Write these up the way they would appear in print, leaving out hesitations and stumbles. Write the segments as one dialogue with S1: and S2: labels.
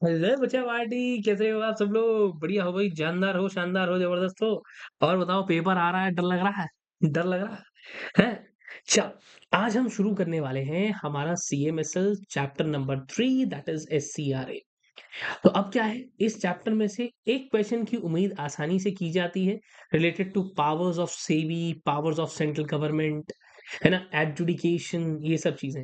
S1: Hello बच्चा party, कैसे हो आप सब लोग? बढ़िया हो भाई, जानदार हो, शानदार हो, जबरदस्त हो। और बताओ, पेपर आ रहा है, डर लग रहा है? डर लग रहा है? चल, आज हम शुरू करने वाले हैं हमारा सीएमएसएल चैप्टर नंबर 3, दैट इज एससीआरए। तो अब क्या है, इस चैप्टर में से एक क्वेश्चन की उम्मीद आसानी से की जाती है, related two powers of SEBI, powers of central government, है ना, एडजुडिकेशन, ये सब चीजें।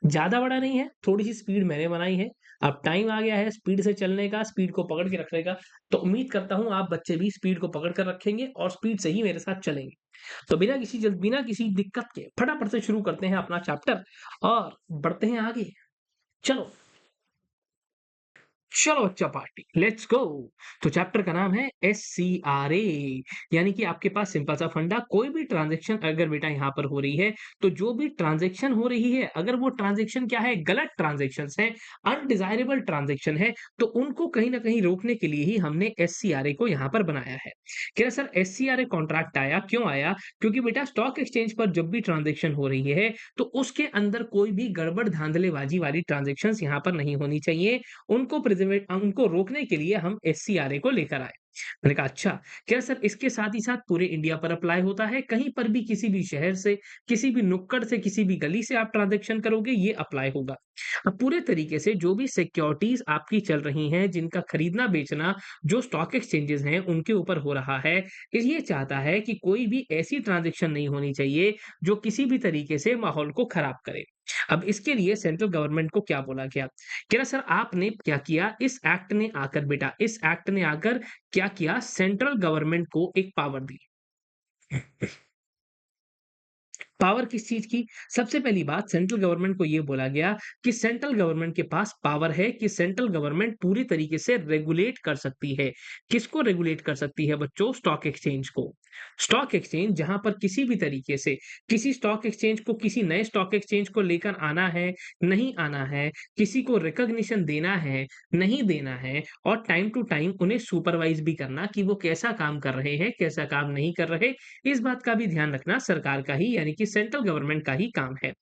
S1: ज्यादा बड़ा नहीं है, थोड़ी सी स्पीड मैंने बनाई है। अब टाइम आ गया है स्पीड से चलने का, स्पीड को पकड़ के रखने का। तो उम्मीद करता हूं आप बच्चे भी स्पीड को पकड़ कर रखेंगे और स्पीड से ही मेरे साथ चलेंगे। तो बिना किसी दिक्कत के फटाफट से शुरू करते हैं अपना चैप्टर और बढ़ते हैं आगे। चलो, चलो बच्चा पार्टी, लेट्स गो। तो चैप्टर का नाम है एससीआरए, यानी कि आपके पास सिंपल सा फंडा, कोई भी ट्रांजैक्शन अगर बेटा यहां पर हो रही है, तो जो भी ट्रांजैक्शन हो रही है, अगर वो ट्रांजैक्शन क्या है, गलत ट्रांजैक्शन है, अनडिजायरेबल ट्रांजैक्शन है, तो उनको कहीं ना कहीं रोकने के लिए ही हमने एससीआरए को यहां पर बनाया है। कह रहा सर, एससीआरए कॉन्ट्रैक्ट आया, क्यों आया? क्योंकि बेटा स्टॉक एक्सचेंज पर जब भी ट्रांजैक्शन हो रही है, तो उसके अंदर कोई भी गड़बड़ धांधलेबाजी वाली ट्रांजैक्शन यहां पर नहीं होनी चाहिए। उनको रोकने के लिए हम एससीआरए को लेकर आए। मैंने कहा अच्छा, क्या सर इसके साथ ही साथ पूरे इंडिया पर अप्लाई होता है? कहीं पर भी किसी भी शहर से, किसी भी नुक्कड़ से, किसी भी गली से आप ट्रांजैक्शन करोगे, ये अप्लाई होगा। अब पूरे तरीके से जो भी सिक्योरिटीज आपकी चल रही हैं, जिनका खरीदना बेचना जो स्टॉक एक्सचेंजेस हैं उनके ऊपर हो रहा है, ये चाहता है कि कोई भी ऐसी ट्रांजैक्शन नहीं होनी चाहिए जो किसी भी तरीके से माहौल को खराब करे। अब इसके लिए सेंट्रल गवर्नमेंट को क्या बोला गया? कह रहा सर, आपने क्या किया, इस एक्ट ने आकर क्या किया, सेंट्रल गवर्नमेंट को एक पावर दी। पावर किस चीज की? सबसे पहली बात, सेंट्रल गवर्नमेंट को यह बोला गया कि सेंट्रल गवर्नमेंट के पास पावर है कि सेंट्रल गवर्नमेंट पूरी तरीके से रेगुलेट कर सकती है। किसको रेगुलेट कर सकती है बच्चों? स्टॉक एक्सचेंज को। स्टॉक एक्सचेंज जहां पर किसी भी तरीके से किसी स्टॉक एक्सचेंज को किसी नए स्टॉक एक्सचेंज को लेकर आना है, नहीं आना है, किसी को रिकॉग्निशन देना है, नहीं देना है, और टाइम टू टाइम उन्हें सुपरवाइज भी करना कि वो कैसा काम कर रहे हैं, कैसा काम नहीं कर रहे, इस बात का भी ध्यान रखना सरकार का ही, यानी कि सेंट्रल गवर्नमेंट का ही काम है।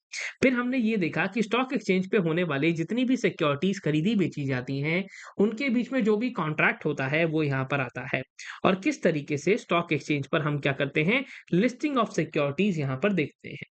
S1: फिर हमने ये देखा कि स्टॉक एक्सचेंज पे होने वाले जितनी भी सिक्योरिटीज खरीदी बेची जाती हैं, उनके बीच में जो भी कॉन्ट्रैक्ट होता है वो यहाँ पर आता है। और किस तरीके से स्टॉक एक्सचेंज पर हम क्या करते हैं, लिस्टिंग ऑफ सिक्योरिटीज यहाँ पर देखते हैं।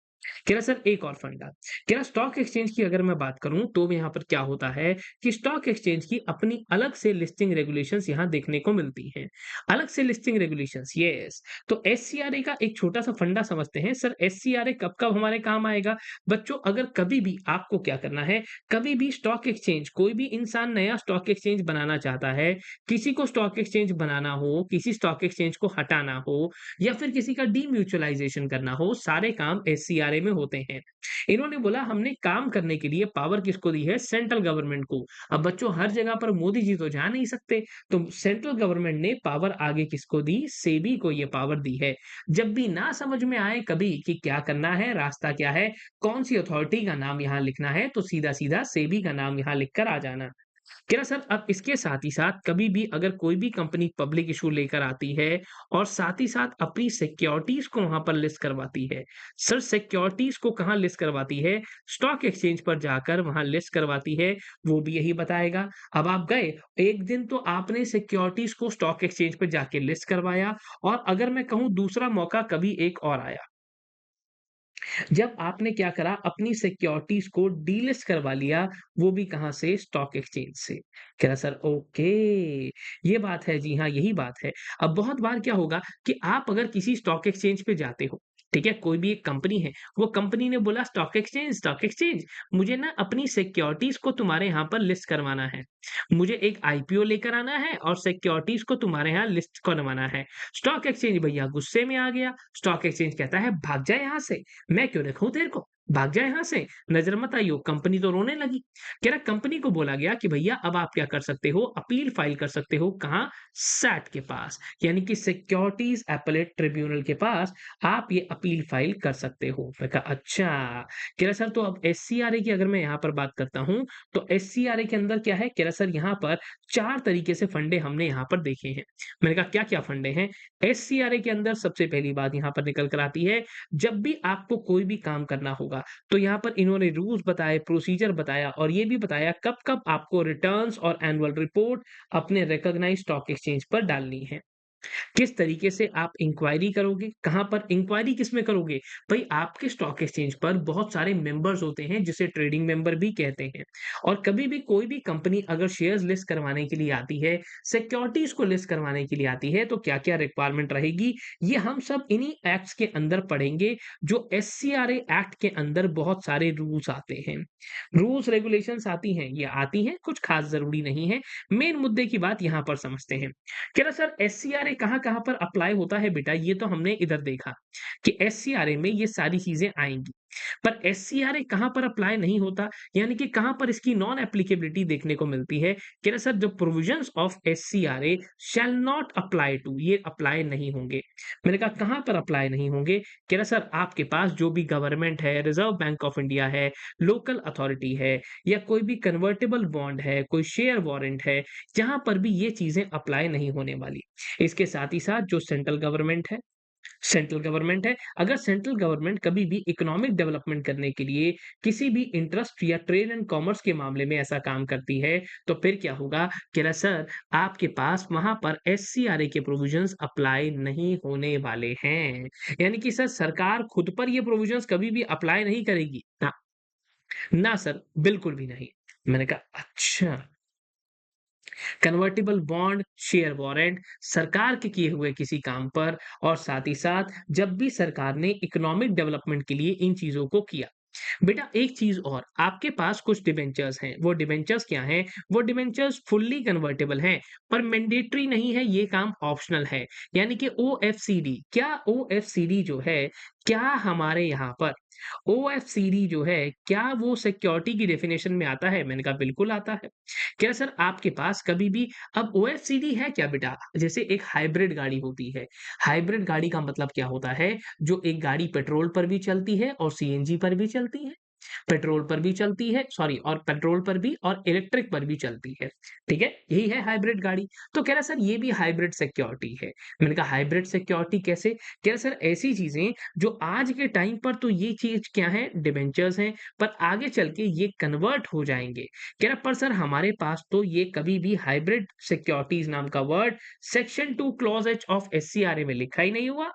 S1: कह रहा सर एक और फंडा, कह रहा स्टॉक एक्सचेंज की अगर मैं बात करूं तो यहाँ पर क्या होता है कि स्टॉक एक्सचेंज की अपनी अलग से लिस्टिंग रेगुलेशंस यहाँ देखने को मिलती हैं। अलग से लिस्टिंग रेगुलेशंस, यस। तो एससीआरए का एक छोटा सा फंडा समझते हैं। सर एससीआरए कब कब हमारे काम आएगा? बच्चों, अगर कभी भी आपको क्या करना है, कभी भी स्टॉक एक्सचेंज, कोई भी इंसान नया स्टॉक एक्सचेंज बनाना चाहता है, किसी को स्टॉक एक्सचेंज बनाना हो, किसी स्टॉक एक्सचेंज को हटाना हो, या फिर किसी का डीम्यूचुअलाइजेशन करना हो, सारे काम एससीआरए में होते हैं। इन्होंने बोला हमने काम करने के लिए पावर किसको दी है? सेंट्रल गवर्नमेंट को। अब बच्चों, हर जगह पर मोदी जी तो जा नहीं सकते, तो सेंट्रल गवर्नमेंट ने पावर आगे किसको दी? सेबी को ये पावर दी है। जब भी ना समझ में आए कभी कि क्या करना है, रास्ता क्या है, कौन सी अथॉरिटी का नाम यहाँ लिखना है, तो सीधा सीधा सेबी का नाम यहाँ लिखकर आ जाना। कह रहा सर, अब इसके साथ ही साथ कभी भी अगर कोई भी कंपनी पब्लिक इशू लेकर आती है और साथ ही साथ अपनी सिक्योरिटीज को वहां पर लिस्ट करवाती है। सर सिक्योरिटीज को कहाँ लिस्ट करवाती है? स्टॉक एक्सचेंज पर जाकर वहां लिस्ट करवाती है। वो भी यही बताएगा। अब आप गए, एक दिन तो आपने सिक्योरिटीज को स्टॉक एक्सचेंज पर जाके लिस्ट करवाया, और अगर मैं कहूं दूसरा मौका कभी एक और आया, जब आपने क्या करा, अपनी सिक्योरिटीज को डीलिस्ट करवा लिया। वो भी कहां से? स्टॉक एक्सचेंज से। कह रहा सर ओके, ये बात है, जी हाँ यही बात है। अब बहुत बार क्या होगा कि आप अगर किसी स्टॉक एक्सचेंज पे जाते हो, ठीक है, कोई भी एक कंपनी है, वो कंपनी ने बोला स्टॉक एक्सचेंज, मुझे ना अपनी सिक्योरिटीज को तुम्हारे यहाँ पर लिस्ट करवाना है, मुझे एक आईपीओ लेकर आना है और सिक्योरिटीज को तुम्हारे यहाँ लिस्ट करवाना है। स्टॉक एक्सचेंज भैया गुस्से में आ गया। स्टॉक एक्सचेंज कहता है भाग जाए यहाँ से, मैं क्यों रखूं तेरे को, भाग जाए यहां से, नजर मत आइयो। कंपनी तो रोने लगी। कह रहा कंपनी को बोला गया कि भैया अब आप क्या कर सकते हो, अपील फाइल कर सकते हो। कहां? सैट के पास, यानी कि सिक्योरिटीज एपेलेट ट्रिब्यूनल के पास आप ये अपील फाइल कर सकते हो। मैं कहा अच्छा। कह रहा सर, तो अब एससीआरए की अगर मैं यहां पर बात करता हूं, तो एससीआरए के अंदर क्या है? कह रहा सर यहां पर चार तरीके से फंडे हमने यहां पर देखे हैं। मैंने कहा क्या क्या फंडे हैं? एससीआरए के अंदर सबसे पहली बात यहां पर निकल कर आती है, जब भी आपको कोई भी काम करना होगा, होगा। तो यहाँ पर इन्होंने रूल्स बताए, प्रोसीजर बताया और ये भी बताया कब-कब आपको रिटर्न्स और एनुअल रिपोर्ट अपने रिकॉग्नाइज्ड स्टॉक एक्सचेंज पर डालनी है। किस तरीके से आप इंक्वायरी करोगे? कहाँ पर इंक्वायरी किसमें करोगे? भई आपके स्टॉक एक्सचेंज पर बहुत सारे मेंबर्स होते हैं जिसे ट्रेडिंग मेंबर भी कहते हैं और कभी भी कोई भी कंपनी अगर शेयर्स लिस्ट करवाने के लिए आती है, सिक्योरिटीज़ को लिस्ट करवाने के लिए आती है, तो क्या-क्या रिक्वायरमेंट रहेगी? ये हम सब इन्हीं एक्ट्स के अंदर पढ़ेंगे जो एससीआरए एक्ट के अंदर बहुत सारे रूल्स आते हैं। रूल्स रेगुलेशंस आती हैं, ये आती हैं, कुछ खास ज़रूरी नहीं है। मेन मुद्दे की बात यहाँ पर समझते हैं। कह रहा सर एससीआरए कहाँ-कहाँ पर अप्लाई होता है बेटा? ये तो हमने इधर देखा कि एससीआरए में ये सारी चीज़ें आएँगी। पर एससीआरए कहाँ पर अप्लाई नहीं होता? यानी कि कहाँ पर इसकी नॉन एप्लीकेबिलिटी देखने को मिलती है? कह रहा sir the provisions of SCRA shall not apply to ये अप्लाई नहीं होंगे। मैंने कहा कहाँ पर अप्लाई नहीं होंगे? कह रहा सर आपके पास जो भी गवर्नमेंट है, रिज़र्व बैंक ऑफ इंडिया है, लोकल अथॉरिटी है या कोई भी कन्वर्टिबल बॉन्ड है, कोई शेयर वारंट है, जहाँ पर भी ये चीज़ें अप्लाई नहीं होने वाली। इसके साथ ही साथ जो सेंट्रल गवर्नमेंट है, अगर सेंट्रल गवर्नमेंट कभी भी इकोनॉमिक डेवलपमेंट करने के लिए किसी भी इंटरेस्ट या ट्रेड एंड कॉमर्स के मामले में ऐसा काम करती है, तो फिर क्या होगा? कह रहा सर आपके पास वहाँ पर एससीआरए के प्रोविजंस अप्लाई नहीं होने वाले हैं। यानी कि सर सरकार खुद पर ये प्रोविजंस कभी भी अप्लाई नहीं करेगी। ना, ना सर, बिल्कुल भी नहीं। मैंने कहा अच्छा। कन्वर्टिबल बॉन्ड, शेयर वारंट सरकार के किए हुए किसी काम पर और साथ ही साथ जब भी सरकार ने इकोनॉमिक डेवलपमेंट के लिए इन चीज़ों को किया। बेटा एक चीज़ और, आपके पास कुछ डिबेंचर्स हैं, वो डिबेंचर्स क्या हैं? वो डिबेंचर्स फुल्ली कन्वर्टिबल हैं, पर मैंडेटरी नहीं है, ये काम ऑप्शनल है। यानी कि ओएफसीडी, क्या ओएफसीडी जो है, क्या हमारे यहाँ पर ओएफसीडी जो है, क्या वो सिक्योरिटी की डेफिनिशन में आता है? मैंने कहा बिल्कुल आता है। क्या सर आपके पास कभी भी अब ओएफसीडी है क्या बेटा? जैसे एक हाइब्रिड गाड़ी होती है। हाइब्रिड गाड़ी का मतलब क्या होता है? जो एक गाड़ी पेट्रोल पर भी चलती है और सीएनजी पर भी चलती है। पेट्रोल पर भी चलती है सॉरी और पेट्रोल पर भी और इलेक्ट्रिक पर भी चलती है। ठीक है? यही है हाइब्रिड गाड़ी। तो कह रहा सर ये भी हाइब्रिड सिक्योरिटी है। मैंने कहा हाइब्रिड सिक्योरिटी कैसे? कह रहा सर ऐसी चीज़ें जो आज के टाइम पर तो ये चीज़ क्या है? डिबेंचर्स हैं, पर आगे चल के ये कन्वर्ट हो जाएँगे। कह रहा पर सर हमारे पास तो ये कभी भी हाइब्रिड सिक्योरिटीज़ नाम का word section 2 clause H of SCRA में लिखा ही नहीं हुआ।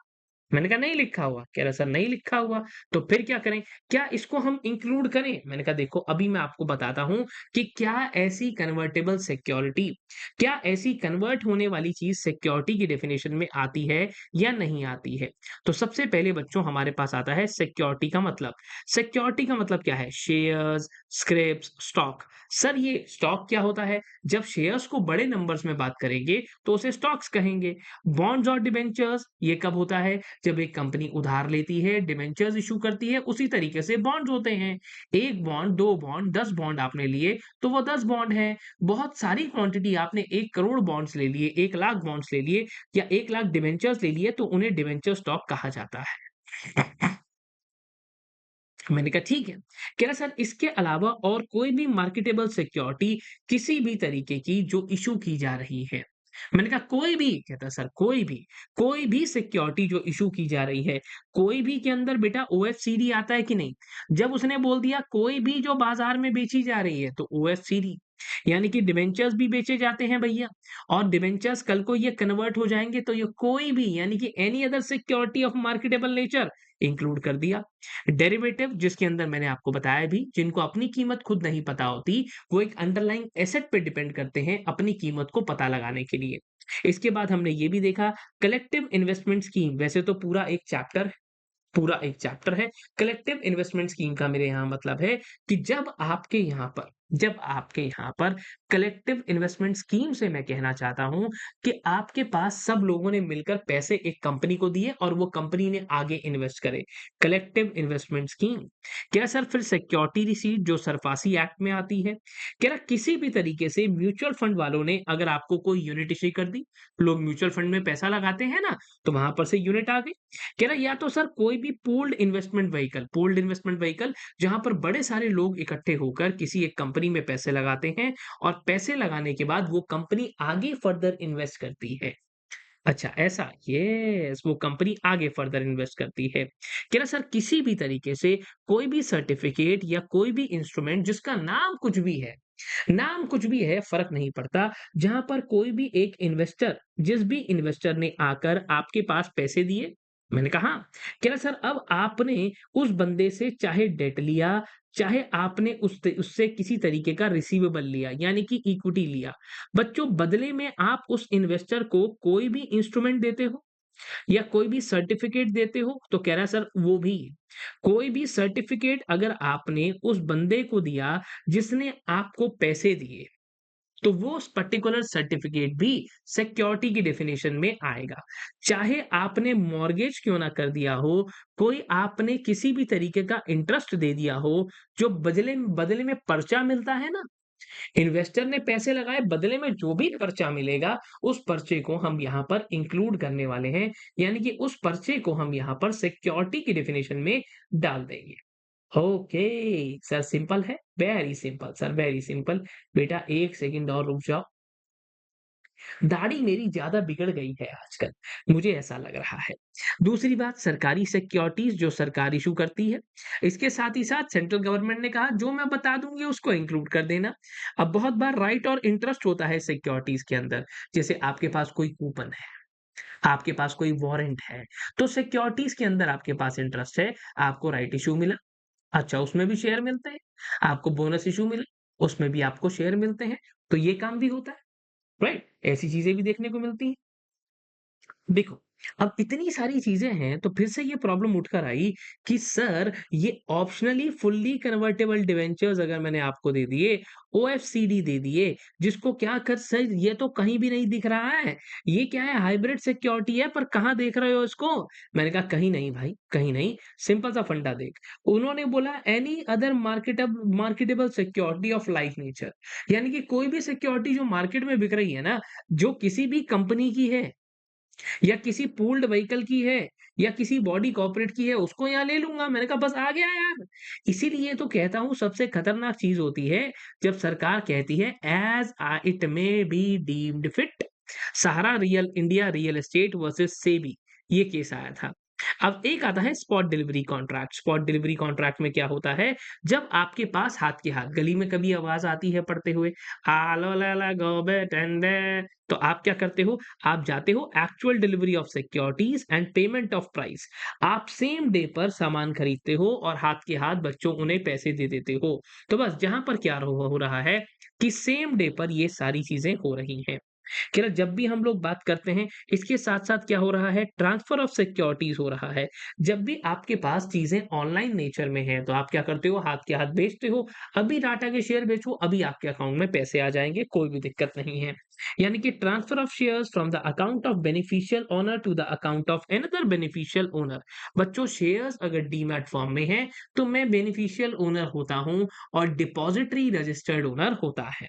S1: मैंने कहा नहीं लिखा हुआ। कह रहा सर नहीं लिखा हुआ, तो फिर क्या करें? क्या इसको हम इंक्लूड करें? मैंने कहा देखो अभी मैं आपको बताता हूँ कि क्या ऐसी कन्वर्टिबल सिक्योरिटी, क्या ऐसी कन्वर्ट होने वाली चीज़ सिक्योरिटी की डेफिनिशन में आती है या नहीं आती है? तो सबसे पहले बच्चों हमारे पास आता है सिक्योरिटी का मतलब। सिक्योरिटी का मतलब क्या है? Shares, Scripps, stock. सर ये स्टॉक क्या होता है? जब शेयर्स को बड़े नंबर्स में बात करेंगे तो उसे स्टॉक्स कहेंगे। बॉन्ड्स और डिबेंचर्स ये कब होता है? जब एक कंपनी उधार लेती है, डिबेंचर्स इश्यू करती है, उसी तरीके से बॉन्ड्स होते हैं। 1 बॉन्ड, 2 बॉन्ड, 10 बॉन्ड आपने लिए, तो वो 10 बॉन्ड हैं। बहुत सारी क्वांटिटी आपने 1 करोड़ बॉन्ड्स ले लिए, 1 लाख बॉन्ड्स ले लिए या 1 लाख डिबेंचर्स ले लिए, तो उन्हें डिबेंचर स्टॉक कहा जाता है। मैंने कहा ठीक है। कह रहा सर इसके अलावा और कोई भी मार्केटेबल सिक्योरिटी किसी भी तरीके की जो इश्यू की जा रही है। मैंने कहा कोई भी? कहता सर कोई भी सिक्योरिटी जो इश्यू की जा रही है, कोई भी के अंदर बेटा ओएफसीडी आता है कि नहीं? जब उसने बोल दिया कोई भी जो बाजार में बेची जा रही है, तो ओएफसीडी यानी कि डिबेंचर्स भी बेचे जाते हैं भैया और डिबेंचर्स कल को ये कन्वर्ट हो जाएँगे तो ये कोई भी यानी कि any other security of marketable nature include कर दिया। डेरिवेटिव जिसके अंदर मैंने आपको बताया भी, जिनको अपनी कीमत खुद नहीं पता होती, वो एक अंडरलाइंग एसेट पे डिपेंड करते हैं अपनी कीमत को पता लगाने के लिए। इसके बाद हमने ये भी देखा कलेक्टिव इन्वेस्टमेंट स्कीम वैसे तो पूरा एक चैप्टर है। कलेक्टिव इन्वेस्टमेंट स्कीम का मेरे यहाँ मतलब है कि जब आपके यहाँ पर कलेक्टिव इन्वेस्टमेंट स्कीम से मैं कहना चाहता हूँ कि आपके पास सब लोगों ने मिलकर पैसे एक कंपनी को दिए और वो कंपनी ने आगे इन्वेस्ट करे। Collective investment scheme. क्या सर फिर सिक्योरिटी रिसीट जो सरफासी एक्ट में आती है? कह रहा किसी भी तरीके से म्यूचुअल फंड वालों ने अगर आपको कोई यूनिट इश्यू कर दी, लोग म्यूचुअल फंड में पैसा लगाते हैं ना, तो वहां पर से यूनिट आ गई। कह रहा या तो सर कोई भी पूल्ड इन्वेस्टमेंट व्हीकल जहां पर बड़े सारे लोग इकट्ठे होकर किसी एक कंपनी में पैसे लगाते हैं और पैसे लगाने के बाद वो कंपनी आगे फर्दर इन्वेस्ट करती है। अच्छा ऐसा, यस वो कंपनी आगे फर्दर इन्वेस्ट करती है। कि ना सर किसी भी तरीके से कोई भी सर्टिफिकेट या कोई भी इंस्ट्रूमेंट जिसका नाम कुछ भी है फ़र्क नहीं पड़ता, जहाँ पर कोई भी एक इन्वेस्टर जिस भी इन्वेस्टर ने आकर आपके पास पैसे दिए, मैंने कहा हाँ, कि ना सर अब आपने उस बंदे से चाहे डेट लिया, चाहे आपने उससे किसी तरीके का रिसीवेबल लिया, यानी कि इक्विटी लिया। बच्चों बदले में आप उस इन्वेस्टर को कोई भी इंस्ट्रूमेंट देते हो या कोई भी सर्टिफिकेट देते हो तो कह रहा है सर वो भी कोई भी सर्टिफिकेट अगर आपने उस बंदे को दिया जिसने आपको पैसे दिए तो वो उस पर्टिकुलर सर्टिफिकेट भी सिक्योरिटी की डेफिनेशन में आएगा। चाहे आपने मॉर्गेज क्यों ना कर दिया हो, कोई आपने किसी भी तरीके का इंटरेस्ट दे दिया हो, जो बदले में पर्चा मिलता है ना, इन्वेस्टर ने पैसे लगाए बदले में जो भी पर्चा मिलेगा, उस पर्चे को हम यहाँ पर इंक्लूड करने वाले हैं। यानी कि उस पर्चे को हम यहाँ पर सिक्योरिटी की डेफिनेशन में डाल देंगे। ओके सर सिंपल है, very simple sir very simple. बेटा 1 सेकंड और रुक जाओ। दाढ़ी मेरी ज़्यादा बिगड़ गई है आजकल, मुझे ऐसा लग रहा है। दूसरी बात सरकारी सिक्योरिटीज़ जो सरकार इश्यू करती है, इसके साथ ही साथ सेंट्रल गवर्नमेंट ने कहा जो मैं बता दूँगी उसको इंक्लूड कर देना। अब बहुत बार राइट और इंटरेस्ट होता है सिक्योरिटीज़ के अंदर, जैसे आपके पास कोई कूपन है, आपके पास कोई वारंट है, तो सिक्योरिटीज़ के अंदर आपके पास इंटरेस्ट है, आपको राइट इश्यू मिला, अच्छा उसमें भी शेयर मिलते हैं, आपको बोनस इश्यू मिला, उसमें भी आपको शेयर मिलते हैं, तो ये काम भी होता है, राइट? ऐसी चीज़ें भी देखने को मिलती हैं। देखो, अब इतनी सारी चीज़ें हैं, तो फिर से ये प्रॉब्लम उठकर आई कि सर ये ऑप्शनली फुल्ली कन्वर्टिबल डिबेंचर्स अगर मैंने आपको दे दिए, ओएफसीडी दे दिए, जिसको क्या कर सर ये तो कहीं भी नहीं दिख रहा है। ये क्या है हाइब्रिड सिक्योरिटी है पर कहाँ देख रहे हो इसको? मैंने कहा कहीं नहीं भाई, कहीं नहीं, सिंपल सा फंडा देख। उन्होंने बोला any other marketable security of life nature यानी कि कोई भी सिक्योरिटी जो मार्केट में बिक रही है ना, जो किसी भी कंपनी की है या किसी पूल्ड व्हीकल की है या किसी बॉडी कॉर्पोरेट की है उसको यहाँ ले लूँगा। मैंने कहा बस आ गया यार। इसीलिए तो कहता हूँ सबसे खतरनाक चीज़ होती है जब सरकार कहती है it may be deemed fit. Sahara real India real estate versus SEBI ये केस आया था। अब एक आता है spot delivery contract. Spot delivery contract में क्या होता है जब आपके पास हाथ के हाथ गली में कभी आवाज़ आती है पढ़ते हुए आलो लाला गोबे टेंडे तो आप क्या करते हो आप जाते हो actual delivery of securities and payment of price. आप सेम डे पर सामान खरीदते हो और हाथ के हाथ बच्चों उन्हें पैसे दे देते हो। तो बस जहां पर क्या हो रहा है कि सेम डे पर ये सारी चीजें हो रही हैं कि ना जब भी हम लोग बात करते हैं इसके साथ-साथ क्या हो रहा है ट्रांसफर ऑफ सिक्योरिटीज़ हो रहा है। जब भी आपके पास चीज़ें ऑनलाइन नेचर में हैं तो आप क्या करते हो हाथ के हाथ बेचते हो। अभी टाटा के शेयर बेचो, अभी आपके अकाउंट में पैसे आ जाएँगे, कोई भी दिक्कत नहीं है। यानी कि transfer of shares from the account of beneficial owner to the account of another beneficial owner. बच्चों शेयर्स अगर डीमैट फॉर्म में हैं तो मैं बेनिफिशियल ओनर होता हूँ और डिपॉजिटरी रजिस्टर्ड ओनर होता है।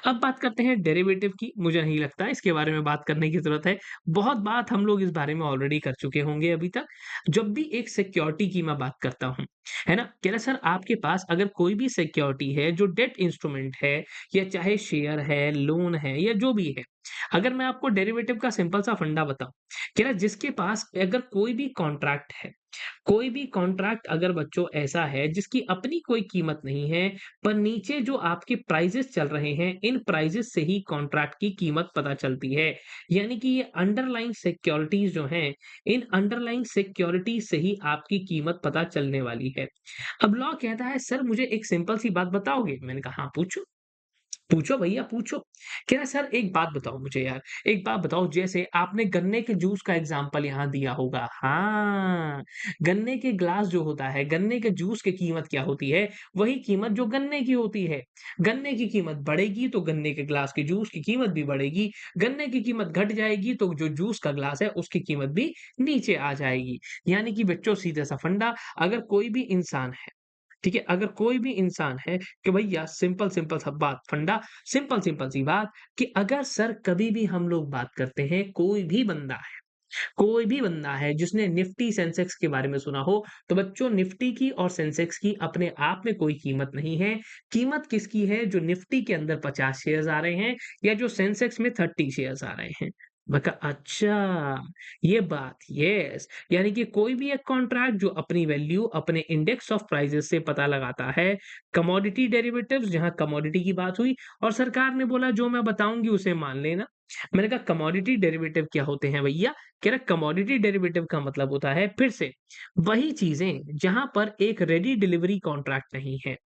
S1: अब बात करते हैं डेरिवेटिव की, मुझे नहीं लगता इसके बारे में बात करने की ज़रूरत है। बहुत बात हम लोग इस बारे में ऑलरेडी कर चुके होंगे अभी तक। जब भी एक सिक्योरिटी की मैं बात करता हूँ, है ना? कह रहा सर आपके पास अगर कोई भी सिक्योरिटी है जो डेट इंस्ट्रूमेंट है या चाहे शेयर है, लोन है या जो भी है। अगर मैं आपको डेरिवेटिव का सिंपल सा फंडा बताऊँ, कह रहा जिसके पास अगर कोई भी कॉन्ट्रैक्ट है कोई भी कॉन्ट्रैक्ट अगर बच्चों ऐसा है जिसकी अपनी कोई कीमत नहीं है, पर नीचे जो आपके प्राइसेज़ चल रहे हैं, इन प्राइसेज़ से ही कॉन्ट्रैक्ट की कीमत पता चलती है। यानी कि ये अंडरलाइंग सिक्योरिटीज़ जो हैं, इन अंडरलाइंग सिक्योरिटीज़ से ही आपकी कीमत पता चलने वाली है। अब लॉ कहता है, "सर मुझे एक सिंपल सी बात बताओगे?" मैंने कहा, "हाँ, पूछो।" पूछो भैया पूछो। कह रहा सर एक बात बताओ मुझे यार, एक बात बताओ जैसे आपने गन्ने के जूस का एग्ज़ाम्पल यहाँ दिया होगा। हाँ, गन्ने के ग्लास जो होता है, गन्ने के जूस की कीमत क्या होती है? वही कीमत जो गन्ने की होती है। गन्ने की कीमत बढ़ेगी तो गन्ने के ग्लास के जूस की कीमत भी बढ़ेगी। गन्ने की कीमत घट जाएगी तो जो जूस का ग्लास है उसकी कीमत भी नीचे आ जाएगी। यानी कि बच्चों सीधा सा फंडा अगर कोई भी इंसान है ठीक है? अगर कोई भी इंसान है कि भैया सिंपल सा बात फंडा सिंपल सी बात कि अगर सर कभी भी हम लोग बात करते हैं कोई भी बंदा है जिसने निफ्टी सेंसेक्स के बारे में सुना हो, तो बच्चों निफ्टी की और सेंसेक्स की अपने आप में कोई कीमत नहीं है। कीमत किसकी है? जो निफ्टी के अंदर 50 शेयर्स आ रहे हैं या जो सेंसेक्स में 30 शेयर्स आ रहे हैं। मैं कहा अच्छा, ये बात, यस। यानी कि कोई भी एक कॉन्ट्रैक्ट जो अपनी वैल्यू अपने इंडेक्स ऑफ प्राइसेस से पता लगाता है, कमोडिटी डेरिवेटिव्स जहाँ कमोडिटी की बात हुई और सरकार ने बोला जो मैं बताऊँगी उसे मान लेना। मैंने कहा कमोडिटी डेरिवेटिव क्या होते हैं भैया? कह रहा कमोडिटी डेरिवेटिव का मतलब होता है फिर से वही चीज़ें जहाँ पर एक रेडी डिलीवरी कॉन्ट्रैक्ट नहीं है।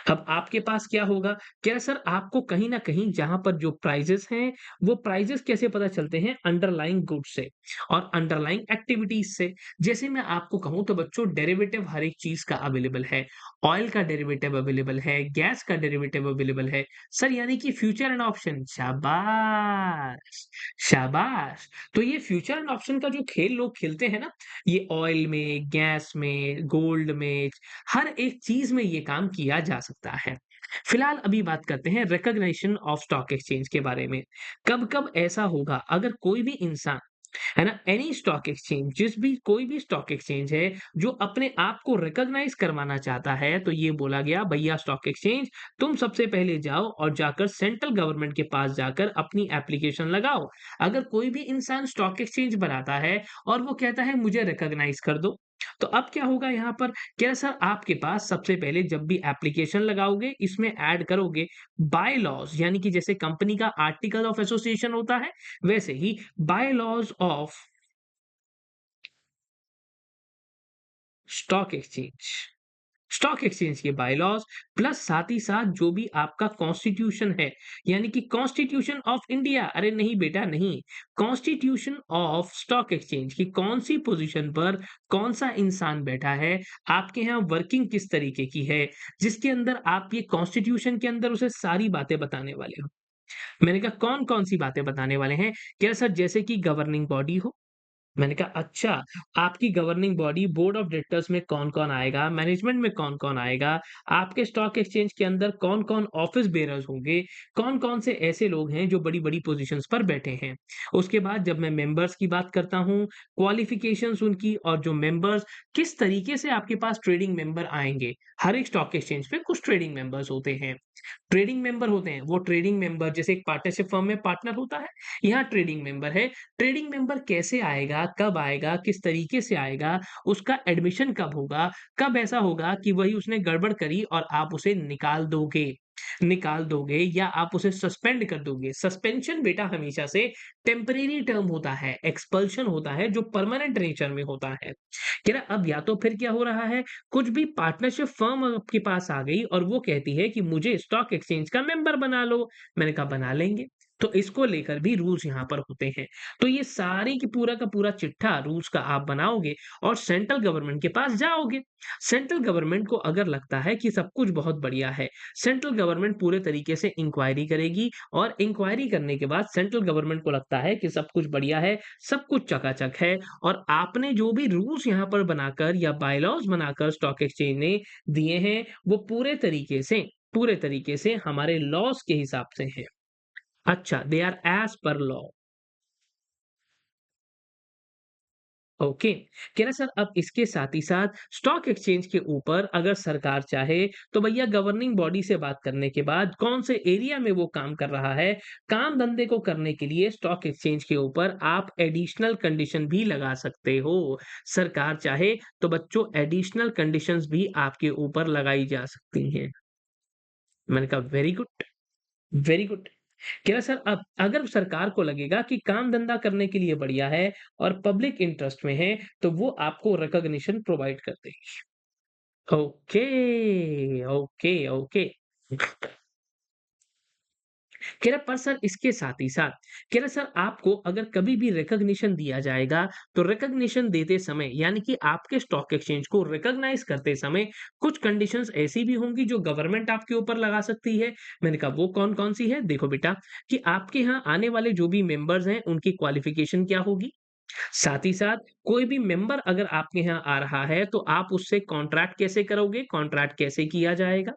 S1: अब आपके पास क्या होगा? क्या सर आपको कहीं न कहीं जहाँ पर जो प्राइज़ेज़ हैं, वो प्राइज़ेज़ कैसे पता चलते हैं? अंडरलाइंग गुड्स से और अंडरलाइंग एक्टिविटीज़ से। जैसे मैं आपको कहूँ तो बच्चों डेरिवेटिव हर एक चीज़ का अवेलेबल है। ऑयल का डेरिवेटिव अवेलेबल है, गैस का डेरिवेटिव अवेलेबल है। सर यानी कि फ्यूचर एंड ऑप्शन शाबाश! शाबाश! तो ये फ्यूचर एंड ऑप्शन का जो खेल लोग खेलते हैं ना, ये ऑयल में, गैस में, गोल्ड में, हर एक चीज़ में ये काम किया जा सकता है। फिलहाल अभी बात करते हैं रिकॉग्निशन ऑफ स्टॉक एक्सचेंज के बारे में। कब-कब ऐसा होगा अगर कोई भी इंसान, है ना? एनी स्टॉक एक्सचेंज जिस भी कोई भी स्टॉक एक्सचेंज है जो अपने आप को रिकॉग्नाइज़ करवाना चाहता है, तो ये बोला गया भैया स्टॉक एक्सचेंज तुम सबसे पहले जाओ और जाकर सेंट्रल गवर्नमेंट के पास जाकर अपनी एप्लीकेशन लगाओ। अगर कोई भी इंसान स्टॉक एक्सचेंज बनाता है और वो कहता है मुझे रिकॉग्नाइज़ कर दो, तो अब क्या होगा यहाँ पर क्या सर आपके पास सबसे पहले जब भी एप्लीकेशन लगाओगे इसमें ऐड करोगे बाय लॉज़ यानी कि जैसे कंपनी का आर्टिकल ऑफ एसोसिएशन होता है, वैसे ही bylaws of stock exchange. Stock exchange के बायलॉज प्लस साथ ही साथ जो भी आपका कॉन्स्टिट्यूशन है, यानी कि कॉन्स्टिट्यूशन ऑफ इंडिया, अरे नहीं बेटा नहीं, कॉन्स्टिट्यूशन ऑफ स्टॉक एक्सचेंज की कौन-सी पोज़ीशन पर कौन-सा इंसान बैठा है, आपके यहाँ वर्किंग किस तरीके की है, जिसके अंदर आप ये कॉन्स्टिट्यूशन के अंदर उसे सारी बातें बताने वाले हो। मैंने कहा कौन-कौन सी बातें बताने वाले हैं? क्या सर जैसे कि गवर्निंग बॉडी हो, मैंने कहा अच्छा, आपकी governing body board of directors में कौन-कौन आएगा, मैनेजमेंट में कौन-कौन आएगा, आपके स्टॉक एक्सचेंज के अंदर कौन-कौन ऑफिस बेयरर्स होंगे, कौन-कौन से ऐसे लोग हैं जो बड़ी-बड़ी पोज़ीशंस पर बैठे हैं। उसके बाद जब मैं मेंबर्स की बात करता हूँ, क्वालिफ़िकेशंस उनकी और जो मेंबर्स किस तरीके से आपके पास ट्रेडिंग मेंबर आएँगे। हर एक स्टॉक एक्सचेंज पे कुछ ट्रेडिंग मेंबर्स होते हैं। ट्रेडिंग मेंबर होते हैं, वो ट्रेडिंग मेंबर जैसे एक पार्टनरशिप फर्म में पार्टनर होता है, यहाँ ट्रेडिंग मेंबर है। ट्रेडिंग मेंबर कैसे आएगा, कब आएगा, किस तरीके से आएगा, उसका एडमिशन कब होगा, कब ऐसा होगा कि वही उसने गड़बड़ करी और आप उसे निकाल दोगे या आप उसे सस्पेंड कर दोगे। सस्पेंशन बेटा हमेशा से टेम्परेरी टर्म होता है, एक्सपल्शन होता है जो परमानेंट नेचर में होता है। कह रहा अब या तो फिर क्या हो रहा है, कुछ भी पार्टनरशिप फर्म आपके पास आ गई और वो कहती है कि मुझे स्टॉक एक्सचेंज का मेंबर बना लो। मैंने कहा बना लेंगे। तो इसको लेकर भी रूल्स यहाँ पर होते हैं। तो ये सारी की पूरा का पूरा चिट्ठा रूल्स का आप बनाओगे और सेंट्रल गवर्नमेंट के पास जाओगे। सेंट्रल गवर्नमेंट को अगर लगता है कि सब कुछ बहुत बढ़िया है, सेंट्रल गवर्नमेंट पूरे तरीके से इंक्वायरी करेगी और इंक्वायरी करने के बाद सेंट्रल गवर्नमेंट को लगता है कि सब कुछ बढ़िया है, सब कुछ चकाचक है और आपने जो भी रूल्स यहाँ पर बनाकर या बायलॉज़ बनाकर स्टॉक एक्सचेंज ने दिए हैं, वो पूरे तरीके से हमारे लॉज़ के हिसाब से हैं। अच्छा, they are as per law. Okay. कह रहा सर अब इसके साथ ही साथ स्टॉक एक्सचेंज के ऊपर अगर सरकार चाहे तो भैया गवर्निंग बॉडी से बात करने के बाद कौन से एरिया में वो काम कर रहा है, काम धंधे को करने के लिए स्टॉक एक्सचेंज के ऊपर आप एडिशनल कंडीशन भी लगा सकते हो। सरकार चाहे तो बच्चों एडिशनल कंडीशंस भी आपके ऊपर लगाई जा सकती हैं। मैंने कहा वेरी गुड, वेरी गुड। कह रहा सर अब अगर सरकार को लगेगा कि काम धंधा करने के लिए बढ़िया है और पब्लिक इंटरेस्ट में है, तो वो आपको रिकॉग्निशन प्रोवाइड कर देगी। Okay, okay, okay. कह रहा पर सर इसके साथ ही साथ कह रहा सर आपको अगर कभी भी रिकॉग्निशन दिया जाएगा, तो रिकॉग्निशन देते समय यानी कि आपके स्टॉक एक्सचेंज को रिकॉग्नाइज़ करते समय कुछ कंडीशंस ऐसी भी होंगी जो गवर्नमेंट आपके ऊपर लगा सकती है। मैंने कहा वो कौन-कौन सी है? देखो बेटा कि आपके यहाँ आने वाले जो भी मेंबर्स हैं, उनकी क्वालिफिकेशन क्या होगी? साथ ही साथ कोई भी मेंबर अगर आपके यहाँ आ रहा है, तो आप उससे कॉन्ट्रैक्ट कैसे करोगे? कॉन्ट्रैक्ट कैसे किया जाएगा?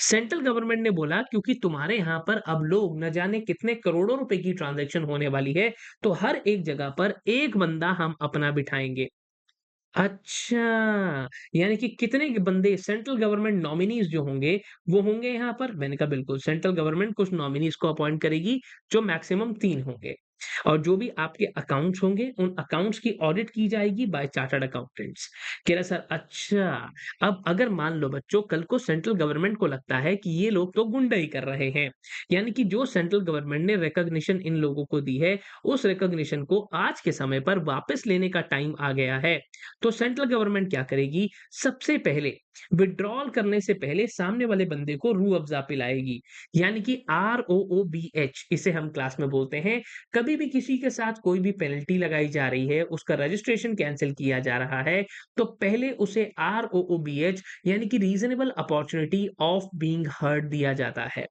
S1: सेंट्रल गवर्नमेंट ने बोला क्योंकि तुम्हारे यहाँ पर अब लोग न जाने कितने करोड़ों रुपए की ट्रांज़ैक्शन होने वाली है, तो हर एक जगह पर एक बंदा हम अपना बिठाएँगे। अच्छा, यानी कि कितने बंदे सेंट्रल गवर्नमेंट नॉमिनीज़ जो होंगे, वो होंगे यहाँ पर? मैंने कहा बिल्कुल, सेंट्रल गवर्नमेंट कुछ नॉमिनीज़ को अपॉइंट करेगी, जो मैक्सिमम 3 होंगे। और जो भी आपके अकाउंट्स होंगे, उन अकाउंट्स की ऑडिट की जाएगी बाय चार्टर्ड अकाउंटेंट्स। कह रहा सर अच्छा, अब अगर मान लो बच्चों कल को सेंट्रल गवर्नमेंट को लगता है कि ये लोग तो गुंडई कर रहे हैं, यानी कि जो सेंट्रल गवर्नमेंट ने रिकॉग्निशन इन लोगों को दी है, उस रिकॉग्निशन को आज के समय पर वापस लेने का टाइम आ गया है। तो सेंट्रल गवर्नमेंट क्या करेगी? सबसे पहले विथड्रॉल करने से पहले सामने वाले बंदे को रूह अफ़ज़ा पिलाएगी, यानी कि ROOBH इसे हम क्लास में बोलते हैं। कभी भी किसी के साथ कोई भी पेनल्टी लगाई जा रही है, उसका रजिस्ट्रेशन कैंसल किया जा रहा है, तो पहले उसे ROOBH यानी कि reasonable opportunity of being heard दिया जाता है।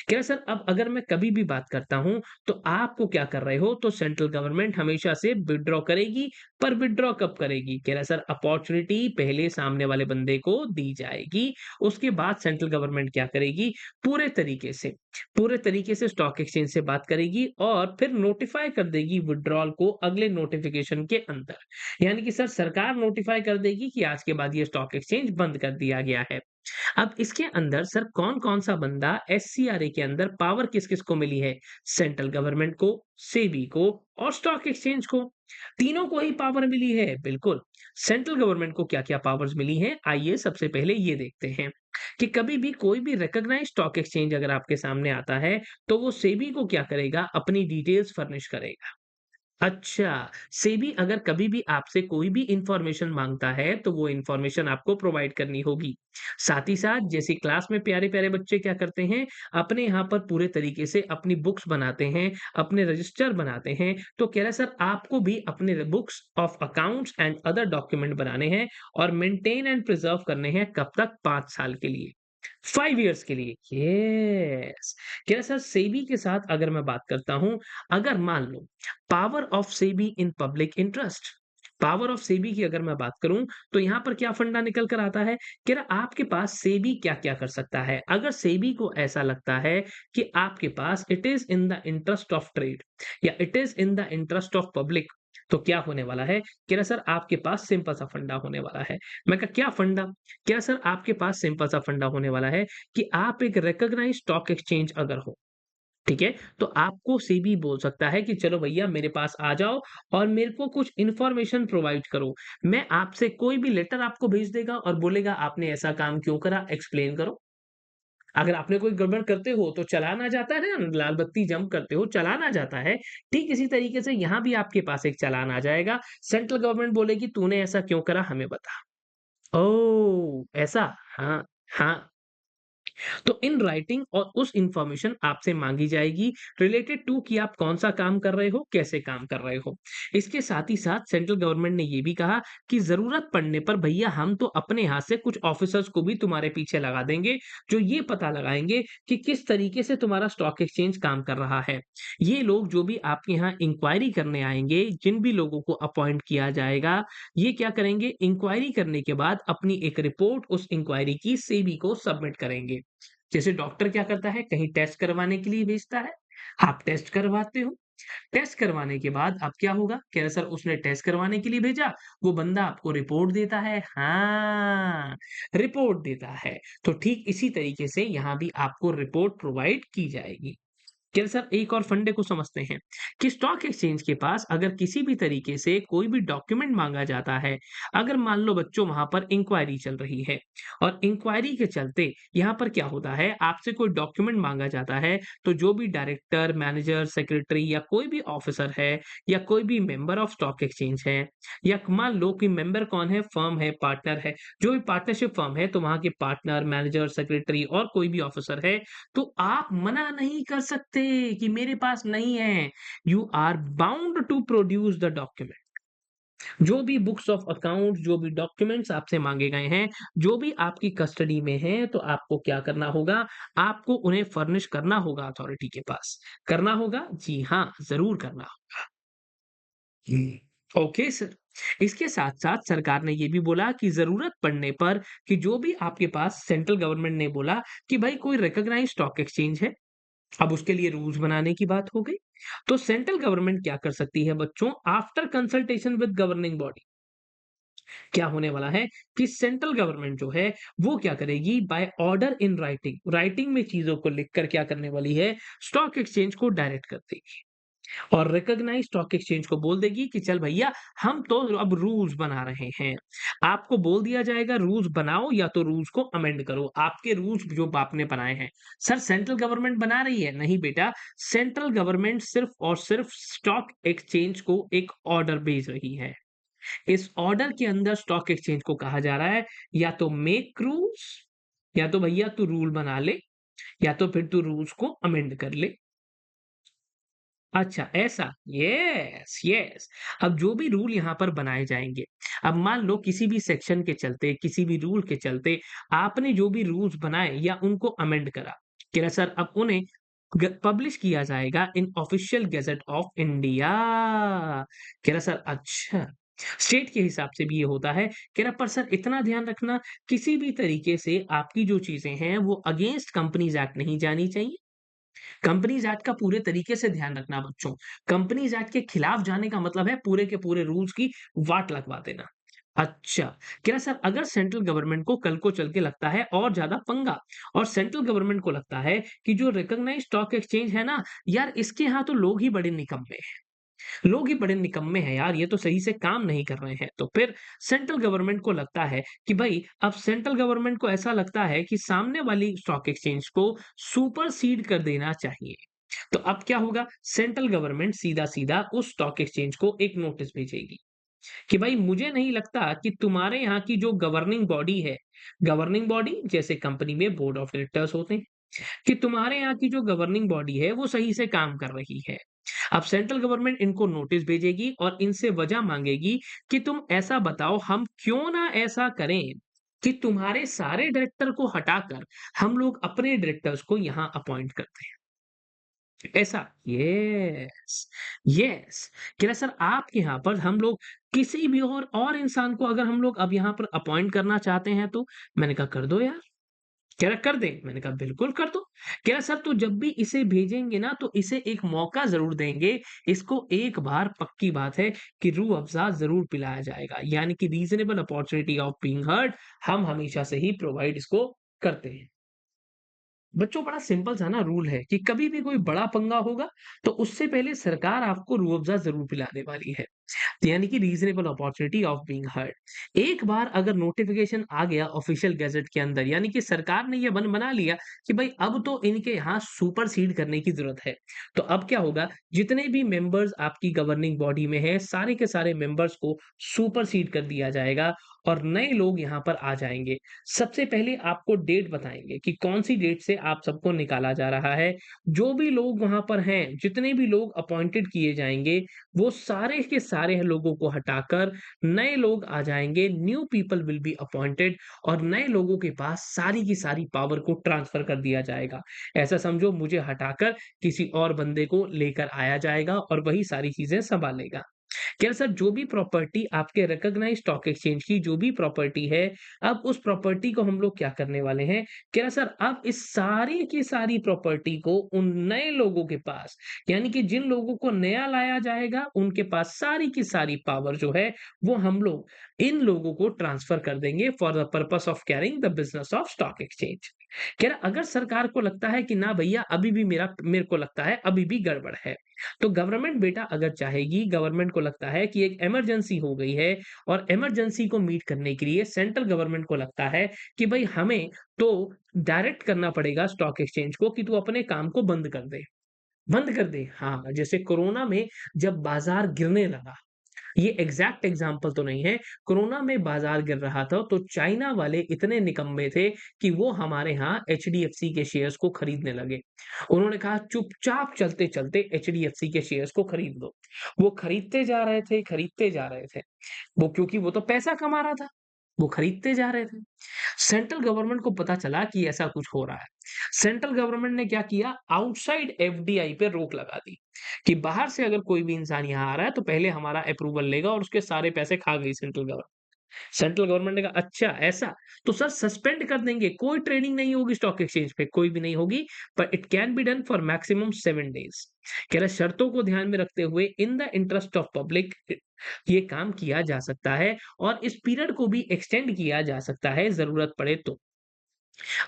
S1: क्या सर अब अगर मैं कभी भी बात करता हूँ, तो आपको क्या कर रहे हो? तो सेंट्रल गवर्नमेंट हमेशा से विथड्रॉ करेगी, पर विथड्रॉ कब करेगी? कह रहा है सर अपॉर्च्युनिटी पहले सामने वाले बंदे को दी जाएगी, उसके बाद सेंट्रल गवर्नमेंट क्या करेगी? पूरे तरीके से स्टॉक एक्सचेंज से बात करेगी और फिर नोटिफाई कर देगी विथड्रॉल को अगले नोटिफिकेशन के अंदर। यानी कि सर सरकार नोटिफाई कर देगी कि आज के बाद ये स्टॉक एक्सचेंज बंद कर दिया गया है। अब इसके अंदर सर कौन-कौन सा बंदा एससीआरए के अंदर पावर किस-किस को मिली है? सेंट्रल गवर्नमेंट को, सेबी को और स्टॉक एक्सचेंज को। तीनों को ही पावर मिली है, बिल्कुल। सेंट्रल गवर्नमेंट को क्या-क्या पावर्स मिली हैं? आइए सबसे पहले ये देखते हैं कि कभी भी कोई भी रिकॉग्नाइज्ड स्टॉक एक्सचेंज अगर आपके सामने आता है, तो वो सेबी को क्या करेगा? अपनी डिटेल्स फर्निश करेगा। अच्छा, सेबी अगर कभी भी आपसे कोई भी इन्फॉर्मेशन माँगता है, तो वो इन्फॉर्मेशन आपको प्रोवाइड करनी होगी। साथ ही साथ जैसे क्लास में प्यारे-प्यारे बच्चे क्या करते हैं, अपने यहाँ पर पूरे तरीके से अपनी बुक्स बनाते हैं, अपने रजिस्टर बनाते हैं, तो कह रहा है सर आपको भी अपने books of accounts and other document बनाने हैं और मेंटेन एंड प्रिज़र्व करने हैं कब तक? 5 साल के लिए। 5 इयर्स के लिए। यस! क्या सर सेबी के साथ अगर मैं बात करता हूँ, अगर मान low power of SEBI in public interest, power of SEBI की अगर मैं बात करूँ, तो यहाँ पर क्या फंडा निकल कर आता है? कह रहा आपके पास सेबी क्या-क्या कर सकता है? अगर सेबी को ऐसा लगता है कि आपके पास it is in the interest of trade या it is in the interest of public, तो क्या होने वाला है? कह रहा सर आपके पास सिंपल सा फंडा होने वाला है। मैं कहा क्या फंडा? क्या सर आपके पास सिंपल सा फंडा होने वाला है कि आप एक रिकॉग्नाइज्ड स्टॉक एक्सचेंज अगर हो, ठीक है? तो आपको सेबी बोल सकता है कि चलो भैया मेरे पास आ जाओ और मेरे को कुछ इन्फॉर्मेशन प्रोवाइड करो। मैं आपसे कोई भी लेटर आपको भेज देगा और बोलेगा आपने ऐसा काम क्यों करा? एक्सप्लेन करो। अगर आपने कोई गड़बड़ करते हो तो चालान आ जाता है ना, लाल बत्ती जंप करते हो, चालान आ जाता है। ठीक इसी तरीके से यहाँ भी आपके पास एक चालान आ जाएगा। सेंट्रल गवर्नमेंट बोलेगी तूने ऐसा क्यों करा हमें बता। ओह! ऐसा? हाँ, हाँ। तो इन राइटिंग और उस इन्फॉर्मेशन आपसे माँगी जाएगी रिलेटेड टू कि आप कौन-सा काम कर रहे हो, कैसे काम कर रहे हो। इसके साथ ही साथ सेंट्रल गवर्नमेंट ने ये भी कहा कि ज़रूरत पड़ने पर भैया हम तो अपने यहाँ से कुछ ऑफिसर्स को भी तुम्हारे पीछे लगा देंगे, जो ये पता लगाएँगे कि किस तरीके से तुम्हारा स्टॉक एक्सचेंज काम कर रहा है। ये लोग जो भी आपके यहाँ इंक्वायरी करने आएँगे, जिन भी लोगों को अपॉइंट किया जाएगा, ये क्या करेंगे इंक्वायरी करने के बाद अपनी एक रिपोर्ट उस इंक्वायरी की सेबी को सबमिट करेंगे। जैसे डॉक्टर क्या करता है, कहीं टेस्ट करवाने के लिए भेजता है, आप टेस्ट करवाते हो। टेस्ट करवाने के बाद अब क्या होगा? कह रहे सर उसने टेस्ट करवाने के लिए भेजा, वो बंदा आपको रिपोर्ट देता है। हाँ, रिपोर्ट देता है। तो ठीक इसी तरीके से यहाँ भी आपको रिपोर्ट प्रोवाइड की जाएगी। क्या सर एक और फंडे को समझते हैं कि स्टॉक एक्सचेंज के पास अगर किसी भी तरीके से कोई भी डॉक्यूमेंट मांगा जाता है, अगर मान लो बच्चों वहां पर इंक्वायरी चल रही है और इंक्वायरी के चलते यहाँ पर क्या होता है आपसे कोई डॉक्यूमेंट मांगा जाता है, तो जो भी डायरेक्टर मैनेजर सेक्रेटरी या कोई भी ऑफिसर है या कोई भी मेंबर ऑफ स्टॉक एक्सचेंज है या मान लो कि मेंबर कौन है, फर्म है, पार्टनर है, जो भी पार्टनरशिप फर्म है तो वहां के पार्टनर मैनेजर सेक्रेटरी और कोई भी ऑफिसर है, तो आप मना नहीं कर सकते कि मेरे पास नहीं है। You are bound to produce the document. जो भी बुक्स ऑफ अकाउंट, जो भी डॉक्यूमेंट्स आपसे माँगे गए हैं, जो भी आपकी कस्टडी में हैं, तो आपको क्या करना होगा? आपको उन्हें फर्निश करना होगा अथॉरिटी के पास। करना होगा? जी हाँ, ज़रूर करना होगा। Okay sir. इसके साथ-साथ सरकार ने ये भी बोला कि ज़रूरत पड़ने पर कि जो भी आपके पास सेंट्रल गवर्नमेंट ने बोला कि भाई कोई रिकॉग्नाइज्ड स्टॉक एक्सचेंज है, अब उसके लिए रूल्स बनाने की बात हो गई। तो सेंट्रल गवर्नमेंट क्या कर सकती है बच्चों after consultation with governing body, क्या होने वाला है कि सेंट्रल गवर्नमेंट जो है वो क्या करेगी by order in writing, writing में चीजों को लिखकर क्या करने वाली है स्टॉक एक्सचेंज को डायरेक्ट कर देगी। और रिकॉग्नाइज्ड स्टॉक एक्सचेंज को बोल देगी कि चल भैया हम तो अब रूल्स बना रहे हैं। आपको बोल दिया जाएगा रूल्स बनाओ या तो रूल्स को अमेंड करो। आपके रूल्स जो आपने बनाए हैं। सर सेंट्रल गवर्नमेंट बना रही है? नहीं बेटा, सेंट्रल गवर्नमेंट सिर्फ और सिर्फ स्टॉक एक्सचेंज को एक ऑर्डर भेज रही है। इस ऑर्डर के अंदर स्टॉक एक्सचेंज को कहा जा रहा है या तो मेक रूल्स, या तो भैया तू रूल बना ले, या तो फिर तू रूल्स को अमेंड कर ले। अच्छा ऐसा, यस यस। अब जो भी रूल यहाँ पर बनाए जाएंगे, अब मान लो किसी भी सेक्शन के चलते, किसी भी रूल के चलते आपने जो भी रूल्स बनाए या उनको अमेंड करा, कह रहा सर अब उन्हें पब्लिश किया जाएगा इन ऑफिशियल गैजेट ऑफ इंडिया। कह रहा सर अच्छा, स्टेट के हिसाब से भी ये होता है। कह रहा पर सर इतना ध्यान रखना, किसी भी तरीके से आपकी जो चीजें हैं वो अगेंस्ट कंपनीज एक्ट नहीं जानी चाहिए। कंपनीज एक्ट का पूरे तरीके से ध्यान रखना बच्चों। कंपनीज एक्ट के खिलाफ जाने का मतलब है पूरे के पूरे रूल्स की वाट लगवा देना। अच्छा, कह रहा सर अगर सेंट्रल गवर्नमेंट को कल को चल के लगता है और ज्यादा पंगा, और सेंट्रल गवर्नमेंट को लगता है कि जो रिकॉग्नाइज्ड स्टॉक एक्सचेंज है ना, यार इसके यहाँ तो लोग ही बड़े निकम्मे हैं। लोग ही बड़े निकम्मे हैं यार, ये तो सही से काम नहीं कर रहे हैं। तो फिर सेंट्रल गवर्नमेंट को लगता है कि भाई अब सेंट्रल गवर्नमेंट को ऐसा लगता है कि सामने वाली स्टॉक एक्सचेंज को सुपरसीड कर देना चाहिए। तो अब क्या होगा, सेंट्रल गवर्नमेंट सीधा सीधा उस स्टॉक एक्सचेंज को एक नोटिस भेजेगी कि भाई मुझे नहीं लगता कि तुम्हारे यहाँ की जो गवर्निंग बॉडी है, गवर्निंग बॉडी जैसे कंपनी में बोर्ड ऑफ डायरेक्टर्स होते हैं, कि तुम्हारे यहाँ की जो गवर्निंग बॉडी है वो सही से काम कर रही है। अब सेंट्रल गवर्नमेंट इनको नोटिस भेजेगी और इनसे वजह मांगेगी कि तुम ऐसा बताओ हम क्यों ना ऐसा करें कि तुम्हारे सारे डायरेक्टर को हटाकर हम लोग अपने डायरेक्टर्स को यहाँ अपॉइंट करते हैं। ऐसा, यस यस। कह रहा सर आपके यहाँ पर हम लोग किसी भी और इंसान को अगर हम लोग अब यहाँ पर अपॉइंट करना चाहते हैं तो। मैंने कहा कर दो यार। कह रहा कर दें? मैंने कहा बिल्कुल कर दो। कह रहा सर तो जब भी इसे भेजेंगे ना तो इसे एक मौका ज़रूर देंगे। इसको एक बार पक्की बात है कि रूह अफ़ज़ा ज़रूर पिलाया जाएगा। यानी कि reasonable opportunity of being heard हम हमेशा से ही प्रोवाइड इसको करते हैं। बच्चों बड़ा सिंपल सा ना रूल है कि कभी भी कोई बड़ा पंगा होगा तो उससे पहले सरकार आपको रूह अफ़ज़ा ज़रूर पिलाने वाली है। यानी कि reasonable opportunity of being heard. एक बार अगर नोटिफिकेशन आ गया ऑफिशियल गैजेट के अंदर, यानी कि सरकार ने ये मन बना लिया कि भाई अब तो इनके यहाँ सुपरसीड करने की जरूरत है। तो अब क्या होगा, जितने भी मेंबर्स आपकी गवर्निंग बॉडी में हैं सारे के सारे मेंबर्स को सुपरसीड कर दिया जाएगा और नए लोग यहाँ पर आ जाएंगे। सबसे पहले आपको डेट बताएंगे कि कौन सी डेट से आप सबको निकाला जा रहा है। जो भी लोग वहां पर हैं, जितने भी लोग अपॉइंटेड किए जाएंगे, वो सारे के सारे लोगों को हटाकर नए लोग आ जाएंगे। New people will be appointed और नए लोगों के पास सारी की सारी पावर को ट्रांसफर कर दिया जाएगा। ऐसा समझो मुझे हटाकर किसी और बंदे को लेकर आया जाएगा और वही सारी चीजें संभालेगा। क्या सर जो भी प्रॉपर्टी आपके रिकॉग्नाइज्ड स्टॉक एक्सचेंज की जो भी प्रॉपर्टी है, अब उस प्रॉपर्टी को हम लोग क्या करने वाले हैं, कह रहा सर अब इस सारी की सारी प्रॉपर्टी को उन नए लोगों के पास, यानी कि जिन लोगों को नया लाया जाएगा उनके पास सारी की सारी पावर जो है वो हम लोग इन लोगों को ट्रांसफर कर देंगे for the purpose of carrying the business of stock exchange. कह रहा अगर सरकार को लगता है कि ना भैया अभी भी मेरे को लगता है अभी भी गड़बड़ है, तो गवर्नमेंट बेटा अगर चाहेगी, गवर्नमेंट को लगता है कि एक इमरजेंसी हो गई है और इमरजेंसी को मीट करने के लिए सेंट्रल गवर्नमेंट को लगता है कि भाई हमें तो डायरेक्ट करना पड़ेगा स्टॉक एक्सचेंज को कि तू अपने काम को बंद कर दे। बंद कर दे, हाँ, जैसे कोरोना में जब बाजार गिरने लगा, ये एग्जैक्ट एग्जाम्पल तो नहीं है। कोरोना में बाजार गिर रहा था तो चाइना वाले इतने निकम्मे थे कि वो हमारे यहाँ एचडीएफसी के शेयर्स को खरीदने लगे। उन्होंने कहा चुपचाप चलते चलते एचडीएफसी के शेयर्स को खरीद लो। वो खरीदते जा रहे थे, खरीदते जा रहे थे। वो क्योंकि वो तो पैसा कमा रहा था, वो खरीदते जा रहे थे। सेंट्रल गवर्नमेंट को पता चला कि ऐसा कुछ हो रहा है। सेंट्रल गवर्नमेंट ने क्या किया, आउटसाइड एफडीआई पे रोक लगा दी कि बाहर से अगर कोई भी इंसान यहाँ आ रहा है तो पहले हमारा अप्रूवल लेगा और उसके सारे पैसे खा गई सेंट्रल गवर्नमेंट। सेंट्रल गवर्नमेंट ने कहा अच्छा ऐसा, तो सर सस्पेंड कर देंगे, कोई ट्रेडिंग नहीं होगी स्टॉक एक्सचेंज पे, कोई भी नहीं होगी, पर it can be done for maximum 7 days. कह रहे शर्तों को ध्यान में रखते हुए इन द इंटरेस्ट ऑफ पब्लिक ये काम किया जा सकता है और इस पीरियड को भी एक्सटेंड किया जा सकता है जरूरत पड़े तो।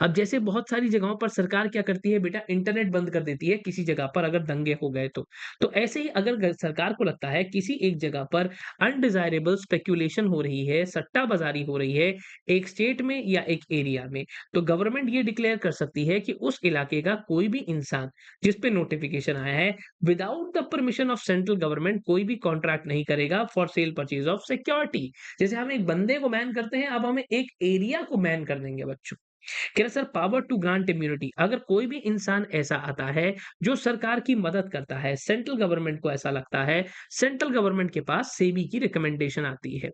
S1: अब जैसे बहुत सारी जगहों पर सरकार क्या करती है बेटा इंटरनेट बंद कर देती है किसी जगह पर अगर दंगे हो गए तो। तो ऐसे ही अगर सरकार को लगता है किसी एक जगह पर अनडिजायरेबल स्पेक्यूलेशन हो रही है, सट्टाबाज़ारी हो रही है, एक स्टेट में या एक एरिया में, तो गवर्नमेंट ये डिक्लेयर कर सकती है कि उस इलाके का कोई भी इंसान जिस पे नोटिफिकेशन आया है without the permission of central government कोई भी कॉन्ट्रैक्ट नहीं करेगा for sale purchase of security. जैसे हम एक बंदे को बैन करते हैं, अब हमें एक एरिया को बैन कर देंगे बच्चों। कह रहे sir power to grant immunity, अगर कोई भी इंसान ऐसा आता है जो सरकार की मदद करता है, सेंट्रल गवर्नमेंट को ऐसा लगता है, सेंट्रल गवर्नमेंट के पास सेबी की रिकमेंडेशन आती है।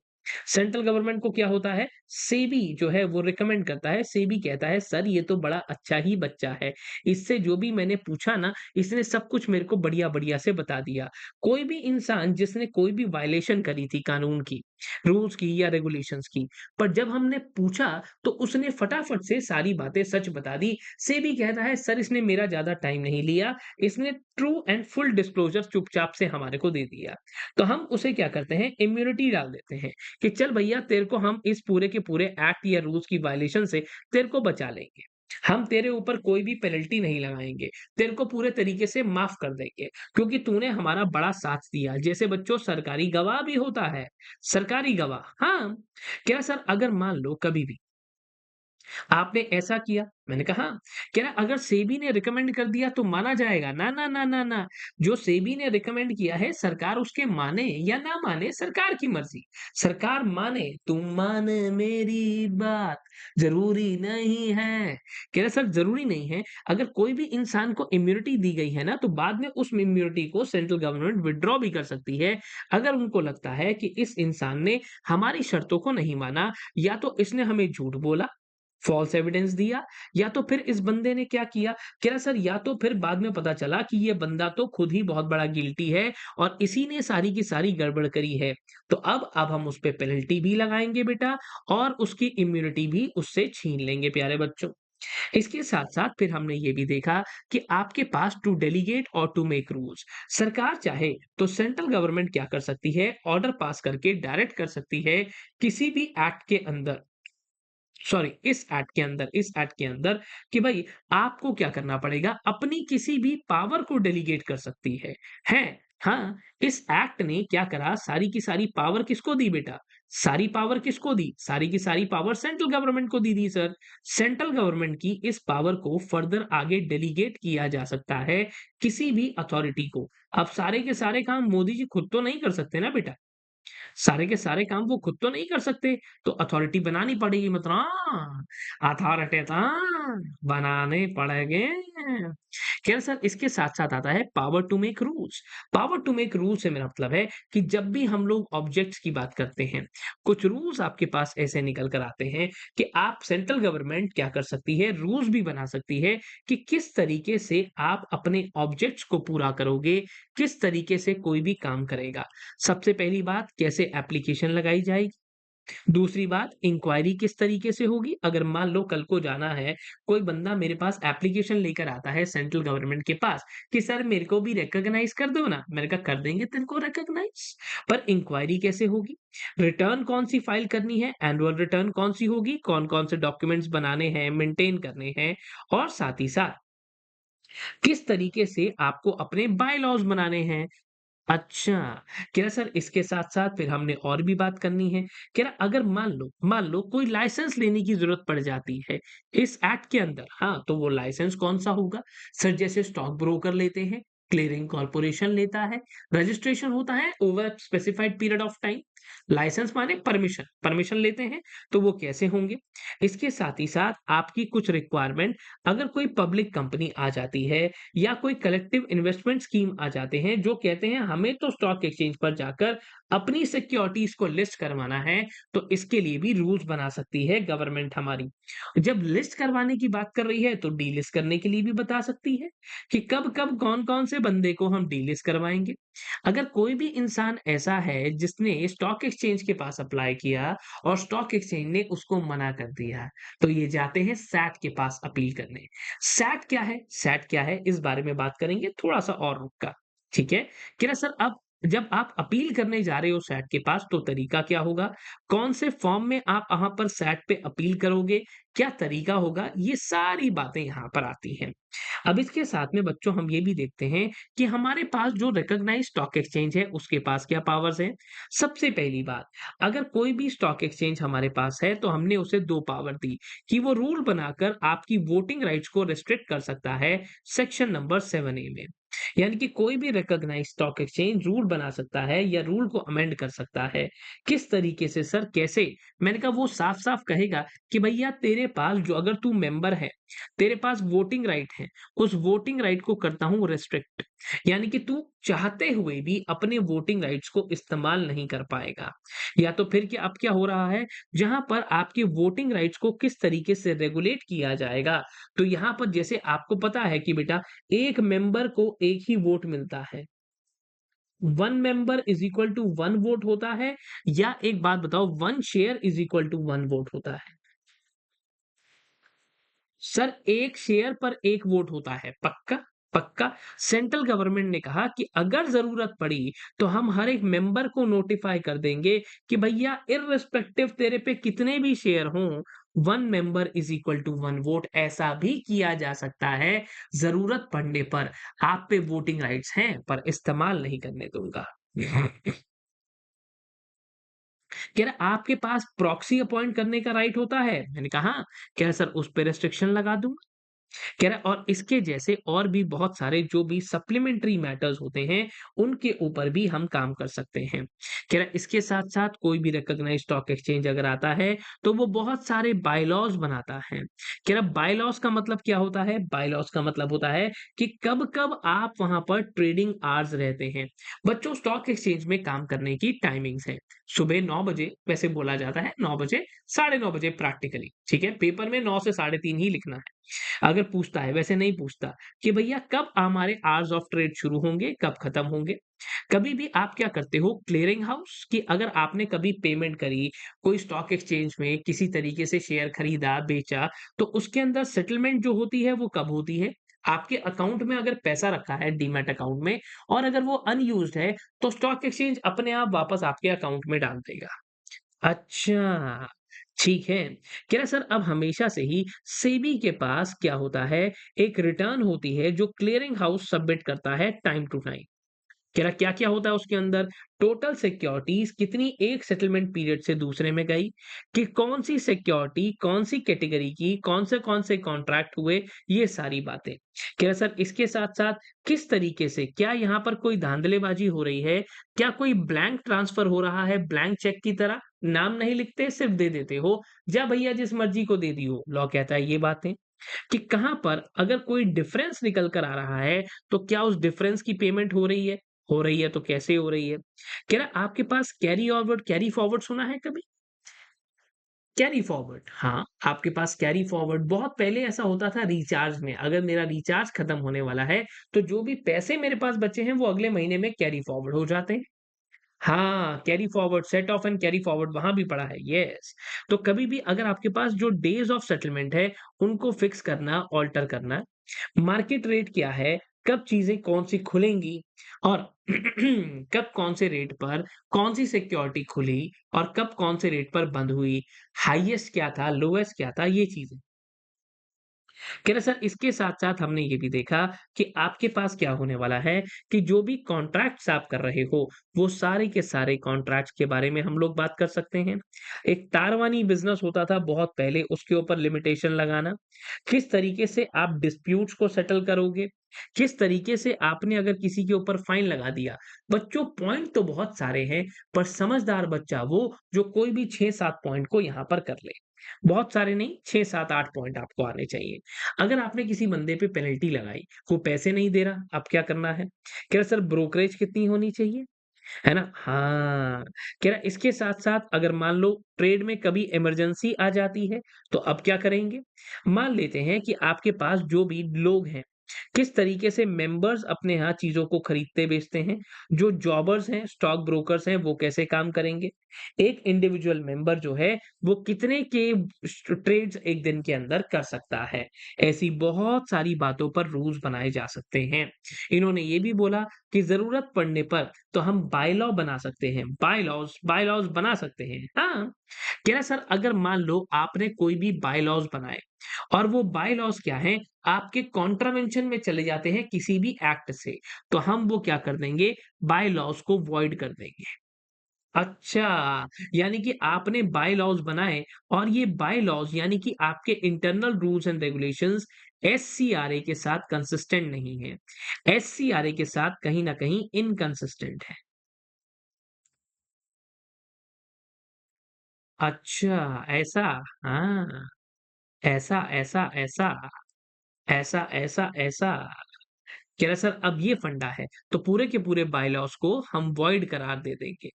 S1: सेंट्रल गवर्नमेंट को क्या होता है, सेबी जो है वो रिकमेंड करता है, सेबी कहता है सर ये तो बड़ा अच्छा ही बच्चा है, इससे जो भी मैंने पूछा ना इसने सब कुछ मेरे को बढ़िया बढ़िया से बता दिया। कोई भी इंसान जिसने कोई भी वायलेशन करी थी कानून की, रूल्स की या रेगुलेशंस की, पर जब हमने पूछा तो उसने फटाफट से सारी बातें सच बता दी। सेबी कहता है सर इसने मेरा ज़्यादा टाइम नहीं लिया, इसने ट्रू एंड फुल डिस्क्लोज़र चुपचाप से हमारे को दे दिया। तो हम उसे क्या करते हैं इम्यूनिटी डाल देते हैं कि चल भैया तेरे को हम इस पूरे के पूरे एक्ट या रूल्स की वायलेशन से तेरे को बचा लेंगे। हम तेरे ऊपर कोई भी पेनल्टी नहीं लगाएँगे, तेरे को पूरे तरीके से माफ़ कर देंगे, क्योंकि तूने हमारा बड़ा साथ दिया। जैसे बच्चों सरकारी गवाह भी होता है, सरकारी गवाह हाँ, क्या सर अगर मान लो कभी भी आपने ऐसा किया? मैंने कहा हाँ। कह रहा अगर सेबी ने रिकमेंड कर दिया तो माना जाएगा? ना, ना, ना, ना, ना। जो सेबी ने रिकमेंड किया है सरकार उसके माने या ना माने सरकार की मर्ज़ी। सरकार माने, तुम माने मेरी बात, ज़रूरी नहीं है। कह रहा सर ज़रूरी नहीं है, अगर कोई भी इंसान को इम्यूनिटी दी गई है ना तो बाद में उस इम्यूनिटी को सेंट्रल गवर्नमेंट विथड्रॉ भी कर सकती है, अगर उनको लगता है कि इस इंसान ने हमारी शर्तों को नहीं माना या तो इसने हमें झूठ बोला, फ़ॉल्स एविडेंस दिया या तो फिर इस बंदे ने क्या किया, कह रहा सर या तो फिर बाद में पता चला कि ये बंदा तो खुद ही बहुत बड़ा गिल्टी है और इसी ने सारी की सारी गड़बड़ करी है। तो अब हम उस पे पेनल्टी भी लगाएँगे बेटा और उसकी इम्यूनिटी भी उससे छीन लेंगे प्यारे बच्चों। इसके साथ-साथ फिर हमने ये भी देखा कि आपके पास टू डेलीगेट और टू मेक रूल्स, सरकार चाहे तो सेंट्रल गवर्नमेंट क्या कर सकती है, ऑर्डर पास करके डायरेक्ट कर सकती है किसी भी एक्ट के अंदर सॉरी इस एक्ट के अंदर कि भाई आपको क्या करना पड़ेगा अपनी किसी भी पावर को डेलीगेट कर सकती है। हैं? हाँ, इस एक्ट ने क्या करा सारी की सारी पावर किसको दी बेटा? सारी पावर किसको दी? सारी की सारी पावर सेंट्रल गवर्नमेंट को दी थी सर। सेंट्रल गवर्नमेंट की इस पावर को फर्दर आगे डेलीगेट किया जा सकता है किसी भी अथॉरिटी को। अब सारे के सारे काम मोदी जी खुद तो नहीं कर सकते ना बेटा। सारे के सारे काम वो खुद तो नहीं कर सकते, तो अथॉरिटी बनानी पड़ेगी मित्रों, अथॉरिटी तो बनाने पड़ेंगे। खैर सर इसके साथ-साथ आता है power to make rules. Power to make rules से मेरा मतलब है कि जब भी हम लोग ऑब्जेक्ट्स की बात करते हैं, कुछ रूल्स आपके पास ऐसे निकल कर आते हैं कि आप सेंट्रल गवर्नमेंट क्या कर सकती है, रूल्स भी बना सकती है कि किस तरीके से आप अपने ऑब्जेक्ट्स को पूरा करोगे, किस तरीके से कोई भी काम करेगा। सबसे पहली बात कैसे एप्लीकेशन लगाई जाएगी? दूसरी बात इंक्वायरी किस तरीके से होगी? अगर मान लो कल को जाना है, कोई बंदा मेरे पास एप्लीकेशन लेकर आता है सेंट्रल गवर्नमेंट के पास कि सर मेरे को भी रिकॉग्नाइज़ कर दो ना। मैंने कहा कर देंगे तेरे को रिकॉग्नाइज़, पर इंक्वायरी कैसे होगी? रिटर्न कौन-सी फाइल करनी है? एनुअल रिटर्न कौन-सी होगी? कौन-कौन से डॉक्यूमेंट्स बनाने हैं, मेंटेन करने हैं और साथ ही साथ किस तरीके से आपको अपने बाय-लॉज़ बनाने हैं। अच्छा, कह रहा सर इसके साथ-साथ फिर हमने और भी बात करनी है। कह रहा अगर मान लो कोई लाइसेंस लेने की ज़रूरत पड़ जाती है इस एक्ट के अंदर, हाँ, तो वो लाइसेंस कौन-सा होगा? सर जैसे स्टॉक ब्रोकर लेते हैं, क्लीयरिंग कॉर्पोरेशन लेता है, रजिस्ट्रेशन होता है over specified period of time, licence माने परमिशन, परमिशन लेते हैं, तो वो कैसे होंगे? इसके साथ ही साथ आपकी कुछ रिक्वायरमेंट अगर कोई पब्लिक कंपनी आ जाती है या कोई कलेक्टिव इन्वेस्टमेंट स्कीम आ जाते हैं जो कहते हैं हमें तो स्टॉक एक्सचेंज पर जाकर अपनी सिक्योरिटीज को लिस्ट करवाना है, तो इसके लिए भी रूल्स बना सकती है गवर्नमेंट हमारी। जब लिस्ट करवाने की बात कर रही है तो डीलिस्ट करने के लिए भी बता सकती है कि कब-कब, कौन-कौन से बंदे को हम डीलिस्ट करवाएँगे। अगर कोई भी इंसान ऐसा है जिसने स्टॉक एक्सचेंज के पास अप्लाई किया और स्टॉक एक्सचेंज ने उसको मना कर दिया, तो ये जाते हैं सैट के पास अपील करने। सैट क्या है? सैट क्या है? इस बारे में बात करेंगे थोड़ा-सा और रुक कर, ठीक है? कि ना सर अब जब आप अपील करने जा रहे हो सैट के पास तो तरीका क्या होगा? कौन से फॉर्म में आप वहाँ पर सैट पे अपील करोगे? क्या तरीका होगा? ये सारी बातें यहाँ पर आती हैं। अब इसके साथ में बच्चों हम ये भी देखते हैं कि हमारे पास जो रिकॉग्नाइज्ड स्टॉक एक्सचेंज है उसके पास क्या पावर्स हैं। सबसे पहली बात, अगर कोई भी स्टॉक एक्सचेंज हमारे पास है तो हमने उसे 2 पावर दी कि वो रूल बनाकर आपकी वोटिंग राइट्स को रिस्ट्रिक्ट कर सकता है सेक्शन नंबर 7A में। यानी कि कोई भी रिकॉग्नाइज्ड स्टॉक एक्सचेंज रूल बना सकता है या रूल को अमेंड कर सकता है। किस तरीके से सर, कैसे? मैंने कहा वो साफ-साफ कहेगा कि भैया तेरे पास जो, अगर तू मेंबर है, तेरे पास वोटिंग राइट है, उस वोटिंग राइट को करता हूँ रिस्ट्रिक्ट। यानी कि तू चाहते हुए भी अपने वोटिंग राइट्स को इस्तेमाल नहीं कर पाएगा। या तो फिर क्या, अब क्या हो रहा है, जहां पर आपके वोटिंग राइट्स को किस तरीके से रेगुलेट किया जाएगा, तो यहां पर जैसे आपको पता है कि बेटा एक मेंबर को एक ही वोट मिलता है, 1 member is equal to 1 vote होता है, या एक बात बताओ, 1 share is equal to 1 vote होता है? सर, 1 शेयर पर 1 वोट होता है, पक्का? पक्का। सेंट्रल गवर्नमेंट ने कहा कि अगर ज़रूरत पड़ी, तो हम हर एक मेंबर को नोटिफ़ाई कर देंगे कि भैया इर्रिस्पेक्टिव तेरे पे कितने भी शेयर हों, 1 member is equal to 1 vote, ऐसा भी किया जा सकता है। ज़रूरत पड़ने पर आप पे वोटिंग राइट्स हैं, पर इस्तेमाल नहीं करने दूँगा। कह रहा आपके पास प्रॉक्सी अपॉइंट करने का राइट होता है? मैंने कहा हाँ। कह रहा सर उस पे रिस्ट्रिक्शन लगा दूँगा। कह रहा और इसके जैसे और भी बहुत सारे जो भी सप्लीमेंट्री मैटर्स होते हैं, उनके ऊपर भी हम काम कर सकते हैं। कह रहा इसके साथ-साथ कोई भी रिकॉग्नाइज्ड स्टॉक एक्सचेंज अगर आता है, तो वो बहुत सारे बायलॉज़ बनाता है। कह रहा बायलॉज़ का मतलब क्या होता है? बायलॉज़ का मतलब होता है कि कब-कब आप वहाँ पर ट्रेडिंग आवर्स रहते हैं। बच्चों, स्टॉक एक्सचेंज में काम करने की टाइमिंग्स हैं। सुबह 9 बजे वैसे बोला जाता है, 9 बजे, साढ़े 9 बजे प्रैक्टिकली, ठीक है? पेपर में 9 से साढ़े 3 ही लिखना है। अगर पूछता है, वैसे नहीं पूछता कि भैया कब हमारे आवर्स ऑफ ट्रेड शुरू होंगे, कब खत्म होंगे। कभी भी आप क्या करते हो, क्लीयरिंग हाउस कि अगर आपने कभी पेमेंट करी, कोई स्टॉक एक्सचेंज में किसी तरीके से शेयर खरीदा, बेचा, तो उसके अंदर सेटलमेंट जो होती है वो कब होती है? आपके अकाउंट में अगर पैसा रखा है डीमैट अकाउंट में और अगर वो अनयूज्ड है, तो स्टॉक एक्सचेंज अपने आप वापस आपके अकाउंट में डाल देगा। अच्छा, ठीक है। कह रहा सर अब हमेशा से ही सेबी के पास क्या होता है, एक रिटर्न होती है जो क्लीयरिंग हाउस सबमिट करता है टाइम टू टाइम। कह रहा क्या-क्या होता है उसके अंदर? टोटल सिक्योरिटीज़ कितनी एक सेटलमेंट पीरियड से दूसरे में गई, कि कौन-सी सिक्योरिटी, कौन-सी कैटेगरी की, कौन से कॉन्ट्रैक्ट हुए, ये सारी बातें। कह रहा सर इसके साथ-साथ किस तरीके से, क्या यहाँ पर कोई धांधलेबाज़ी हो रही है? क्या कोई ब्लैंक ट्रांसफ़र हो रहा है ब्लैंक चेक की तरह? नाम नहीं लिखते, सिर्फ़ दे देते हो, जा भैया जिस मर्ज़ी को दे दियो। लॉ कहता है ये बातें। कि कहाँ पर अगर कोई डिफरेंस निकल कर आ रहा है, तो क्या उस डिफरेंस की पेमेंट हो रही है? हो रही है तो कैसे हो रही है? कह रहा आपके पास कैरी फॉरवर्ड सुना है कभी? कैरी फॉरवर्ड, हाँ, आपके पास कैरी फॉरवर्ड बहुत पहले ऐसा होता था रिचार्ज में, अगर मेरा रिचार्ज खत्म होने वाला है, तो जो भी पैसे मेरे पास बचे हैं, वो अगले महीने में कैरी फॉरवर्ड हो जाते हैं। हाँ, carry forward, set of and carry forward वहाँ भी पढ़ा है, येस। तो कभी भी अगर आपके पास जो डेज़ ऑफ सेटलमेंट है, उनको फिक्स करना, ऑल्टर करना, मार्केट रेट क्या है, कब चीज़ें कौन-सी खुलेंगी और कब कौन से रेट पर कौन-सी सिक्योरिटी खुली और कब कौन से रेट पर बंद हुई, हाईएस्ट क्या था, लोएस्ट क्या था, ये चीज़ें। कह रहे सर इसके साथ-साथ हमने ये भी देखा कि आपके पास क्या होने वाला है कि जो भी कॉन्ट्रैक्ट्स आप कर रहे हो, वो सारे के सारे कॉन्ट्रैक्ट्स के बारे में हम लोग बात कर सकते हैं। एक तारवानी बिज़नेस होता था बहुत पहले, उसके ऊपर लिमिटेशन लगाना। किस तरीके से आप डिस्प्यूट्स को सेटल करोगे? किस तरीके से आपने अगर किसी के ऊपर फाइन लगा दिया। बच्चों, पॉइंट तो बहुत सारे हैं, पर समझदार बच्चा वो जो कोई भी 6-7 पॉइंट को यहाँ पर कर ले। बहुत सारे नहीं, 6, 7, 8 पॉइंट आपको आने चाहिए। अगर आपने किसी बंदे पे पेनल्टी लगाई, वो पैसे नहीं दे रहा, अब क्या करना है? कह रहा सर ब्रोकरेज कितनी होनी चाहिए? है ना? हाँ, कह रहा इसके साथ-साथ अगर मान लो ट्रेड में कभी इमरजेंसी आ जाती है, तो अब क्या करेंगे? मान लेते हैं कि आपके पास जो भी लोग हैं किस तरीके से मेंबर्स अपने यहाँ चीज़ों को खरीदते बेचते हैं, जो जॉबर्स हैं, स्टॉक ब्रोकर्स हैं, वो कैसे काम करेंगे, एक इंडिविजुअल मेंबर जो है, वो कितने के ट्रेड्स एक दिन के अंदर कर सकता है। ऐसी बहुत सारी बातों पर रूल्स बनाए जा सकते हैं। इन्होंने ये भी बोला कि ज़रूरत पड़ने पर तो हम बाय लॉ बना सकते हैं, बाय लॉज़ बना सकते हैं। हाँ, कह रहा सर अगर मान लो आपने कोई भी बाय लॉज़ बनाए और वो बाय लॉज़ क्या हैं, आपके कॉन्ट्रावेंशन में चले जाते हैं किसी भी एक्ट से, तो हम वो क्या कर देंगे, बाय लॉज़ को वॉइड कर देंगे। अच्छा, यानी कि आपने बाय लॉज़ बनाए और ये बाय लॉज़ यानी कि आपके इंटरनल रूल्स एंड रेगुलेशंस एससीआरए के साथ कंसिस्टेंट नहीं है। एससीआरए के साथ कहीं न कहीं इनकंसिस्टेंट है। अच्छा, ऐसा? हाँ, ऐसा। ऐसा। कह रहा सर अब ये फंडा है, तो पूरे के पूरे बायलॉज़ को हम वॉइड करार दे देंगे।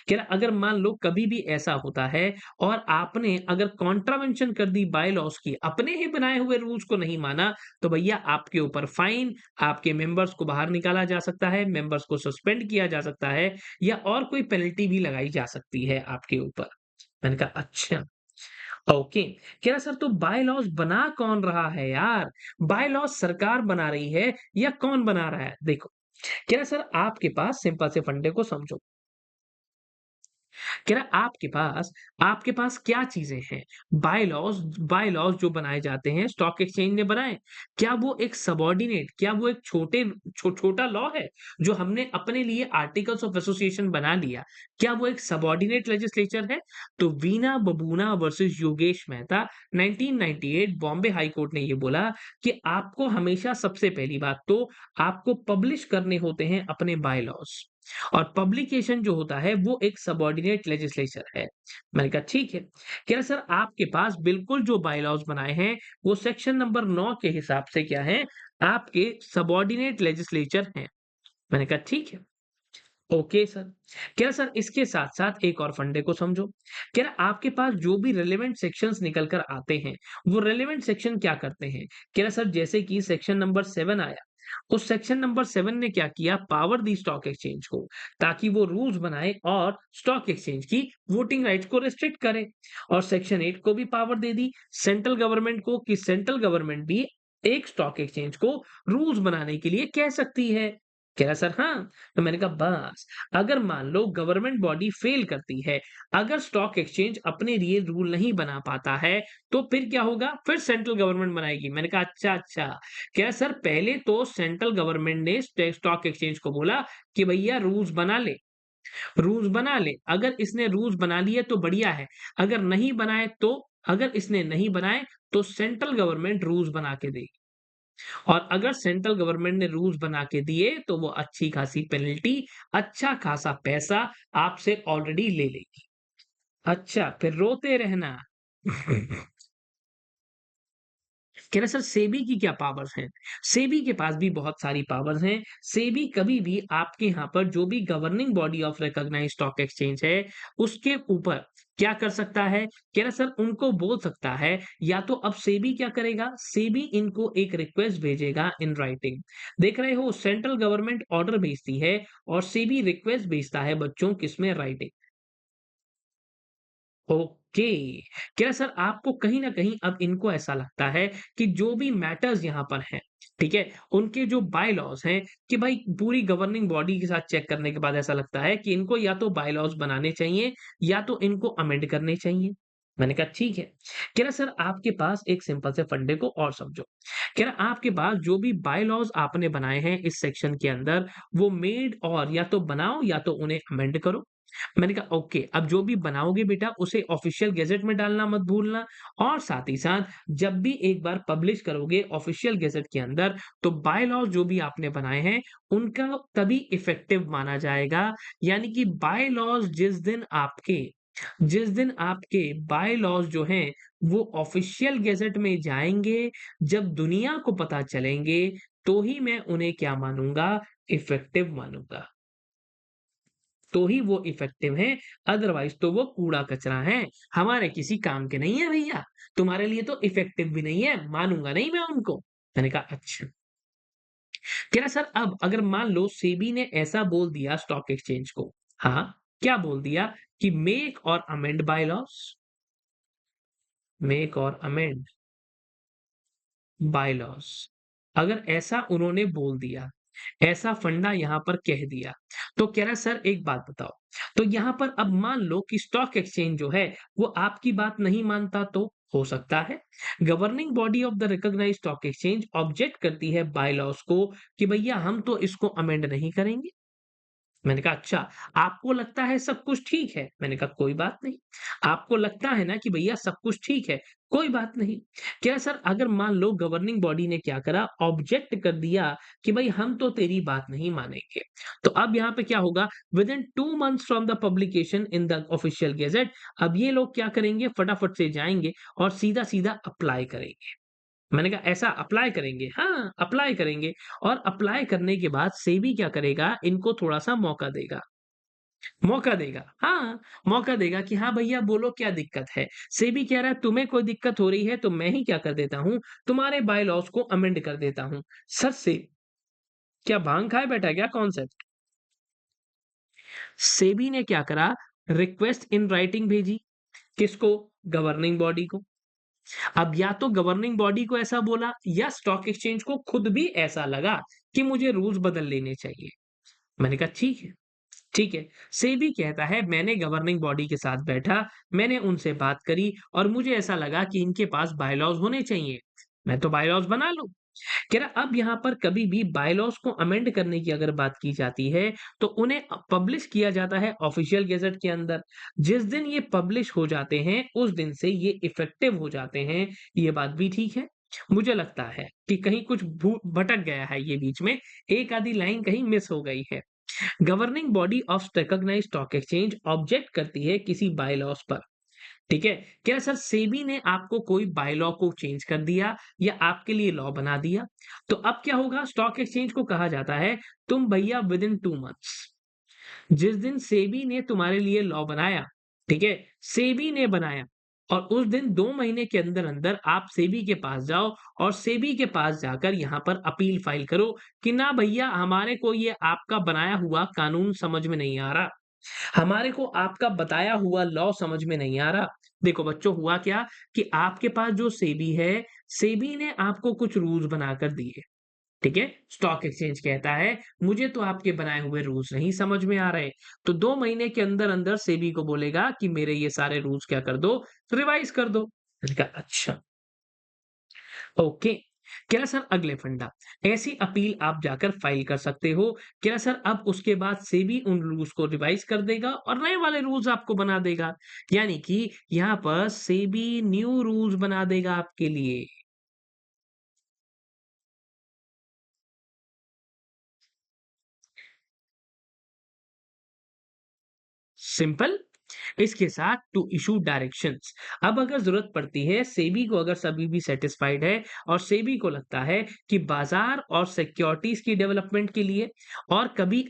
S1: कह रहा अगर मान लो कभी भी ऐसा होता है और आपने अगर कॉन्ट्रावेंशन कर दी बायलॉज़ की, अपने ही बनाए हुए रूल्स को नहीं माना, तो भैया आपके ऊपर फाइन, आपके मेंबर्स को बाहर निकाला जा सकता है, मेंबर्स को सस्पेंड किया जा सकता है या और कोई पेनल्टी भी लगाई जा सकती है आपके ऊपर। मैंने कहा अच्छा। ओके, कह रहा सर तो बाय लॉज बना कौन रहा है यार? बाय लॉज सरकार बना रही है या कौन बना रहा है? देखो, कह रहा सर आपके पास सिंपल से फंडे को समझो। कह रहा आपके पास क्या चीजें हैं? बाय लॉज जो बनाए जाते हैं स्टॉक एक्सचेंज ने बनाए। क्या वो एक सबॉर्डिनेट, क्या वो एक छोटा लॉ है जो हमने अपने लिए आर्टिकल्स ऑफ एसोसिएशन बना लिया? क्या वो एक सबॉर्डिनेट लेजिस्लेचर है? तो Veena Babuna versus Yogesh Mehta 1998 Bombay high court ने ये बोला कि आपको हमेशा सबसे पहली बात तो आपको पब्लिश करने होते हैं अपने बाय लॉज और पब्लिकेशन जो होता है वो एक सबॉर्डिनेट लेजिस्लेचर है। मैंने कहा ठीक है। कह रहा सर आपके पास बिल्कुल जो बायलॉज बनाए हैं वो सेक्शन नंबर 9 के हिसाब से क्या है, आपके सबॉर्डिनेट लेजिस्लेचर हैं। मैंने कहा ठीक है। Okay sir. कह रहा सर इसके साथ-साथ एक और फंडे को समझो। कह रहा आपके पास जो भी रिलेवेंट सेक्शंस निकल कर आते हैं, वो रिलेवेंट सेक्शन क्या करते हैं? कह रहा सर जैसे कि सेक्शन नंबर 7 आया, उस सेक्शन नंबर 7 ने क्या किया पावर दी स्टॉक एक्सचेंज को ताकि वो रूल्स बनाए और स्टॉक एक्सचेंज की वोटिंग राइट्स को रिस्ट्रिक्ट करे और सेक्शन 8 को भी power they the central government को कि सेंट्रल गवर्नमेंट भी एक स्टॉक एक्सचेंज को रूल्स बनाने के लिए कह सकती है। कह रहा सर हाँ, तो मैंने कहा बस अगर मान लो गवर्नमेंट बॉडी फेल करती है, अगर स्टॉक एक्सचेंज अपने लिए रूल नहीं बना पाता है, तो फिर क्या होगा? फिर सेंट्रल गवर्नमेंट बनाएगी। मैंने कहा अच्छा। क्या सर पहले तो सेंट्रल गवर्नमेंट ने स्टॉक एक्सचेंज को बोला कि भैया रूल्स बना ले। अगर इसने रूल्स बना लिए तो बढ़िया है, अगर इसने नहीं बनाए तो सेंट्रल गवर्नमेंट रूल्स बना के देगी और अगर सेंट्रल गवर्नमेंट ने रूल्स बना के दिए तो वो अच्छी खासी पेनल्टी, अच्छा खासा पैसा आपसे ऑलरेडी ले लेगी। अच्छा, फिर रोते रहना। कह रहे सर सेबी की क्या पावर्स हैं? सेबी के पास भी बहुत सारी पावर्स हैं। सेबी कभी भी आपके यहाँ पर जो भी governing body of recognised stock exchange है, उसके ऊपर क्या कर सकता है? कह रहा सर उनको बोल सकता है या तो अब सेबी क्या करेगा? सेबी इनको एक रिक्वेस्ट भेजेगा इन राइटिंग। देख रहे हो सेंट्रल गवर्नमेंट ऑर्डर भेजती है और सेबी रिक्वेस्ट भेजता है बच्चों किसमें राइटिंग। ओके। क्या सर आपको कहीं न कहीं अब इनको ऐसा लगता है कि जो भी मैटर्स यहाँ पर हैं, ठीक है? उनके जो बाय-लॉज़ हैं कि भाई पूरी गवर्निंग बॉडी के साथ चेक करने के बाद ऐसा लगता है कि इनको या तो बाय-लॉज़ बनाने चाहिए या तो इनको अमेंड करने चाहिए। मैंने कहा ठीक है। कह रहा सर आपके पास एक सिंपल से फंडे को और समझो। कह रहा आपके पास जो भी बाय-लॉज़ आपने बनाए हैं इस सेक्शन के अंदर वो मेड और या तो बनाओ या तो उन्हें अमेंड करो। मैंने कहा ओके, अब जो भी बनाओगे बेटा उसे ऑफिशियल गैज़ेट में डालना मत भूलना और साथ ही साथ जब भी एक बार पब्लिश करोगे ऑफिशियल गैज़ेट के अंदर तो बाय-लॉज़ जो भी आपने बनाए हैं उनका तभी इफेक्टिव माना जाएगा। यानी कि बाय-लॉज़ जिस दिन आपके बाय-लॉज़ जो हैं वो ऑफिशियल गैज़ेट में जाएँगे, जब दुनिया को पता चलेंगे, तो ही मैं उन्हें क्या मानूँगा इफेक्टिव मानूँगा। तो ही वो इफ़ेक्टिव हैं, अदरवाइज़ तो वो कूड़ा-कचरा हैं, हमारे किसी काम के नहीं है भैया, तुम्हारे लिए तो इफ़ेक्टिव भी नहीं है, मानूँगा नहीं मैं उनको। मैंने कहा अच्छा। कह रहा सर अब अगर मान लो सेबी ने ऐसा बोल दिया स्टॉक एक्सचेंज को, हाँ, क्या बोल दिया कि मेक और अमेंड बायलॉज, मेक और अमेंड बायलॉज, अगर ऐसा उन्होंने बोल दिया, ऐसा फंडा यहां पर कह दिया, तो कह रहा सर एक बात बताओ, तो यहां पर अब मान लो कि स्टॉक एक्सचेंज जो है वो आपकी बात नहीं मानता, तो हो सकता है governing body of the recognised stock exchange object करती है बायलॉज को कि भैया हम तो इसको अमेंड नहीं करेंगे। मैंने कहा अच्छा, आपको लगता है सब कुछ ठीक है? मैंने कहा कोई बात नहीं। आपको लगता है ना कि भैया सब कुछ ठीक है, कोई बात नहीं। क्या सर अगर मान लो गवर्निंग बॉडी ने क्या करा, ऑब्जेक्ट कर दिया कि भई हम तो तेरी बात नहीं मानेंगे। तो अब यहाँ पे क्या होगा, within 2 months from the publication in the official gazette, अब ये लोग क्या करेंगे, फटाफट से जाएँगे और सीधा-सीधा अप्लाई करेंगे। मैंने कहा ऐसा अप्लाई करेंगे? हाँ, अप्लाई करेंगे और अप्लाई करने के बाद सेबी क्या करेगा, इनको थोड़ा-सा मौका देगा। मौका देगा, हाँ, मौका देगा कि हाँ भैया बोलो क्या दिक्कत है? सेबी कह रहा है तुम्हें कोई दिक्कत हो रही है तो मैं ही क्या कर देता हूँ, तुम्हारे बायलॉज़ को अमेंड कर देता हूँ। सर से क्या भांग खाए बैठा है क्या कॉन्सेप्ट? सेबी ने क्या करा, रिक्वेस्ट इन राइटिंग भेजी, किसको? गवर्निंग बॉडी को। अब या तो गवर्निंग बॉडी को ऐसा बोला या स्टॉक एक्सचेंज को खुद भी ऐसा लगा कि मुझे रूल्स बदल लेने चाहिए। मैंने कहा ठीक है, ठीक है। सेबी कहता है मैंने गवर्निंग बॉडी के साथ बैठा, मैंने उनसे बात करी और मुझे ऐसा लगा कि इनके पास बायलॉज़ होने चाहिए। मैं तो बायलॉज़ बना लूँ। कह रहा अब यहाँ पर कभी भी बायलॉज़ को अमेंड करने की अगर बात की जाती है, तो उन्हें पब्लिश किया जाता है ऑफ़िशियल गेज़ेट के अंदर। जिस दिन ये पब्लिश हो जाते हैं, उस दिन से ये इफ़ेक्टिव हो जाते हैं। ये बात भी ठीक है। मुझे लगता है कि कहीं कुछ भटक गया है ये बीच में, एक आधी लाइन कहीं मिस हो गई है। Governing body of recognised stock exchange object करती है किसी बायलॉज पर, ठीक है? क्या सर सेबी ने आपको कोई बायलॉ को चेंज कर दिया या आपके लिए लॉ बना दिया? तो अब क्या होगा, स्टॉक एक्सचेंज को कहा जाता है तुम भैया विद इन 2 मंथ्स, जिस दिन सेबी ने तुम्हारे लिए लॉ बनाया, ठीक है? सेबी ने बनाया और उस दिन 2 महीने के अंदर-अंदर आप सेबी के पास जाओ और सेबी के पास जाकर यहाँ पर अपील फाइल करो कि ना भैया हमारे को ये आपका बनाया हुआ कानून समझ में नहीं आ रहा। हमारे को आपका बताया हुआ लॉ समझ में नहीं आ रहा। देखो बच्चों हुआ क्या कि आपके पास जो सेबी है, सेबी ने आपको कुछ रूल्स बनाकर दिए। ठीक है? स्टॉक एक्सचेंज कहता है, मुझे तो आपके बनाए हुए रूल्स नहीं समझ में आ रहे। तो 2 महीने के अंदर-अंदर सेबी को बोलेगा कि मेरे ये सारे रूल्स क्या कर दो, रिवाइज़ कर दो। मैंने कहा अच्छा, ओके। कह रहा सर अगले फंडा, ऐसी अपील आप जाकर फाइल कर सकते हो। कह रहा सर अब उसके बाद सेबी उन रूल्स को रिवाइज़ कर देगा और नए वाले रूल्स आपको बना देगा। यानी कि यहाँ पर सेबी न्यू रूल्स बना देगा आपके लिए। सिंपल, इसके साथ टू इशू डायरेक्शंस। अब अगर जरूरत पड़ती है, सेबी को अगर सभी भी सेटिस्फाइड है और सेबी को लगता है कि बाजार और सिक्योरिटीज की डेवलपमेंट के लिए और कभी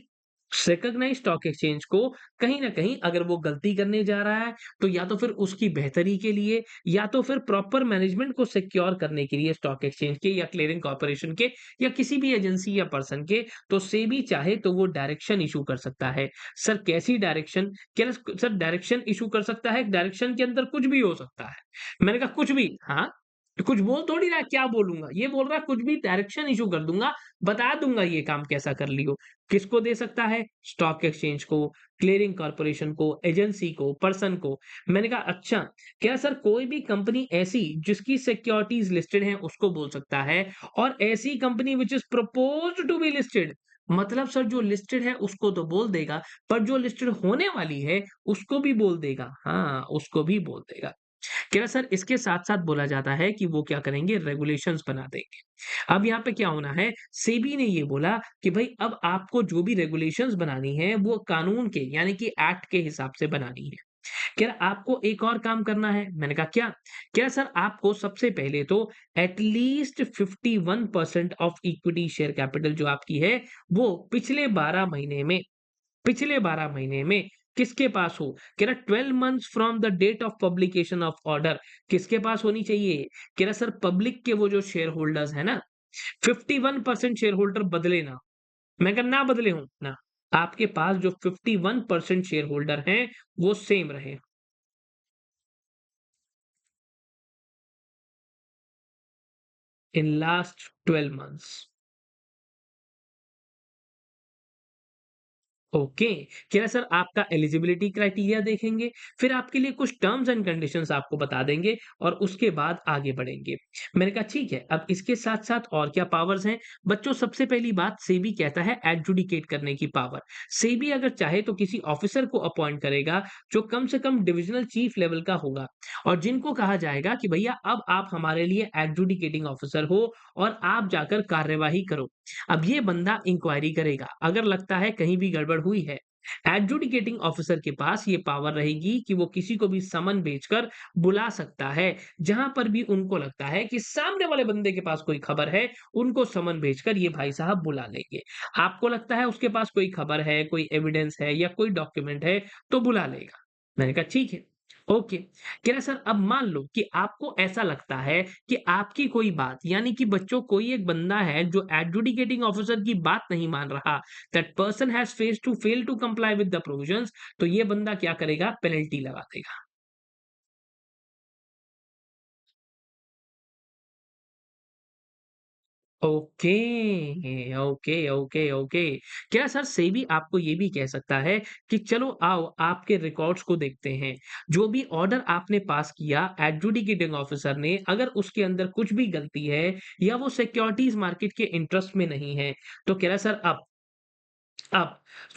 S1: रिकॉग्नाइज स्टॉक एक्सचेंज को कहीं ना कहीं अगर वो गलती करने जा रहा है, तो या तो फिर उसकी बेहतरी के लिए या तो फिर प्रॉपर मैनेजमेंट को सिक्योर करने के लिए स्टॉक एक्सचेंज के या क्लियरिंग कॉर्पोरेशन के या किसी भी एजेंसी या पर्सन के, तो सेबी चाहे तो वो डायरेक्शन इशू कर सकता है। सर कैसी डायरेक्शन? क्या सर डायरेक्शन इश्यू कर सकता है, डायरेक्शन के अंदर कुछ भी हो सकता है। मैंने कहा कुछ भी? हाँ, तो कुछ बोल थोड़ी रहा है, क्या बोलूँगा? ये बोल रहा है कुछ भी डायरेक्शन इश्यू कर दूँगा, बता दूँगा ये काम कैसा कर लियो। किसको दे सकता है? स्टॉक एक्सचेंज को, क्लीयरिंग कॉर्पोरेशन को, एजेंसी को, पर्सन को। मैंने कहा अच्छा, क्या सर कोई भी कंपनी ऐसी जिसकी सिक्योरिटीज़ लिस्टेड हैं उसको बोल सकता है और ऐसी company which is proposed to be listed, मतलब सर जो लिस्टेड है उसको तो बोल देगा, पर जो लिस्टेड होने वाली है उसको भी बोल देगा। हाँ, उसको भी बोल देगा। कह रहा सर इसके साथ-साथ बोला जाता है कि वो क्या करेंगे, रेगुलेशंस बना देंगे। अब यहाँ पे क्या होना है, सेबी ने ये बोला कि भई अब आपको जो भी रेगुलेशंस बनानी है वो कानून के यानी कि एक्ट के हिसाब से बनानी है। कह रहा आपको एक और काम करना है। मैंने कहा क्या? कह रहा सर आपको सबसे पहले तो at least 51% of equity share capital जो आपकी है, वो पिछले 12 महीने में किसके पास हो? कह रहा 12 months from the date of publication of order, किसके पास होनी चाहिए? कह रहा सर पब्लिक के वो जो शेयर होल्डर्स हैं ना, 51% शेयर होल्डर बदले ना। मैं कहा ना बदले हों, ना। आपके पास जो 51% शेयर होल्डर हैं, वो सेम रहे। In last 12 months. ओके, क्या सर आपका एलिजिबिलिटी क्राइटेरिया देखेंगे, फिर आपके लिए कुछ टर्म्स एंड कंडीशंस आपको बता देंगे और उसके बाद आगे बढ़ेंगे। मैंने कहा ठीक है, अब इसके साथ-साथ और क्या पावर्स हैं? बच्चों सबसे पहली बात सेबी कहता है एडजुडिकेट करने की पावर। सेबी अगर चाहे तो किसी ऑफिसर को अपॉइंट करेगा जो कम से कम डिविजनल चीफ लेवल का होगा और जिनको कहा जाएगा कि भैया अब आप हमारे लिए एडजुडिकेटिंग ऑफिसर हो और आप जाकर कार्यवाही करो। अब ये बंदा इंक्वायरी करेगा, अगर लगता है कहीं भी गड़बड़ हुई है, एडजुडिकेटिंग ऑफिसर के पास ये पावर रहेगी कि वो किसी को भी समन भेजकर बुला सकता है। जहां पर भी उनको लगता है कि सामने वाले बंदे के पास कोई खबर है, उनको समन भेजकर ये भाई साहब बुला लेंगे। आपको लगता है उसके पास कोई खबर है, कोई एविडेंस है या कोई डॉक्यूमेंट है, तो बुला लेगा। मैंने कहा ठीक है, ओके। कह रहा सर अब मान लो कि आपको ऐसा लगता है कि आपकी कोई बात यानी कि बच्चों कोई एक बंदा है जो एडजुडिकेटिंग ऑफिसर की बात नहीं मान रहा, that person has face to fail to comply with the provisions, तो ये बंदा क्या करेगा? पेनल्टी लगा देगा। Okay, okay, okay, okay. क्या सर सेबी आपको ये भी कह सकता है कि चलो आओ आपके रिकॉर्ड्स को देखते हैं। जो भी ऑर्डर आपने पास किया एडजुडिकेटिंग ऑफिसर ने अगर उसके अंदर कुछ भी गलती है या वो सिक्योरिटीज़ मार्केट के इंटरेस्ट में नहीं है, तो कह रहा है सर अब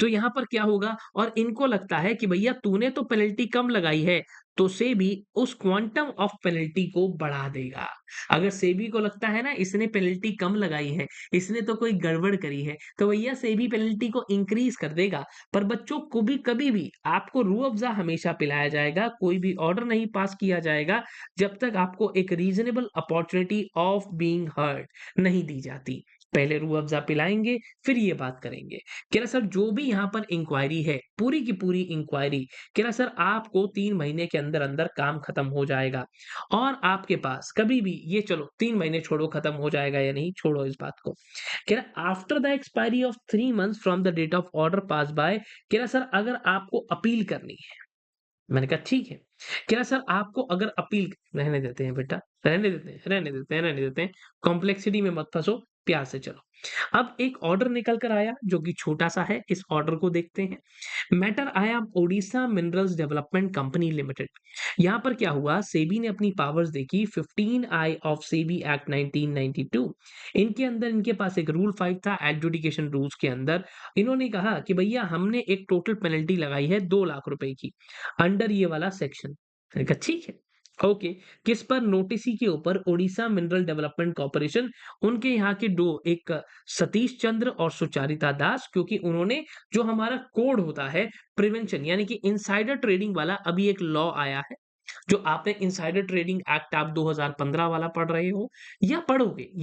S1: तो यहाँ पर क्या होगा और इनको लगता है कि भैया तूने तो पेनल्टी कम लगाई है, तो सेबी उस क्वांटम ऑफ पेनल्टी को बढ़ा देगा। अगर सेबी को लगता है ना इसने पेनल्टी कम लगाई है, इसने तो कोई गड़बड़ करी है, तो भैया सेबी पेनल्टी को इंक्रीज़ कर देगा। पर बच्चों को भी कभी भी आपको रूह अफ़ज़ा हमेशा पिलाया जाएगा, कोई भी ऑर्डर नहीं पास किया जाएगा, जब तक आपको एक reasonable opportunity of being heard नहीं दी जाती। पहले रूह अफ़ज़ा पिलाएँगे, फिर ये बात करेंगे। कह रहा सर जो भी यहाँ पर इंक्वायरी है, पूरी की पूरी इंक्वायरी कह रहा सर आपको 3 महीने के अंदर-अंदर काम खत्म हो जाएगा और आपके पास कभी भी ये चलो 3 महीने छोड़ो खत्म हो जाएगा या नहीं, छोड़ो इस बात को। कह रहा after the expiry of 3 months from the date of order pass by कह रहा सर अगर आपको अपील करनी है मैंने कहा ठीक है। कह रहा सर आपको अगर अपील रहने देते हैं बेटा, रहने देते हैं, रहने देते हैं, रहने देते हैं। कॉम्प्लेक्सिटी में मत फँसो, प्यार से चलो। अब एक ऑर्डर निकल कर आया जो कि छोटा-सा है, इस ऑर्डर को देखते हैं। मैटर आया Odisha minerals development company limited. यहाँ पर क्या हुआ सेबी ने अपनी पावर्स देखी 15 आई ऑफ सेबी एक्ट 1992। इनके अंदर इनके पास एक रूल 5 था एडजुडिकेशन रूल्स के अंदर। इन्होंने कहा कि भैया हमने एक टोटल पेनल्टी लगाई है 2 लाख रुपए की। अंडर ये वाला सेक्शन। मैंने कहा ठीक है, ओके। किस पर? नोटिसी के ऊपर ओडिशा मिनरल डेवलपमेंट कॉर्पोरेशन उनके यहाँ के 2 एक सतीश चंद्र और सुचारिता दास क्योंकि उन्होंने जो हमारा कोड होता है प्रिवेंशन यानी कि इनसाइडर ट्रेडिंग वाला अभी एक लॉ आया है जो आपने इनसाइडर ट्रेडिंग एक्ट आप 2015 वाला पढ़ रहे हो या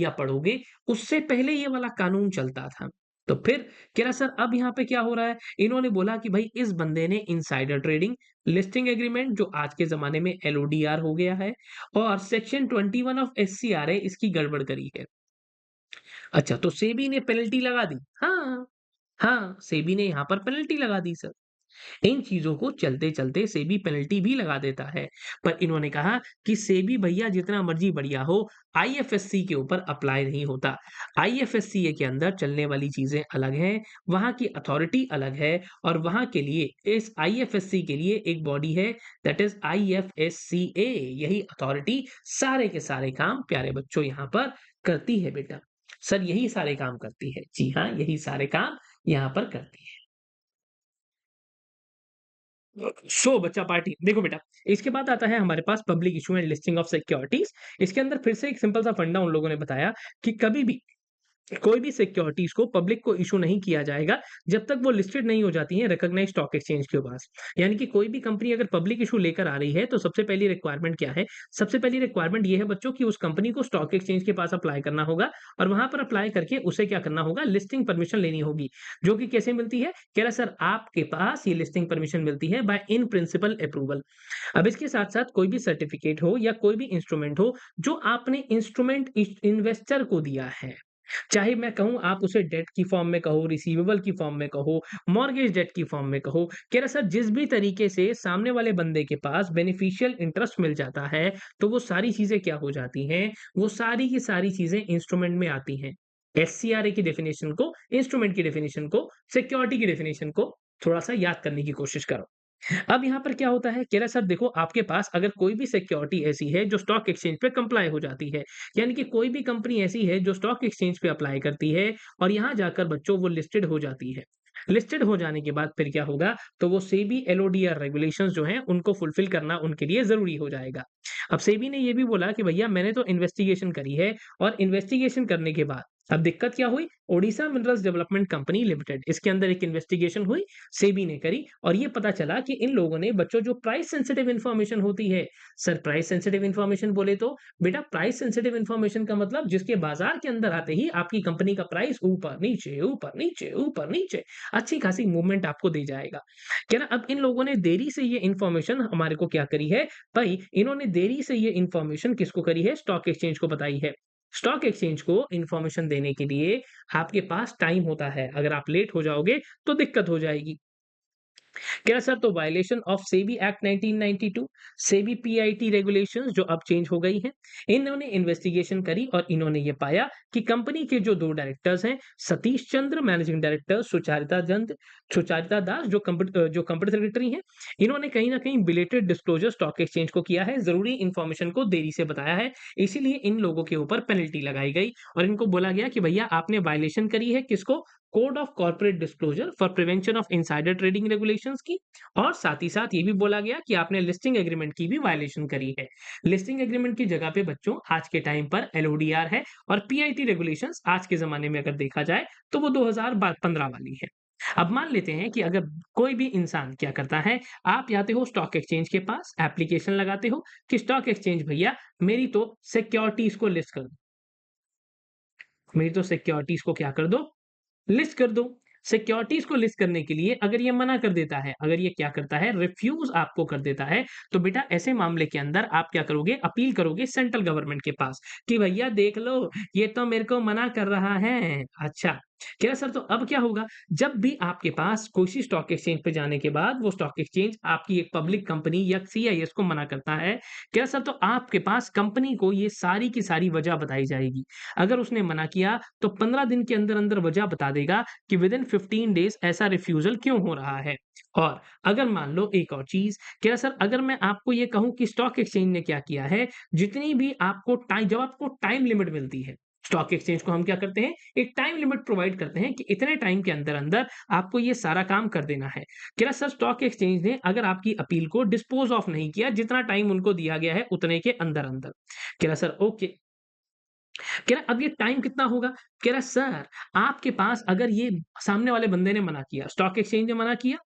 S1: पढ़ोगे, उससे पहले ये वाला कानून चलता था। तो फिर कह रहा सर अब यहाँ पे क्या हो रहा है? इन्होंने बोला कि भाई इस बंदे ने इनसाइडर ट्रेडिंग, लिस्टिंग एग्रीमेंट जो आज के ज़माने में एलओडीआर हो गया है और सेक्शन 21 ऑफ एससीआरए इसकी गड़बड़ करी है। अच्छा तो सेबी ने पेनल्टी लगा दी। हाँ, हाँ, सेबी ने यहाँ पर पेनल्टी लगा दी सर। इन चीज़ों को चलते-चलते सेबी पेनल्टी भी लगा देता है। पर इन्होंने कहा कि सेबी भैया जितना मर्ज़ी बढ़िया हो, आईएफएससी के ऊपर अप्लाई नहीं होता। आईएफएससीए के अंदर चलने वाली चीज़ें अलग हैं, वहाँ की अथॉरिटी अलग है और वहाँ के लिए इस आईएफएससी के लिए एक बॉडी है दैट इज़ आईएफएससीए यही अथॉरिटी सारे के सारे काम प्यारे बच्चों यहाँ पर करती है बेटा। सर यही सारे काम करती है। जी हाँ, यही सारे काम यहाँ पर करती है। सो बच्चा पार्टी देखो बेटा इसके बाद आता है हमारे पास public issue and listing of securities. इसके अंदर फिर से एक सिंपल सा फंडा उन लोगों ने बताया कि कभी भी कोई भी सिक्योरिटीज़ को पब्लिक को इश्यू नहीं किया जाएगा, जब तक वो लिस्टेड नहीं हो जाती हैं रिकॉग्नाइज्ड स्टॉक एक्सचेंज के पास। यानी कि कोई भी कंपनी अगर पब्लिक इश्यू लेकर आ रही है, तो सबसे पहली रिक्वायरमेंट क्या है? सबसे पहली रिक्वायरमेंट ये है बच्चों कि उस कंपनी को स्टॉक एक्सचेंज के पास अप्लाई करना होगा और वहाँ पर अप्लाई करके उसे क्या करना होगा? लिस्टिंग परमिशन लेनी होगी, जो कि कैसे मिलती है? कह रहा सर आपके पास ये लिस्टिंग परमिशन मिलती है बाय इन प्रिंसिपल अप्रूवल। अब इसके साथ-साथ कोई भी सर्टिफिकेट हो या कोई भी इंस्ट्रूमेंट हो, जो आपने इंस्ट्रूमेंट इन्वेस्टर को दिया है, चाहे मैं कहूँ आप उसे डेट की फॉर्म में कहो, रिसीवेबल की फॉर्म में कहो, मॉर्गेज डेट की फॉर्म में कहो, कह रहा सर जिस भी तरीके से सामने वाले बंदे के पास बेनिफिशियल इंटरेस्ट मिल जाता है, तो वो सारी चीज़ें क्या हो जाती हैं, वो सारी की सारी चीज़ें इंस्ट्रूमेंट में आती हैं। एससीआरए की डेफिनिशन को, इंस्ट्रूमेंट की डेफिनिशन को, सिक्योरिटी की डेफिनिशन को थोड़ा-सा याद करने की कोशिश करो। अब यहाँ पर क्या होता है, कह रहा है सर देखो आपके पास अगर कोई भी सिक्योरिटी ऐसी है जो स्टॉक एक्सचेंज पे कंप्लाई हो जाती है, यानी कि कोई भी कंपनी ऐसी है जो स्टॉक एक्सचेंज पे अप्लाई करती है और यहाँ जाकर बच्चों वो लिस्टेड हो जाती है। लिस्टेड हो जाने के बाद फिर क्या होगा, तो वो सेबी एलओडीआर रेगुलेशंस जो हैं उनको फुलफिल करना उनके लिए ज़रूरी हो जाएगा। अब सेबी ने ये भी बोला कि भैया मैंने तो इन्वेस्टिगेशन करी है और इन्वेस्टिगेशन करने के बाद अब दिक्कत क्या हुई, Odisha minerals development company limited इसके अंदर एक इन्वेस्टिगेशन हुई, सेबी ने करी और ये पता चला कि इन लोगों ने बच्चों जो प्राइस सेंसिटिव इन्फॉर्मेशन होती है, सर प्राइस सेंसिटिव इन्फॉर्मेशन बोले तो बेटा प्राइस सेंसिटिव इन्फॉर्मेशन का मतलब जिसके बाजार के अंदर आते ही आपकी कंपनी का प्राइस ऊपर नीचे ऊपर नीचे ऊपर नीचे अच्छी खासी मूवमेंट आपको दे जाएगा। क्या ना अब इन लोगों ने देरी से ये इन्फॉर्मेशन हमारे को क्या करी है, भाई इन्होंने देरी से ये इन्फॉर्मेशन किसको करी है, स्टॉक एक्सचेंज को बताई है। स्टॉक एक्सचेंज को इन्फॉर्मेशन देने के लिए आपके पास टाइम होता है, अगर आप लेट हो जाओगे तो दिक्कत हो जाएगी। क्या सर तो violation of SEBI act 1992 SEBI PIT regulations जो अब चेंज हो गई हैं, इन्होंने इन्वेस्टिगेशन करी और इन्होंने ये पाया कि कंपनी के जो 2 डायरेक्टर्स हैं, सतीश चंद्र मैनेजिंग डायरेक्टर, सुचारिता दास जो कंपनी सेक्रेटरी हैं, इन्होंने कहीं न कहीं बिलेटेड डिस्क्लोजर स्टॉक एक्सचेंज को किया है, ज़रूरी इन्फॉर्मेशन को देरी से बताया है, इसीलिए इन लोगों के ऊपर पेनल्टी लगाई गई और इनको बोला गया कि भैया आपने वायलेशन करी है किसको? Code of corporate disclosure for prevention of insider trading regulations की और साथ ही साथ ये भी बोला गया कि आपने लिस्टिंग एग्रीमेंट की भी वायलेशन करी है। लिस्टिंग एग्रीमेंट की जगह पे बच्चों आज के टाइम पर एलओडीआर है और पीआईटी रेगुलेशंस आज के ज़माने में अगर देखा जाए तो वो 2015 वाली है। अब मान लेते हैं कि अगर कोई भी इंसान क्या करता है, आप जाते हो स्टॉक एक्सचेंज के पास, एप्लीकेशन लगाते हो कि स्टॉक एक्सचेंज भैया मेरी तो सिक्योरिटीज़ को लिस्ट कर दो। मेरी तो सिक्योरिटीज़ को क्या कर दो? लिस्ट कर दो। सिक्योरिटीज़ को लिस्ट करने के लिए अगर ये मना कर देता है, अगर ये क्या करता है रिफ्यूज़ आपको कर देता है, तो बेटा ऐसे मामले के अंदर आप क्या करोगे अपील करोगे सेंट्रल गवर्नमेंट के पास कि भैया देख लो, ये तो मेरे को मना कर रहा है। अच्छा, कह रहा सर तो अब क्या होगा? जब भी आपके पास कोई सी स्टॉक एक्सचेंज पे जाने के बाद वो स्टॉक एक्सचेंज आपकी एक पब्लिक कंपनी या सीआईएस को मना करता है, कह रहा सर तो आपके पास कंपनी को ये सारी की सारी वजह बताई जाएगी। अगर उसने मना किया तो 15 दिन के अंदर-अंदर वजह बता देगा कि विदिन 15 डेज़ ऐसा रिफ्यूज़ल क्यों हो रहा है? और अगर मान लो एक और चीज़, क्या सर अगर मैं आपको ये कहूँ कि स्टॉक एक्सचेंज ने क्या किया है, जितनी भी आपको जब आपको टाइम लिमिट मिलती है, स्टॉक एक्सचेंज को हम क्या करते हैं, एक टाइम लिमिट प्रोवाइड करते हैं कि इतने टाइम के अंदर-अंदर आपको ये सारा काम कर देना है। क्या सर स्टॉक एक्सचेंज ने अगर आपकी अपील को डिस्पोज़ ऑफ नहीं किया, जितना टाइम उनको दिया गया है उतने के अंदर-अंदर। कह रहा सर ओके। कह रहा अब ये टाइम कितना होगा? कह रहा सर आपके पास अगर ये सामने वाले बंदे ने मना किया, स्टॉक एक्सचेंज ने मना किया?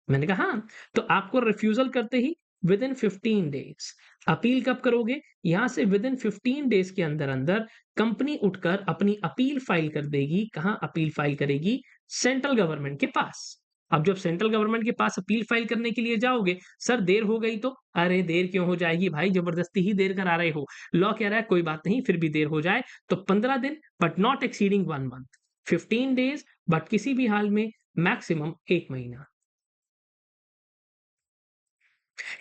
S1: मैंने कहा हाँ, तो आपको रिफ्यूज़ल करते ही विदिन 15 डेज़ अपील कब करोगे? यहाँ से विदिन 15 डेज़ के अंदर-अंदर कंपनी उठकर अपनी अपील फाइल कर देगी। कहाँ अपील फाइल करेगी? सेंट्रल गवर्नमेंट के पास। अब जब सेंट्रल गवर्नमेंट के पास अपील फाइल करने के लिए जाओगे, सर देर हो गई तो? अरे देर क्यों हो जाएगी भाई, ज़बरदस्ती ही देर करा रहे हो। लॉ कह रहा है कोई बात नहीं फिर भी देर हो जाए तो 15 दिन but not exceeding 1 month, 15 days but किसी भी हाल में मैक्सिमम 1 महीना।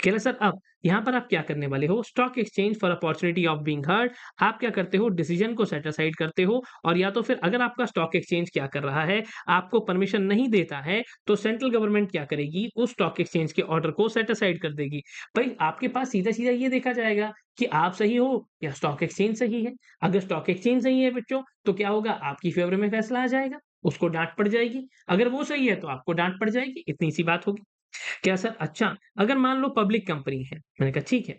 S1: कह रहा सर अब यहाँ पर आप क्या करने वाले हो? Stock exchange for opportunity of being heard आप क्या करते हो? डिसीजन को सेट असाइड करते हो और या तो फिर अगर आपका स्टॉक एक्सचेंज क्या कर रहा है, आपको परमिशन नहीं देता है, तो सेंट्रल गवर्नमेंट क्या करेगी? उस स्टॉक एक्सचेंज के ऑर्डर को सेट असाइड कर देगी। भई आपके पास सीधा-सीधा ये देखा जाएगा कि आप सही हो या स्टॉक एक्सचेंज सही है। अगर स्टॉक एक्सचेंज सही है बच्चों, तो क्या होगा? आपकी फेवर में फैसला आ जाएगा, उसको डाँट पड़ जाएगी। अगर वो सही है तो आपको डाँट पड़ जाएगी, इतनी सी बात होगी। क्या सर अच्छा, अगर मान लो पब्लिक कंपनी है, मैंने कहा ठीक है।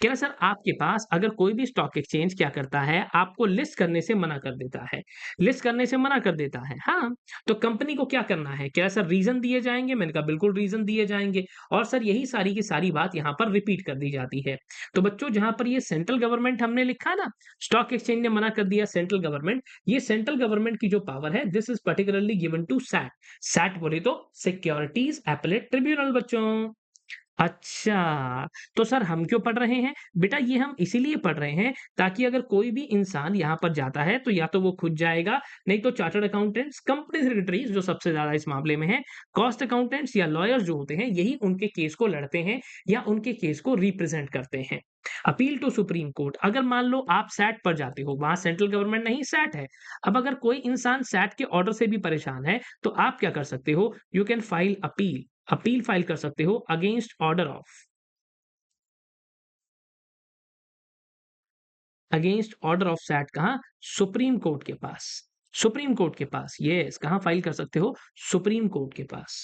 S1: कह रहा सर आपके पास अगर कोई भी स्टॉक एक्सचेंज क्या करता है, आपको लिस्ट करने से मना कर देता है। लिस्ट करने से मना कर देता है, हाँ, तो कंपनी को क्या करना है? कह रहा सर रीज़न दिए जाएँगे, मैंने कहा बिल्कुल रीज़न दिए जाएँगे और सर यही सारी की सारी बात यहाँ पर रिपीट कर दी जाती है। तो बच्चों जहाँ पर ये सेंट्रल गवर्नमेंट हमने लिखा ना, स्टॉक एक्सचेंज ने मना कर दिया सेंट्रल गवर्नमेंट, ये सेंट्रल गवर्नमेंट की जो पावर है this is particularly given to SAT. SAT बोले तो सिक्योरिटीज़ एपेलेट ट्रिब्यूनल बच्चों। अच्छा, तो सर हम क्यों पढ़ रहे हैं? बेटा ये हम इसीलिए पढ़ रहे हैं ताकि अगर कोई भी इंसान यहाँ पर जाता है तो या तो वो खुद जाएगा, नहीं तो चार्टर्ड अकाउंटेंट्स, कंपनी सेक्रेटरीज़ जो सबसे ज़्यादा इस मामले में हैं, कॉस्ट अकाउंटेंट्स या लॉयर्स जो होते हैं यही उनके केस को लड़ते हैं या उनके केस को रिप्रेज़ेंट करते हैं। अपील टू सुप्रीम कोर्ट अगर मान लो आप सैट पर जाते हो, वहाँ सेंट्रल गवर्नमेंट नहीं सैट है। अब अगर कोई इंसान सैट के ऑर्डर से भी परेशान है, तो आप क्या कर सकते हो? You can file appeal. Appeal file कर सकते हो अगेंस्ट ऑर्डर ऑफ सैट कहाँ? सुप्रीम कोर्ट के पास। सुप्रीम कोर्ट के पास, यस, कहाँ फाइल कर सकते हो? सुप्रीम कोर्ट के पास।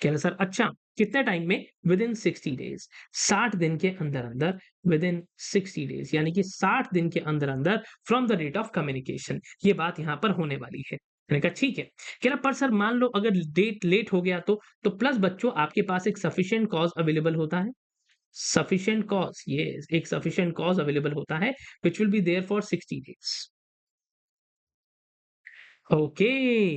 S1: कह रहे सर अच्छा, कितने टाइम में? विद इन 60 डेज, 60 दिन के अंदर अंदर, विद इन 60 डेज यानी कि 60 दिन के अंदर अंदर from the date of communication, ये बात यहाँ पर होने वाली है। मैंने कहा ठीक है। कह रहा पर सर मान लो अगर डेट लेट हो गया तो प्लस बच्चों आपके पास एक सफिशिएंट कॉज अवेलेबल होता है। सफिशिएंट कॉज, यस, एक सफिशिएंट कॉज अवेलेबल होता है which will be there for 60 days. Okay,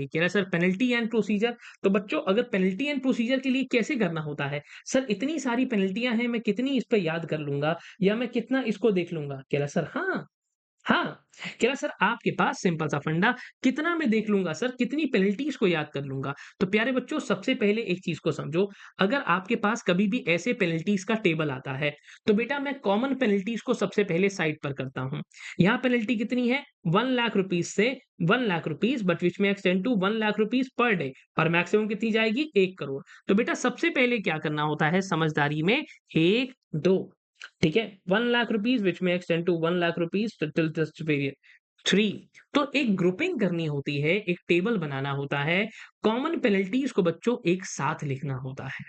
S1: कह रहा है सर पेनल्टी एंड प्रोसीजर। तो बच्चों अगर पेनल्टी एंड प्रोसीजर के लिए कैसे करना होता है? सर इतनी सारी पेनल्टियाँ हैं, मैं कितनी इस पे याद कर लूँगा या मैं कितना इसको देख लूँगा? कह रहा है सर हाँ, हाँ। कह रहा सर आपके पास सिंपल सा फंडा, कितना मैं देख लूँगा सर, कितनी पेनल्टीज़ को याद कर लूँगा? तो प्यारे बच्चों सबसे पहले एक चीज़ को समझो, अगर आपके पास कभी भी ऐसे पेनल्टीज़ का टेबल आता है, तो बेटा मैं कॉमन पेनल्टीज़ को सबसे पहले साइड पर करता हूँ। यहाँ पेनल्टी कितनी है? 1 लाख रुपीज़ से 1 lakh rupees but which may extend to 1 lakh rupees per day और मैक्सिमम कितनी जाएगी? 1 करोड़। तो बेटा सबसे पहले क्या करना होता है समझदारी में? 1, 2 ठीक है? 1 lakh rupees which may extend to 1 lakh rupees till this period. 3 तो एक ग्रुपिंग करनी होती है, एक टेबल बनाना होता है, कॉमन पेनल्टीज़ को बच्चों एक साथ लिखना होता है।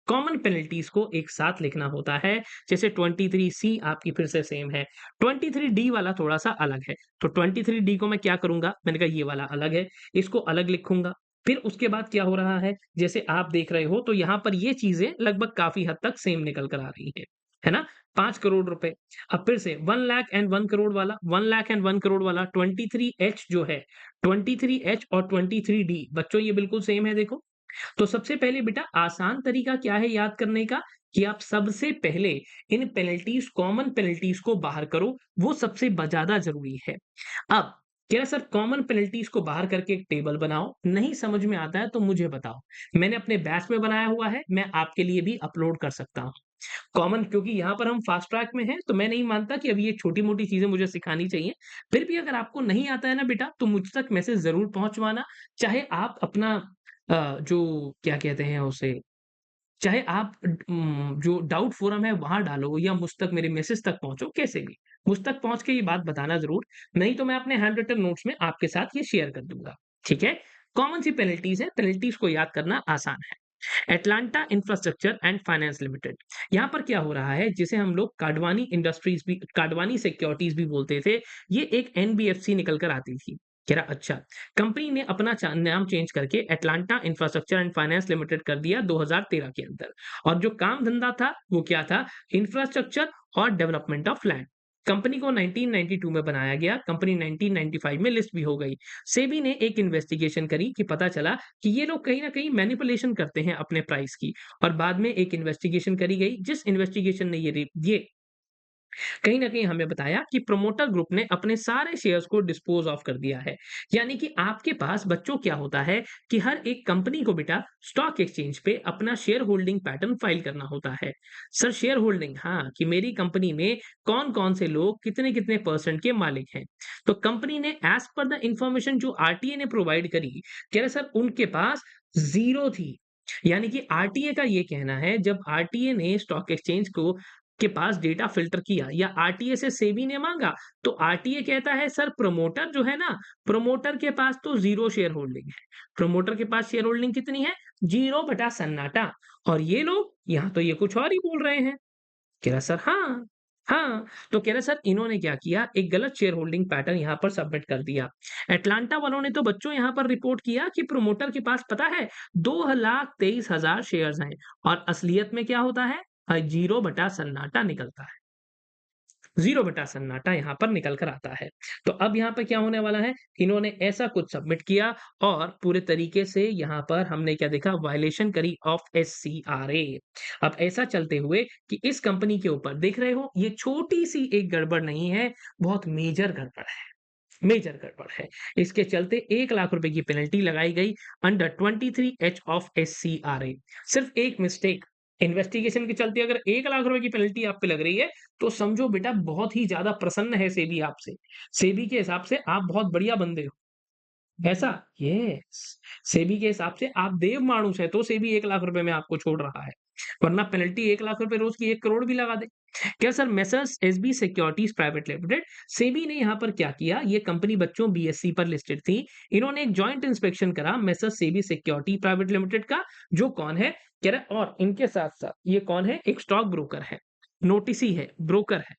S1: कॉमन पेनल्टीज़ को एक साथ लिखना होता है, जैसे 23 सी आपकी फिर से सेम है, 23 डी वाला थोड़ा-सा अलग है। तो 23 डी को मैं क्या करूँगा? मैंने कहा ये वाला अलग है, इसको अलग लिखूँगा। फिर उसके बाद क्या हो रहा है, जैसे आप देख रहे हो तो यहाँ पर ये चीज़ें लगभग काफ़ी हद तक सेम निकल कर आ रही है ना? 5 करोड़ रुपए। अब फिर से 1 लाख एंड 1 करोड़ वाला, 1 लाख एंड 1 करोड़ वाला 23 एच जो है, 23 एच और 23 डी बच्चों ये बिल्कुल सेम है देखो। तो सबसे पहले बेटा आसान तरीका क्या है याद करने का कि आप सबसे पहले इन पेनल्टीज कॉमन पेनल्टीज को बाहर करो, वो सबसे ज्यादा जरूरी है। अब क्या सर कॉमन पेनल्टीज को बाहर करके एक टेबल बनाओ, नहीं समझ में आता है तो मुझे बताओ, मैंने अपने बैच में बनाया हुआ है, मैं आपके लिए भी अपलोड कर सकता हूँ। कॉमन क्योंकि यहाँ पर हम फास्ट ट्रैक में हैं तो मैं नहीं मानता कि अभी ये छोटी मोटी चीजें मुझे सिखानी चाहिए। फिर भी अगर आपको नहीं आता है ना बेटा तो मुझ तक मैसेज जरूर पहुंचवाना, चाहे आप अपना जो क्या कहते हैं उसे, चाहे आप जो डाउट फोरम है वहाँ डालो या मुझ तक मेरे मैसेज तक पहुँचो, कैसे भी। मुझ तक पहुँच के ये बात बताना ज़रूर, नहीं तो मैं अपने हैंड रिटन नोट्स में आपके साथ ये शेयर कर दूँगा, ठीक है? कॉमन सी पेनल्टीज़ है, पेनल्टीज़ को याद करना आसान है। Atlanta infrastructure and finance limited, यहाँ पर क्या हो रहा है जिसे हम लोग काडवानी सिक्योरिटीज भी बोलते थे, ये एक एनबीएफसी निकल कर आती थी। कह रहा अच्छा, कंपनी ने अपना नाम चेंज करके Atlanta infrastructure and finance limited कर दिया 2013 के अंदर। और जो काम धंधा था वो क्या था? इंफ्रास्ट्रक्चर और डेवलपमेंट ऑफ लैंड। कंपनी को 1992 में बनाया गया, कंपनी 1995 में लिस्ट भी हो गई। सेबी ने एक इन्वेस्टिगेशन करी कि पता चला कि ये लोग कहीं न कहीं मैनिपुलेशन करते हैं अपने प्राइस की, और बाद में एक इन्वेस्टिगेशन करी गई, जिस इन्वेस्टिगेशन ने ये कहीं न कहीं हमें बताया कि प्रोमोटर ग्रुप ने अपने सारे शेयर्स को डिस्पोज़ ऑफ कर दिया है। यानी कि आपके पास बच्चों क्या होता है कि हर एक कंपनी को बेटा स्टॉक एक्सचेंज पे अपना शेयर होल्डिंग पैटर्न फाइल करना होता है। सर शेयर होल्डिंग, हाँ, कि मेरी कंपनी में कौन-कौन से लोग कितने-कितने परसेंट के मालिक हैं। तो कंपनी ने एज़ पर द इन्फॉर्मेशन जो आरटीए ने प्रोवाइड करी, कह रहे सर उनके पास 0 थी। यानी कि आरटीए का ये कहना है जब आरटीए ने स्टॉक एक्सचेंज को के पास डेटा फ़िल्टर किया या आरटीए से सेबी ने माँगा, तो आरटीए कहता है सर प्रमोटर जो है ना, प्रमोटर के पास तो ज़ीरो शेयर होल्डिंग है। प्रमोटर के पास शेयर होल्डिंग कितनी है? 0 बटा सन्नाटा। और ये लोग यहाँ तो ये कुछ और ही बोल रहे हैं। कह रहा सर हाँ, हाँ। तो कह रहा सर इन्होंने क्या किया, एक गलत शेयर होल्डिंग पैटर्न यहाँ पर सबमिट कर दिया। एटलांटा वालों ने तो बच्चों यहाँ पर रिपोर्ट किया कि प्रमोटर के पास पता है 2,23,000 शेयर्स हैं और असलियत में क्या होता है? 0 बटा सन्नाटा निकलता है। 0 बटा सन्नाटा यहाँ पर निकल कर आता है। तो अब यहाँ पे क्या होने वाला है, इन्होंने ऐसा कुछ सबमिट किया और पूरे तरीके से यहाँ पर हमने क्या देखा, वायलेशन करी ऑफ एससीआरए। अब ऐसा चलते हुए कि इस कंपनी के ऊपर देख रहे हो, ये छोटी-सी एक गड़बड़ नहीं है, बहुत मेजर गड़बड़ है। मेजर गड़बड़ है। इसके चलते 1 लाख रुपए की पेनल्टी लगाई गई अंडर 23 एच ऑफ एससीआरए। सिर्फ एक मिस्टेक, इन्वेस्टिगेशन के चलते अगर 1 लाख रुपए की पेनल्टी आप पे लग रही है, तो समझो बेटा बहुत ही ज़्यादा प्रसन्न है सेबी आपसे। सेबी के हिसाब से आप बहुत बढ़िया बंदे हो। ऐसा? यस। सेबी के हिसाब से आप देव मानुष हैं, तो सेबी 1 लाख रुपए में आपको छोड़ रहा है। वरना पेनल्टी 1 लाख रुपए रोज़ की 1 करोड़ भी लगा दे। क्या sir messrs SB securities private limited, SEBI ने यहाँ पर क्या किया, ये कंपनी बच्चों बीएसई पर लिस्टेड थी। इन्होंने एक जॉइंट इंस्पेक्शन करा messrs SEBI security private limited का, जो कौन है? कह रहा और इनके साथ-साथ ये कौन है? एक स्टॉक ब्रोकर है, नोटिसी है, ब्रोकर है।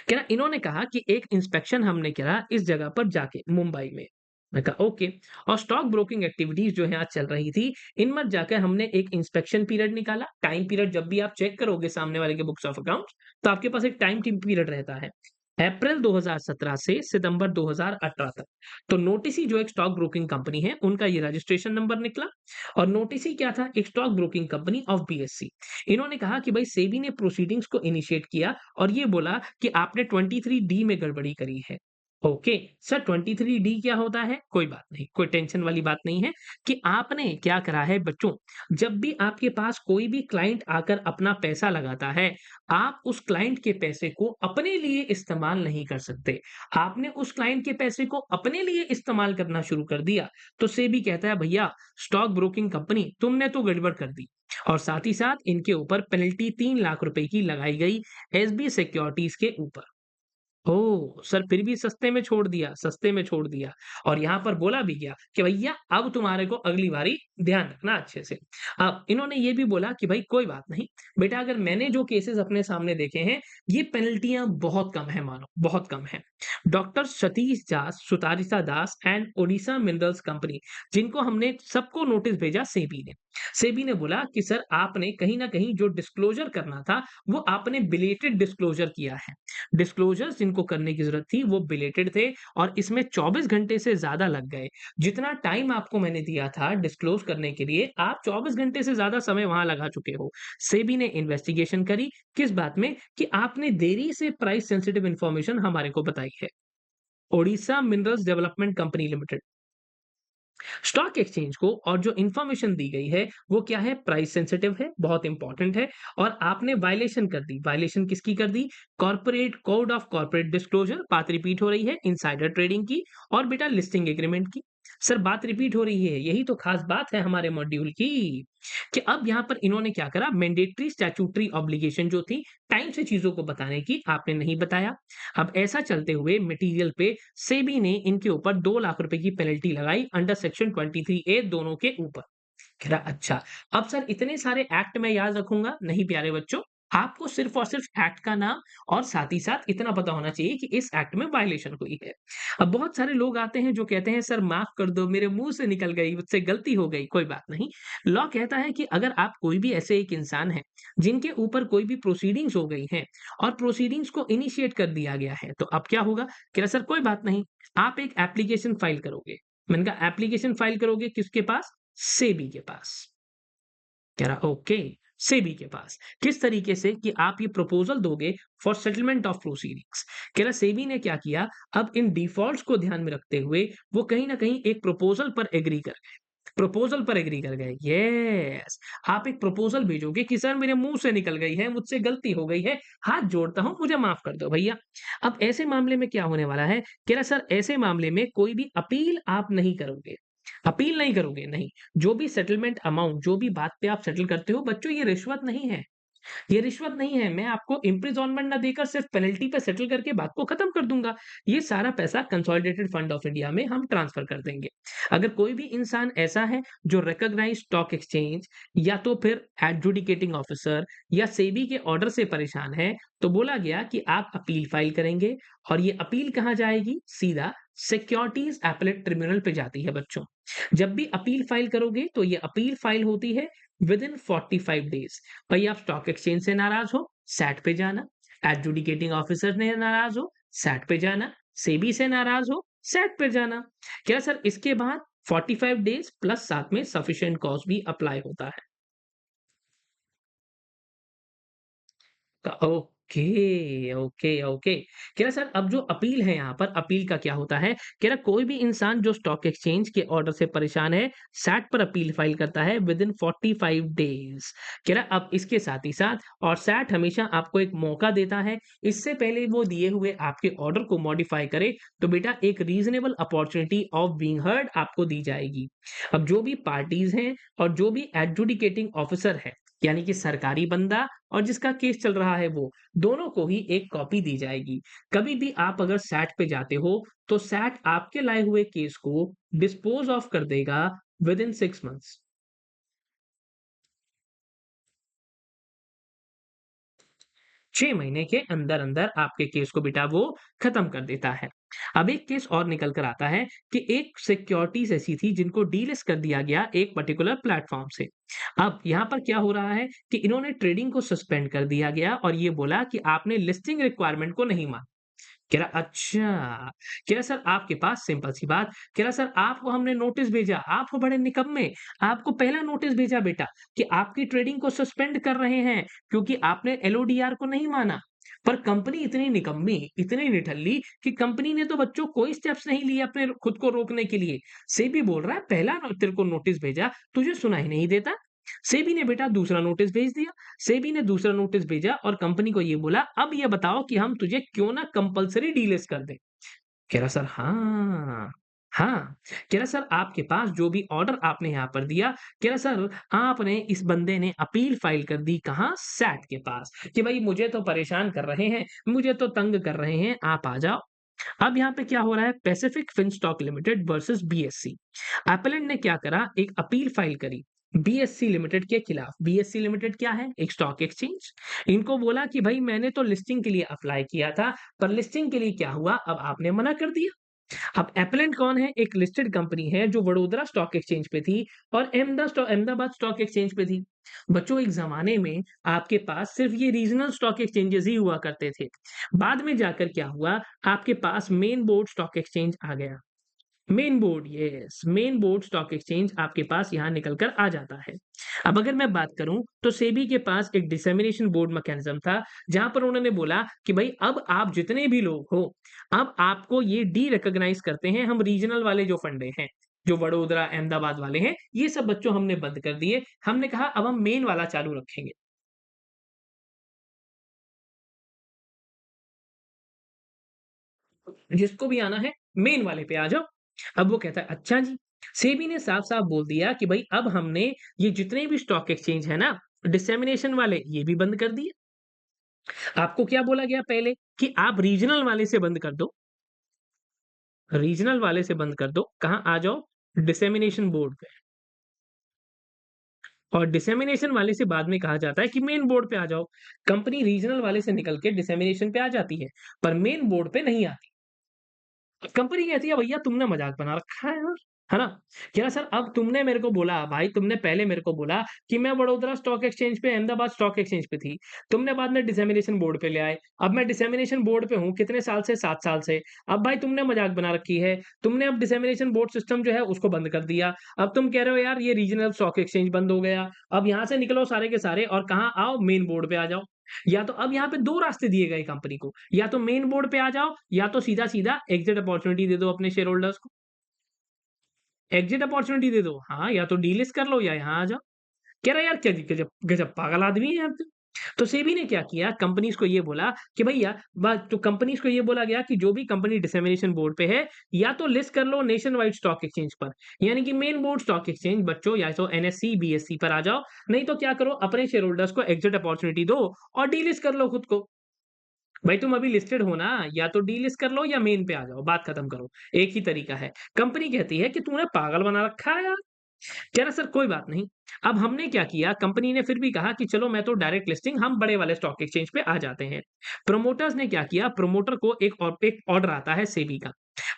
S1: कह रहा इन्होंने कहा कि एक इंस्पेक्शन हमने करा इस जगह पर जाके मुंबई में। मैं कहा ओके। और स्टॉक ब्रोकिंग एक्टिविटीज जो है आज चल रही थी, इन मत जाकर हमने एक इंस्पेक्शन पीरियड निकाला। टाइम पीरियड जब भी आप चेक करोगे सामने वाले के बुक्स ऑफ अकाउंट्स, तो आपके पास एक टाइम पीरियड रहता है, अप्रैल 2017 से सितंबर 2018 तक। तो नोटिसी जो एक स्टॉक ब्रोकिंग कंपनी है, उनका ये रजिस्ट्रेशन नंबर निकला। और नोटिसी क्या था? एक stock broking company of BSE. इन्होंने कहा कि भाई सेबी ने प्रोसीडिंग्स को इनिशिएट किया और ये बोला कि आपने 23 डी में गड़बड़ी करी है। ओके, सर 23 डी क्या होता है? कोई बात नहीं, कोई टेंशन वाली बात नहीं है कि आपने क्या करा है बच्चों, जब भी आपके पास कोई भी क्लाइंट आकर अपना पैसा लगाता है, आप उस क्लाइंट के पैसे को अपने लिए इस्तेमाल नहीं कर सकते। आपने उस क्लाइंट के पैसे को अपने लिए इस्तेमाल करना शुरू कर दिया, तो सेबी कहता है भैया स्टॉक ब्रोकिंग कंपनी तुमने तो गड़बड़ कर दी। और साथ ही साथ इनके ऊपर पेनल्टी 3 लाख रुपए की लगाई गई एसबी सिक्योरिटीज के ऊपर। ओह! सर फिर भी सस्ते में छोड़ दिया, सस्ते में छोड़ दिया। और यहाँ पर बोला भी गया कि भैया अब तुम्हारे को अगली बारी ध्यान रखना अच्छे से। अब इन्होंने ये भी बोला कि भाई कोई बात नहीं, बेटा अगर मैंने जो केसेज़ अपने सामने देखे हैं, ये पेनल्टियाँ बहुत कम हैं मानो, बहुत कम हैं। डॉक्टर सतीश दास, सुतारिसा Das and Odisha minerals company, जिनको हमने सबको नोटिस भेजा सेबी ने। सेबी ने बोला कि सर आपने कहीं न कहीं जो डिस्क्लोज़र करना था, वो आपने बिलेटेड डिस्क्लोज़र किया है। डिस्क्लोजर्स जिनको करने की ज़रूरत थी, वो बिलेटेड थे और इसमें 24 घंटे से ज़्यादा लग गए। जितना टाइम आपको मैंने दिया था डिस्क्लोज़ करने के लिए, आप 24 घंटे से ज़्यादा समय वहाँ लगा चुके हो। सेबी ने इन्वेस्टिगेशन करी, किस बात में? कि आपने देरी से प्राइस सेंसिटिव इन्फॉर्मेशन हमारे को बताई है। Odisha minerals development company limited. Stock exchange को और जो इन्फॉर्मेशन दी गई है, वो क्या है? प्राइस सेंसिटिव है, बहुत इंपॉर्टेंट है और आपने वायलेशन कर दी। वायलेशन किसकी कर दी? Corporate code of corporate disclosure, बात रिपीट हो रही है, इनसाइडर ट्रेडिंग की और बेटा लिस्टिंग एग्रीमेंट की। सर बात रिपीट हो रही है, यही तो खास बात है हमारे मॉड्यूल की, कि अब यहाँ पर इन्होंने क्या करा, मैंडेटरी स्टैट्यूटरी ऑब्लिगेशन जो थी, टाइम से चीज़ों को बताने की, आपने नहीं बताया। अब ऐसा चलते हुए मटेरियल पे सेबी ने इनके ऊपर 2 लाख रुपए की पेनल्टी लगाई अंडर सेक्शन 23 ए दोनों के ऊपर। कह रहा अच्छा, अब सर इतने सारे एक्ट मैं याद रखूँगा? नहीं प्यारे बच्चों, आपको सिर्फ़ और सिर्फ़ एक्ट का नाम और साथ ही साथ इतना पता होना चाहिए कि इस एक्ट में वायलेशन हुई है। अब बहुत सारे लोग आते हैं जो कहते हैं सर माफ़ कर दो, मेरे मुँह से निकल गई, मुझसे गलती हो गई, कोई बात नहीं। लॉ कहता है कि अगर आप कोई भी ऐसे एक इंसान हैं, जिनके ऊपर कोई भी प्रोसीडिंग्स हो गई हैं और प्रोसीडिंग्स को इनिशिएट कर दिया गया है, तो अब क्या होगा? कह रहा सर कोई बात नहीं, आप एक एप्लीकेशन फाइल करोगे। मैंने कहा एप्लीकेशन फाइल करोगे किसके पास? सेबी के पास। कह रहा ओके, सेबी के पास। किस तरीके से? कि आप ये प्रपोज़ल दोगे फॉर सेटलमेंट ऑफ प्रोसीडिंग्स। कह रहा सेबी ने क्या किया, अब इन डिफ़ॉल्ट्स को ध्यान में रखते हुए वो कहीं न कहीं एक प्रपोज़ल पर एग्री कर गए। प्रपोज़ल पर एग्री कर गए। येस! आप एक प्रपोज़ल भेजोगे कि सर मेरे मुँह से निकल गई है, मुझसे गलती हो गई है, हाथ जोड़ता हूँ, मुझे माफ़ कर दो भैया। अब ऐसे मामले में क्या होने वाला है? कह रहा सर ऐसे मामले में कोई भी अपील आप नहीं करोगे। अपील नहीं करोगे, नहीं। जो भी सेटलमेंट अमाउंट, जो भी बात पे आप सेटल करते हो, बच्चों ये रिश्वत नहीं है। ये रिश्वत नहीं है, मैं आपको इम्प्रिज़नमेंट ना देकर सिर्फ़ पेनल्टी पे सेटल करके बात को ख़त्म कर दूँगा। ये सारा पैसा कंसोलिडेटेड फंड ऑफ इंडिया में हम ट्रांसफ़र कर देंगे। अगर कोई भी इंसान ऐसा है जो रिकॉग्नाइज़्ड स्टॉक एक्सचेंज या तो फिर एडजुडिकेटिंग ऑफ़िसर या सेबी के ऑर्डर से परेशान है, तो बोला गया कि आप अपील फ़ाइल करेंगे और ये अपील कहाँ जाएगी? सीधा सिक्योरिटीज़ एपेलेट ट्रिब्यूनल पे जाती है बच्चों। जब भी अपील फ़ाइल करोगे, तो ये अपील फ़ाइल होती है विदिन 45 डेज़। भई आप स्टॉक एक्सचेंज से नाराज़ हो, सैट पे जाना, एडजुडिकेटिंग ऑफिसर ने नाराज़ हो, सैट पे जाना, सेबी से नाराज़ हो, सैट पे जाना। क्या सर इसके बाद 45 डेज़ प्लस साथ में सफिशिएंट कॉज़ भी अप्लाई होता है। ओके। कह रहा सर अब जो अपील है यहाँ पर, अपील का क्या होता है? कह रहा कोई भी इंसान जो स्टॉक एक्सचेंज के ऑर्डर से परेशान है, सैट पर अपील फाइल करता है विदिन 45 डेज़। कह रहा अब इसके साथ ही साथ और सैट हमेशा आपको एक मौका देता है, इससे पहले वो दिए हुए आपके ऑर्डर को मॉडिफाई करे, तो बेटा एक reasonable opportunity of being heard आपको दी जाएगी। अब जो भी पार्टीज़ हैं और जो भी एडजुडिकेटिंग ऑफिसर है, यानी कि सरकारी बंदा और जिसका केस चल रहा है वो, दोनों को ही एक कॉपी दी जाएगी। कभी भी आप अगर सैट पे जाते हो, तो सैट आपके लाए हुए केस को डिस्पोज़ ऑफ कर देगा विदिन 6 मंथ्स। 6 महीने के अंदर-अंदर आपके केस को बेटा वो खत्म कर देता है। अब एक केस और निकल कर आता है कि एक सिक्योरिटीज़ ऐसी थी जिनको डीलिस्ट कर दिया गया एक पर्टिकुलर प्लेटफ़ॉर्म से। अब यहाँ पर क्या हो रहा है कि इन्होंने ट्रेडिंग को सस्पेंड कर दिया गया और ये बोला कि आपने लिस्टिंग रिक्वायरमेंट को नहीं माना। कह रहा अच्छा, कह रहा सर आपके पास सिंपल सी बात, कह रहा सर आपको हमने नोटिस भेजा, आप हो बड़े निकम्मे, आपको पहला नोटिस भेजा बेटा कि आपकी ट्रेडिंग को सस्पेंड कर रहे हैं क्योंकि आपने एलओडीआर को नहीं माना। पर कंपनी इतनी निकम्मी, इतनी निठल्ली कि कंपनी ने तो बच्चों कोई स्टेप्स नहीं लिए अपने खुद को रोकने के लिए। सेबी बोल रहा है पहला तेरे को नोटिस भेजा, तुझे सुना ही नहीं देता। सेबी ने बेटा दूसरा नोटिस भेज दिया। सेबी ने दूसरा नोटिस भेजा और कंपनी को ये बोला, "अब ये बताओ कि हम तुझे क्यों ना कंपल्सरी डीलिस्ट कर दें?" कह रहा, "सर हाँ, हाँ।" कह रहा, "सर आपके पास जो भी ऑर्डर आपने यहाँ पर दिया" कह रहा, "सर आपने इस बंदे ने अपील फाइल कर दी कहाँ? सैट के पास कि भई मुझे तो परेशान कर रहे हैं, मुझे तो तंग कर रहे हैं, आप आ जाओ।" अब यहाँ पे क्या हो रहा है Pacific फिनस्टॉक limited versus BSc. Appellant ने क्या करा एक अपील फाइल करी बीएससी लिमिटेड के खिलाफ। बीएससी लिमिटेड क्या है? एक स्टॉक एक्सचेंज। इनको बोला कि भाई मैंने तो लिस्टिंग के लिए अप्लाई किया था, पर लिस्टिंग के लिए क्या हुआ अब आपने मना कर दिया। अब एपेलेंट कौन है? एक लिस्टेड कंपनी है जो वडोदरा स्टॉक एक्सचेंज पे थी और अहमदाबाद स्टॉक एक्सचेंज पे थी। बच्चों एक ज़माने में आपके पास सिर्फ़ ये रीजनल स्टॉक एक्सचेंजेज़ ही हुआ करते थे। बाद में जाकर क्या हुआ, आपके पास मेन बोर्ड स्टॉक एक्सचेंज आ गया। मेन बोर्ड स्टॉक एक्सचेंज आपके पास यहाँ निकल कर आ जाता है। अब अगर मैं बात करूँ तो सेबी के पास एक डिसेमिनेशन बोर्ड मैकेनिज़्म था, जहाँ पर उन्होंने बोला कि भई अब आप जितने भी लोग हो, अब आपको ये डी-रिकॉग्नाइज़ करते हैं हम रीजनल वाले जो फंडे हैं, जो वडोदरा, अहमदाबाद वाले हैं, ये सब बच्चों हमने बंद कर दिए। हमने कहा अब हम मेन वाला चालू रखेंगे। जिसको भी आना है मेन वाले पे आ जाओ। अब वो कहता है अच्छा जी। सेबी ने साफ-साफ बोल दिया कि भई अब हमने ये जितने भी स्टॉक एक्सचेंज है ना, डिसेमिनेशन वाले ये भी बंद कर दिए। आपको क्या बोला गया पहले कि आप रीजनल वाले से बंद कर दो, रीजनल वाले से बंद कर दो। कहाँ आ जाओ? डिसेमिनेशन बोर्ड पे। और डिसेमिनेशन वाले से बाद में कहा जाता है कि मेन बोर्ड पे आ जाओ। कंपनी रीजनल वाले से निकल के डिसेमिनेशन पे आ जाती है, पर मेन बोर्ड पे नहीं आती। कंपनी कहती है भैया तुमने मज़ाक बना रखा है यार, है ना? कह रहा सर अब तुमने मेरे को बोला भाई तुमने पहले मेरे को बोला कि मैं वडोदरा स्टॉक एक्सचेंज पे अहमदाबाद स्टॉक एक्सचेंज पे थी। तुमने बाद में डिसेमिनेशन बोर्ड पे ले आए। अब मैं डिसेमिनेशन बोर्ड पे हूँ कितने साल से? 7 साल से। अब भाई तुमने मज़ाक बना रखी है। तुमने अब डिसेमिनेशन बोर्ड सिस्टम जो है उसको बंद कर दिया। अब तुम कह रहे हो यार ये रीजनल स्टॉक एक्सचेंज बंद हो गया। अब यहाँ से निकलो सारे के सारे और कहाँ आओ मेन बोर्ड पे आ जाओ। या तो अब यहाँ पे 2 रास्ते दिए गए कंपनी को, या तो मेन बोर्ड पे आ जाओ, या तो सीधा-सीधा एग्ज़िट अपॉर्च्युनिटी दे दो अपने शेयर होल्डर्स को। एग्ज़िट अपॉर्च्युनिटी दे दो। हाँ, या तो डीलिस्ट कर लो या यहाँ आ जाओ। कह रहा है यार क्या गज़ब गज़ब पागल आदमी है यार तू। तो सेबी ने क्या किया, कंपनीज़ को ये बोला कि भैया ब तो कंपनीज़ को ये बोला गया कि जो भी कंपनी डिसेमिनेशन बोर्ड पे है, या तो लिस्ट कर लो नेशन वाइड स्टॉक एक्सचेंज पर, यानी कि मेन बोर्ड स्टॉक एक्सचेंज बच्चों, या तो एनएससी, बीएसई पर आ जाओ, नहीं तो क्या करो अपने शेयर होल्डर्स को एग्ज़िट अपॉर्च्युनिटी दो और डीलिस्ट कर लो खुद को। भाई तुम अभी लिस्टेड हो ना, या तो डीलिस्ट कर लो या मेन पे आ जाओ, बात खत्म करो। एक ही तरीका है। कंपनी कहती है कि तूने पागल बना रखा है यार। कह रहा सर कोई बात नहीं। अब हमने क्या किया, कंपनी ने फिर भी कहा कि चलो मैं तो डायरेक्ट लिस्टिंग हम बड़े वाले स्टॉक एक्सचेंज पे आ जाते हैं। प्रोमोटर्स ने क्या किया, प्रोमोटर को एक ऑर्डर आता है सेबी का।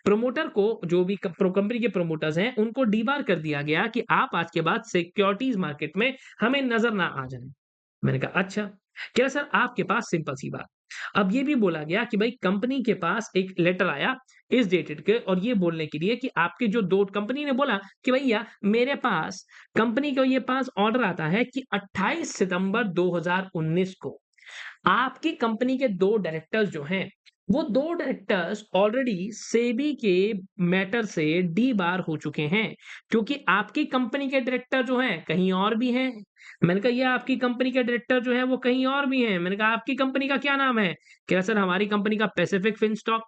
S1: प्रोमोटर को जो भी कंपनी के प्रोमोटर्स हैं उनको डीबार कर दिया गया कि आप आज के बाद सिक्योरिटीज मार्केट में हमें नजर ना आ जाए। मैंने कहा अच्छा। कह रहा सर आपके पास सिंपल सी बात। अब ये भी बोला गया कि भाई कंपनी के पास एक लेटर आया इस डेटेड के, और ये बोलने के लिए कि आपके जो दो, कंपनी ने बोला कि भैया मेरे पास, कंपनी को ये पास ऑर्डर आता है कि 28 सितंबर 2019 को आपकी कंपनी के 2 डायरेक्टर्स जो हैं, वो 2 डायरेक्टर्स ऑलरेडी सेबी के मैटर से डीबार हो चुके हैं, क्योंकि आपकी कंपनी के डायरेक्टर जो हैं, कहीं और भी हैं। मैंने कहा ये आपकी कंपनी के डायरेक्टर जो हैं, वो कहीं और भी हैं। मैंने कहा आपकी कंपनी का क्या नाम है? कह रहा सर हमारी कंपनी का पैसिफिक फिनस्टॉक।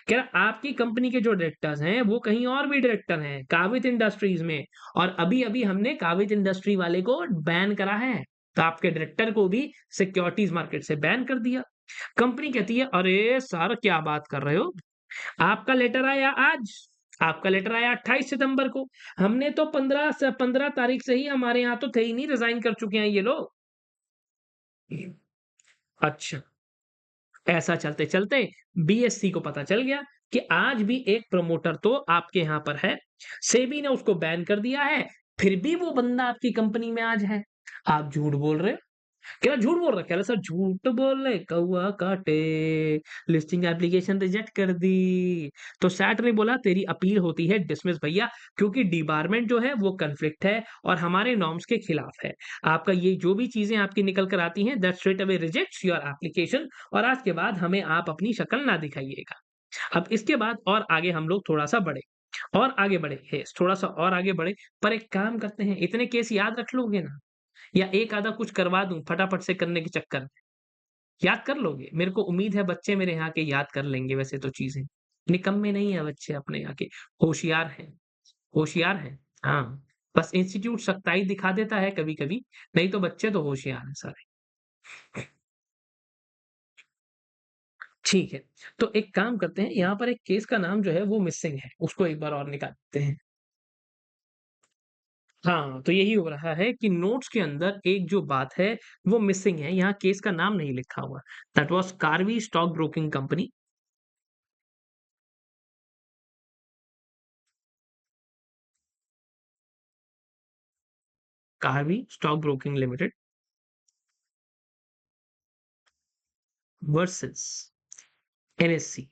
S1: कह रहा आपकी कंपनी के जो डायरेक्टर्स हैं, वो कहीं और भी डायरेक्टर हैं, कावित इंडस्ट्रीज में, और अभी-अभी हमने कावित इंडस्ट्री वाले को बैन करा है। तो आपके डायरेक्टर को भी सिक्योरिटीज मार्केट से बैन कर दिया। कंपनी कहती है अरे सर क्या बात कर रहे हो? आपका लेटर आया आज, आपका लेटर आया 28 सितंबर को। हमने तो 15 तारीख से ही हमारे यहाँ तो थे ही नहीं, रिजाइन कर चुके हैं ये लोग। अच्छा। ऐसा चलते-चलते बीएसई को पता चल गया कि आज भी एक प्रमोटर तो आपके यहाँ पर है। सेबी ने उसको बैन कर दिया है, फिर भी वो बंदा आपकी कंपनी में आज है। आप झूठ बोल रहे हो। कह रहा झूठ बोल रहा है। कह रहा सर झूठ बोल रहे कौवा काटे, लिस्टिंग एप्लीकेशन रिजेक्ट कर दी। तो सैट ने बोला तेरी अपील होती है डिसमिस भैया, क्योंकि डिबारमेंट जो है वो कॉन्फ्लिक्ट है और हमारे नॉर्म्स के खिलाफ है। आपका ये जो भी चीजें आपकी निकल कर आती हैं that straight away rejects your application, और आज के बाद हमें आप अपनी शक्ल ना दिखाइएगा। अब इसके बाद और आगे हम लोग थोड़ा-सा बढ़े, और आगे बढ़े, यस थोड़ा-सा और आगे बढ़े, पर एक काम करते हैं, इतने केस याद रख लोगे ना? या एक आधा कुछ करवा दूँ फटाफट से करने के चक्कर में, याद कर लोगे? मेरे को उम्मीद है बच्चे मेरे यहाँ के याद कर लेंगे वैसे तो चीज़ें। निकम्मे नहीं है बच्चे अपने यहाँ के, होशियार हैं, होशियार हैं। हाँ, बस इंस्टीट्यूट सख्ताई दिखा देता है कभी-कभी, नहीं तो बच्चे तो होशियार हैं सारे। ठीक है, तो एक काम करते हैं, यहाँ पर एक केस का नाम जो है वो मिसिंग है, उसको एक बार और निकालते हैं। हाँ, तो यही हो रहा है कि नोट्स के अंदर एक जो बात है वो मिसिंग है, यहाँ केस का नाम नहीं लिखा हुआ। That was Karvy stock broking company. Karvy stock broking limited versus NSC.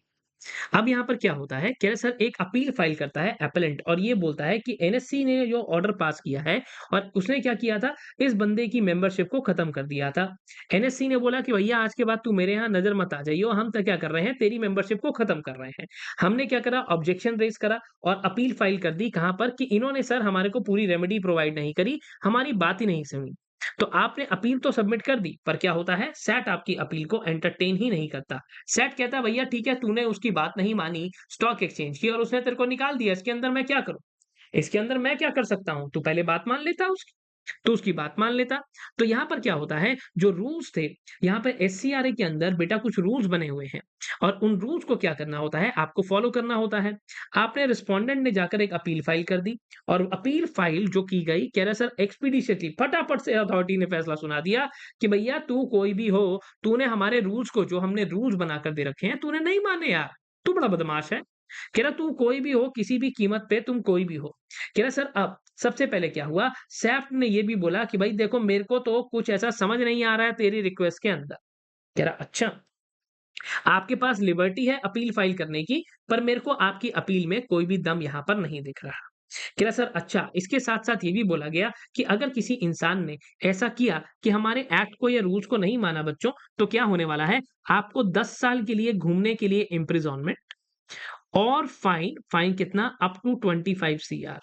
S1: अब यहाँ पर क्या होता है, कैसर एक अपील फाइल करता है एपेलेंट, और ये बोलता है कि एनएससी ने जो ऑर्डर पास किया है, और उसने क्या किया था, इस बंदे की मेंबरशिप को खत्म कर दिया था। एनएससी ने बोला कि भैया आज के बाद तू मेरे यहाँ नजर मत आ जाइयो, हम तो क्या कर रहे हैं, तेरी मेंबरशिप को खत्म कर रहे हैं। हमने क्या करा, ऑब्जेक्शन रेज करा और अपील फाइल कर दी कहाँ पर, कि इन्होंने सर हमारे को पूरी रेमेडी प्रोवाइड नहीं करी, हमारी बात ही नहीं सुनी। तो आपने अपील तो सबमिट कर दी, पर क्या होता है, सैट आपकी अपील को एंटरटेन ही नहीं करता। सेट कहता है भैया ठीक है, तूने उसकी बात नहीं मानी स्टॉक एक्सचेंज की, और उसने तेरे को निकाल दिया, इसके अंदर मैं क्या करूँ? इसके अंदर मैं क्या कर सकता हूँ? तू पहले बात मान लेता उसकी, तो उसकी बात मान लेता। तो यहाँ पर क्या होता है, जो रूल्स थे, यहाँ पे एससीआरए के अंदर बेटा कुछ रूल्स बने हुए हैं, और उन रूल्स को क्या करना होता है, आपको फॉलो करना होता है। आपने रिस्पोंडेंट ने जाकर एक अपील फाइल कर दी, और अपील फाइल जो की गई, कह रहा सर एक्सपीडिशियसली फटाफट से अथॉरिटी ने फैसला सुना दिया कि भैया तू कोई भी हो, तूने हमारे रूल्स को, जो हमने रूल्स बनाकर दे रखे हैं, तूने नहीं माने यार, तू बड़ा बदमाश है। कह रहा तू कोई भी हो, किसी भी कीमत पे तुम कोई भी हो। कह रहा सर अब सबसे पहले क्या हुआ, सैफ ने ये भी बोला कि भाई देखो मेरे को तो कुछ ऐसा समझ नहीं आ रहा है तेरी रिक्वेस्ट के अंदर। कह रहा अच्छा, आपके पास लिबर्टी है अपील फाइल करने की, पर मेरे को आपकी अपील में कोई भी दम यहाँ पर नहीं दिख रहा। कह रहा सर अच्छा, इसके साथ-साथ ये भी बोला गया कि अगर किसी इंसान ने ऐसा किया कि हमारे एक्ट को या रूल्स को नहीं माना बच्चों, तो क्या होने वाला है, आपको 10 साल के लिए घूमने के लिए इम्प्रिजनमेंट, और फाइन, फाइन कितना, अप टू 25 सीआर,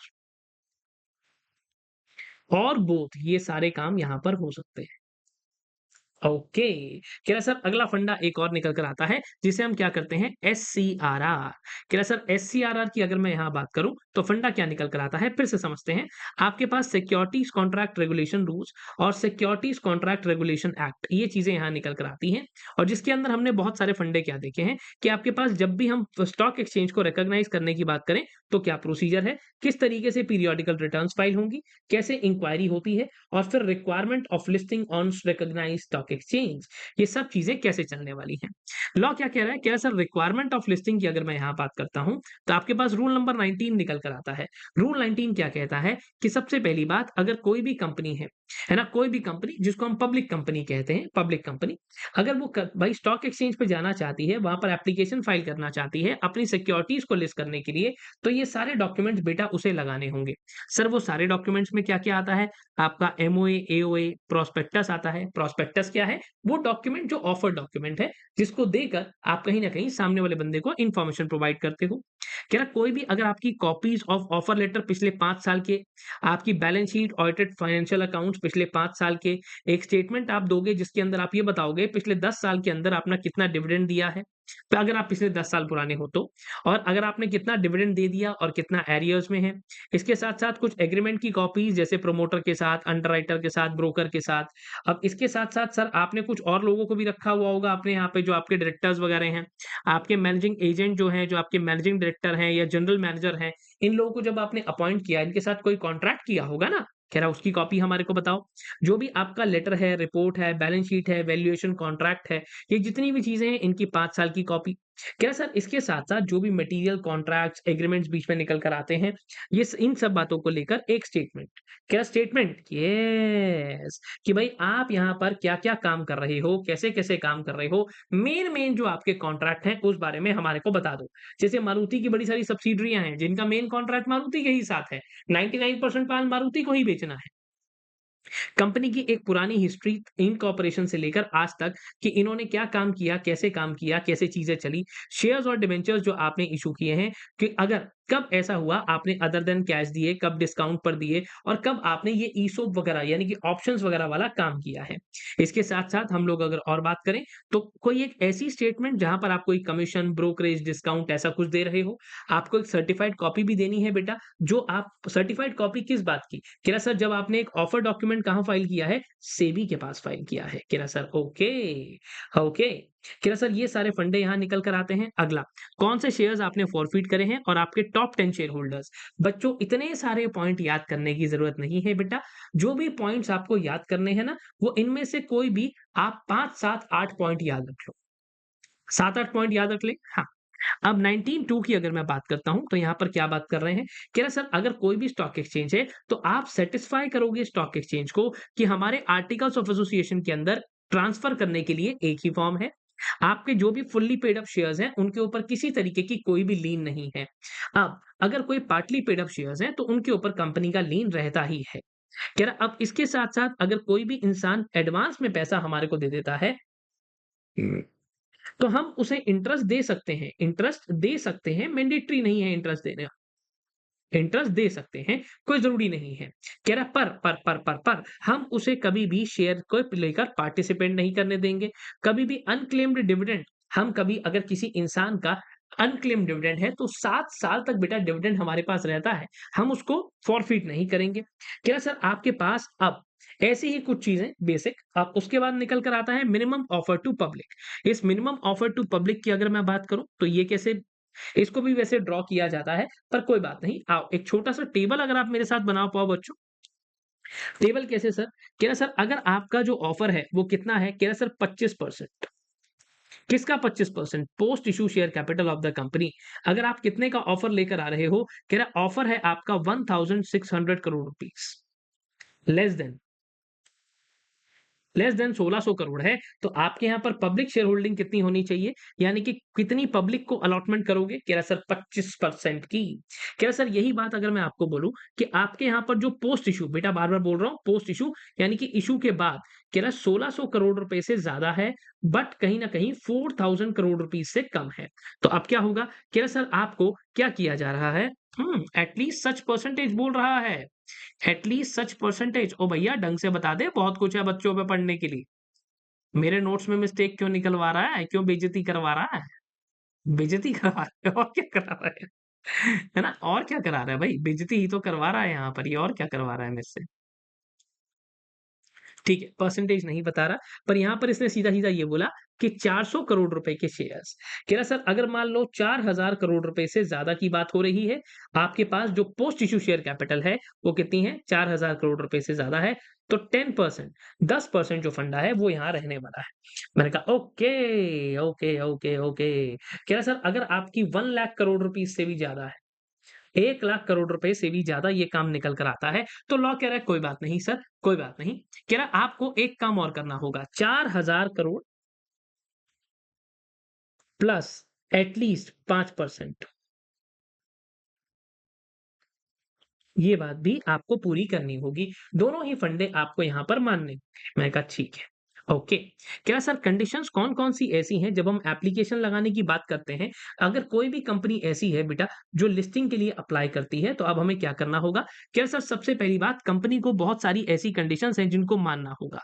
S1: और बोथ ये सारे काम यहाँ पर हो सकते हैं। ओके, कह रहा सर अगला फंडा एक और निकल कर आता है जिसे हम क्या करते हैं एससीआरआर। कह रहा सर एससीआरआर की अगर मैं यहाँ बात करूँ तो फंडा क्या निकल कर आता है फिर से समझते हैं। आपके पास सिक्योरिटीज कॉन्ट्रैक्ट रेगुलेशन रूल्स और सिक्योरिटीज कॉन्ट्रैक्ट रेगुलेशन एक्ट ये चीजें यहाँ निकल कर आती हैं और जिसके अंदर हमने बहुत सारे फंडे क्या देखे हैं कि आपके पास जब भी हम स्टॉक एक्सचेंज को रिकॉग्नाइज करने की बात करें तो क्या प्रोसीजर है, किस तरीके से पीरियोडिकल रिटर्न्स फाइल होंगी, कैसे इंक्वायरी होती है और फिर requirement of listing on recognised stock exchange, ये सब चीजें कैसे चलने वाली हैं। लॉ क्या कह रहा है, कह रहा है सर रिक्वायरमेंट ऑफ लिस्टिंग की अगर मैं यहाँ बात करता हूं तो आपके पास रूल नंबर 19 निकल कर आता है। रूल 19 क्या कहता है कि सबसे पहली बात अगर कोई भी कंपनी है ना, कोई भी कंपनी जिसको हम पब्लिक कंपनी कहते हैं, पब्लिक कंपनी अगर वो भाई स्टॉक एक्सचेंज पे जाना चाहती है, वहां पर एप्लीकेशन फाइल करना चाहती है अपनी सिक्योरिटीज को लिस्ट करने के लिए, तो ये सारे डॉक्यूमेंट्स बेटा उसे लगाने होंगे। सर वो सारे डॉक्यूमेंट्स में क्या क्या आता है, आपका एमओए, एओए, प्रोस्पेक्टस आता है। प्रोस्पेक्टस क्या है, वो डॉक्यूमेंट जो ऑफर डॉक्यूमेंट है जिसको देकर आप कहीं ना कहीं सामने वाले बंदे को इंफॉर्मेशन प्रोवाइड करते हो। कह रहा कोई भी अगर आपकी कॉपीज ऑफ ऑफर लेटर पिछले 5 साल के, आपकी balance sheet, audited financial accounts पिछले 5 साल के, एक स्टेटमेंट आप दोगे जिसके अंदर आप ये बताओगे पिछले 10 साल के अंदर आपने कितना डिविडेंड दिया है, तो अगर आप पिछले 10 साल पुराने हो तो, और अगर आपने कितना डिविडेंड दे दिया और कितना एरियर्स में है। इसके साथ साथ कुछ एग्रीमेंट की कॉपीज जैसे प्रोमोटर के साथ, अंडरराइटर के साथ, ब्रोकर के साथ। अब इसके साथ साथ सर आपने कुछ और लोगों को भी रखा हुआ होगा अपने यहाँ पे जो आपके डायरेक्टर्स वगैरह हैं, आपके मैनेजिंग एजेंट जो हैं, जो आपके मैनेजिंग डायरेक्टर हैं या जनरल मैनेजर हैं, इन लोगों को जब आपने अपॉइंट किया, इनके साथ कोई कॉन्ट्रैक्ट किया होगा ना, कह रहा उसकी कॉपी हमारे को बताओ। जो भी आपका लेटर है, रिपोर्ट है, बैलेंस शीट है, वैल्यूएशन कॉन्ट्रैक्ट है, ये जितनी भी चीजें हैं इनकी 5 साल की कॉपी। क्या सर इसके साथ साथ जो भी मटेरियल कॉन्ट्रैक्ट्स एग्रीमेंट्स बीच में निकल कर आते हैं, ये इन सब बातों को लेकर एक स्टेटमेंट, क्या स्टेटमेंट, यस, कि भाई आप यहाँ पर क्या क्या काम कर रहे हो, कैसे कैसे काम कर रहे हो, मेन मेन जो आपके कॉन्ट्रैक्ट हैं उस बारे में हमारे को बता दो। जैसे मारुति की बड़ी सारी सब्सिडरियां हैं जिनका मेन कॉन्ट्रैक्ट मारुति के ही साथ है, 99% माल मारुति को ही बेचना है। कंपनी की एक पुरानी हिस्ट्री इनकॉर्पोरेशन से लेकर आज तक कि इन्होंने क्या काम किया, कैसे चीजें चली, शेयर्स और डिबेंचर्स जो आपने इशू किए हैं, कि अगर कब ऐसा हुआ आपने अदर देन कैश दिए, कब डिस्काउंट पर दिए और कब आपने ये ईसोप वगैरह यानी कि ऑप्शंस वगैरह वाला काम किया है। इसके साथ-साथ हम लोग अगर और बात करें तो कोई एक ऐसी स्टेटमेंट जहां पर आप कोई कमीशन, ब्रोकरेज, डिस्काउंट ऐसा कुछ दे रहे हो, आपको एक सर्टिफाइड कॉपी भी देनी है बेटा, जो आप सर्टिफाइड कॉपी किस बात की? कह रहा सर जब आपने एक ऑफर डॉक्यूमेंट कहाँ फाइल किया है? सेबी के पास फाइल किया है। कह रहा सर ओके, ओके। कह रहा सर ये सारे फंडे यहाँ निकल कर आते हैं। अगला, कौन से शेयर्स आपने फॉरफिट करे हैं और आपके टॉप 10 शेयर होल्डर्स। बच्चों इतने सारे पॉइंट याद करने की जरूरत नहीं है बेटा। जो भी पॉइंट्स आपको याद करने हैं ना, वो इनमें से कोई भी आप 5, 7, 8 पॉइंट याद रख लो। 7-8 पॉइंट याद रख लें। हाँ। अब 19(2) की अगर मैं बात करता हूं तो यहां पर क्या बात कर रहे हैं, कह रहा सर अगर कोई भी स्टॉक एक्सचेंज है तो आप सेटिस्फाई करोगे स्टॉक एक्सचेंज को कि हमारे आर्टिकल्स ऑफ एसोसिएशन के अंदर ट्रांसफर करने के लिए एक ही फॉर्म है, आपके जो भी फुल्ली पेड अप शेयर्स हैं उनके ऊपर किसी तरीके की कोई भी लीन नहीं है। अब अगर कोई पार्टली पेड अप शेयर्स हैं तो उनके ऊपर कंपनी का लीन रहता ही है। कह रहा अब इसके साथ साथ अगर कोई भी इंसान एडवांस में पैसा हमारे को दे देता है, तो हम उसे इंटरेस्ट दे सकते हैं, इंटरेस्ट दे सकते हैं, मैंडेटरी नहीं है इंटरेस्ट देना। इंटरेस्ट दे सकते हैं, कोई ज़रूरी नहीं है। कह रहा पर हम उसे कभी भी शेयर को लेकर पार्टिसिपेट नहीं करने देंगे। कभी भी अनक्लेम्ड डिविडेंड, हम कभी अगर किसी इंसान का अनक्लेम्ड डिविडेंड है तो 7 साल तक बेटा डिविडेंड हमारे पास रहता है, हम उसको फॉरफिट नहीं करेंगे। कह रहा सर आपके पास अब ऐसी ही कुछ चीज़ें बेसिक, अब उसके बाद निकल कर आता है मिनिमम ऑफर टू पब्लिक। इस मिनिमम ऑफर टू पब्लिक की अगर मैं बात करूँ तो ये कैसे, इसको भी वैसे ड्रॉ किया जाता है, पर कोई बात नहीं। आओ एक छोटा-सा टेबल अगर आप मेरे साथ बना पाओ बच्चों। टेबल कैसे सर? कह रहा सर अगर आपका जो ऑफर है वो कितना है? कह रहा सर 25%। किसका 25%? Post issue share capital of the company. अगर आप कितने का ऑफर लेकर आ रहे हो? कह रहा ऑफर है आपका 1600 crore rupees. Less than, less than 1600 crore है, तो आपके यहाँ पर पब्लिक शेयर होल्डिंग कितनी होनी चाहिए? यानी कि कितनी पब्लिक को अलॉटमेंट करोगे? कह रहा सर 25% की। कह रहा सर यही बात अगर मैं आपको बोलूँ कि आपके यहाँ पर जो पोस्ट इश्यू, बेटा बार-बार बोल रहा हूँ पोस्ट इश्यू यानी कि इश्यू के बाद, कह रहा 1600 करोड़ रुपए से ज़्यादा है, बट कहीं न कहीं 4000 करोड़ रुपीज़ से कम है। तो अब क्या होगा? कह रहा सर आपको क्या किया जा रहा है? एट लीस्ट सच परसेंटेज बोल रहा है। एट लीस्ट सच परसेंटेज, ओ भैया ढंग से बता दे, बहुत कुछ है बच्चों पे पढ़ने के लिए। मेरे नोट्स में मिस्टेक क्यों निकलवा रहा है? क्यों बेइज़्ज़ती करवा रहा है? बेइज़्ज़ती करवा रहा है और क्या करा रहा है? है ना? और क्या करा रहा है भाई? बेइज़्ज़ती ही तो करवा रहा है यहाँ पर ये और क्या करवा रहा है मुझसे? ठीक है, परसेंटेज नहीं बता रहा, पर यहाँ पर इसने सीधा-सीधा ये बोला कि 400 करोड़ रुपए के शेयर्स। कह रहा सर अगर मान लो 4000 करोड़ रुपए से ज़्यादा की बात हो रही है, आपके पास जो पोस्ट इश्यू शेयर कैपिटल है, वो कितनी है? 4000 करोड़ रुपए से ज़्यादा है, तो 10% 10% जो फंडा है, वो यहाँ रहने वाला है। मैंने कहा ओके, ओके, ओके, ओके। कह रहा सर अगर आपकी 1 लाख करोड़ रुपीज़ से भी ज़्यादा है 1 लाख करोड़ रुपए से भी ज़्यादा ये काम निकल कर आता है, तो लॉ कह रहा है कोई बात नहीं सर, कोई बात नहीं। कह रहा आपको एक काम और करना होगा 4000 करोड़ प्लस एट लीस्ट 5% ये बात भी आपको पूरी करनी होगी। दोनों ही फंडे आपको यहाँ पर मानने होंगे। मैंने कहा ठीक है। ओके। क्या सर कंडीशंस कौन-कौन सी ऐसी हैं जब हम एप्लीकेशन लगाने की बात करते हैं, अगर कोई भी कंपनी ऐसी है बेटा जो लिस्टिंग के लिए अप्लाई करती है, तो अब हमें क्या करना होगा? क्या सर सबसे पहली बात कंपनी को बहुत सारी ऐसी कंडीशंस हैं जिनको मानना होगा।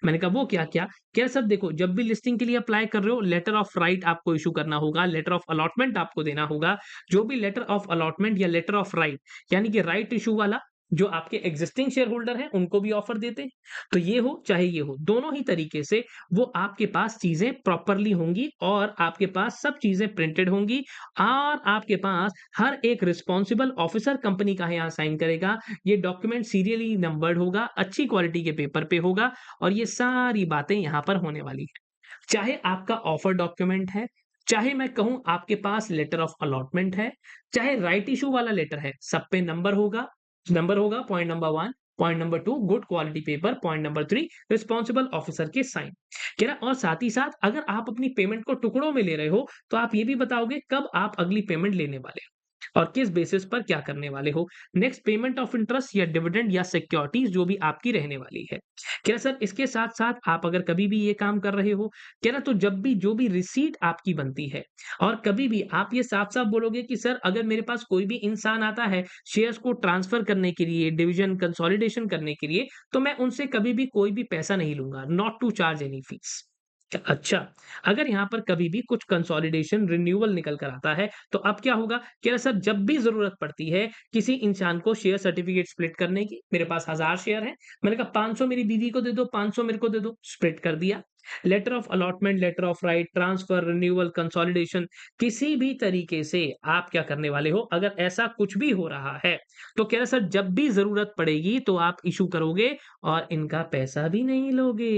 S1: मैंने कहा वो क्या-क्या? क्या सर देखो जब भी लिस्टिंग के लिए अप्लाई कर रहे हो लेटर ऑफ राइट आपको इश्यू करना होगा, लेटर ऑफ अलॉटमेंट आपको देना होगा। जो भी लेटर ऑफ अलॉटमेंट या लेटर ऑफ राइट यानी कि राइट इश्यू वाला जो आपके एक्जिस्टिंग शेयर होल्डर हैं उनको भी ऑफर देते हैं। तो ये हो चाहे ये हो, दोनों ही तरीके से वो आपके पास चीज़ें प्रॉपरली होंगी और आपके पास सब चीज़ें प्रिंटेड होंगी और आपके पास हर एक रिस्पॉन्सिबल ऑफिसर कंपनी का यहाँ साइन करेगा। ये डॉक्यूमेंट सीरियली नंबर्ड होगा, अच्छी क्वालिटी के पेपर पे होगा और ये सारी बातें यहाँ पर होने वाली हैं। चाहे आपका ऑफर डॉक्यूमेंट है, चाहे मैं कहूँ आपके पास लेटर ऑफ अलॉटमेंट है, चाहे राइट इश्यू वाला लेटर है, सब पे नंबर होगा point number 1, point number 2 good quality paper, point number 3 responsible officer के साइन। कह रहा और साथ ही साथ अगर आप अपनी पेमेंट को टुकड़ों में ले रहे हो, तो आप ये भी बताओगे कब आप अगली पेमेंट लेने वाले हो और किस बेसिस पर क्या करने वाले हो। नेक्स्ट पेमेंट ऑफ इंटरेस्ट या डिविडेंड या सिक्योरिटीज़ जो भी आपकी रहने वाली है। कह रहा सर इसके साथ-साथ आप अगर कभी भी ये काम कर रहे हो, कह रहा तो जब भी जो भी रिसीट आपकी बनती है और कभी भी आप ये साफ-साफ बोलोगे कि सर अगर मेरे पास कोई भी इंसान आता है शेयर्स को ट्रांसफर करने के लिए, डिवीज़न कंसोलिडेशन करने के लिए, तो मैं उनसे कभी भी कोई भी पैसा नहीं लूँगा, not to charge any fees. अच्छा, अगर यहाँ पर कभी भी कुछ कंसोलिडेशन रिन्यूअल निकल कर आता है, तो अब क्या होगा? कह रहा सर जब भी ज़रूरत पड़ती है किसी इंसान को शेयर सर्टिफ़िकेट स्प्लिट करने की, मेरे पास 1000 शेयर हैं, मैंने कहा 500 मेरी बीवी को दे दो, 500 मेरे को दे दो, स्प्लिट कर दिया। Letter of allotment, letter of right, transfer, renewal, consolidation किसी भी तरीके से आप क्या करने वाले हो, अगर ऐसा कुछ भी हो रहा है, तो कह रहा सर जब भी ज़रूरत पड़ेगी तो आप इश्यू करोगे और इनका पैसा भी नहीं लोगे।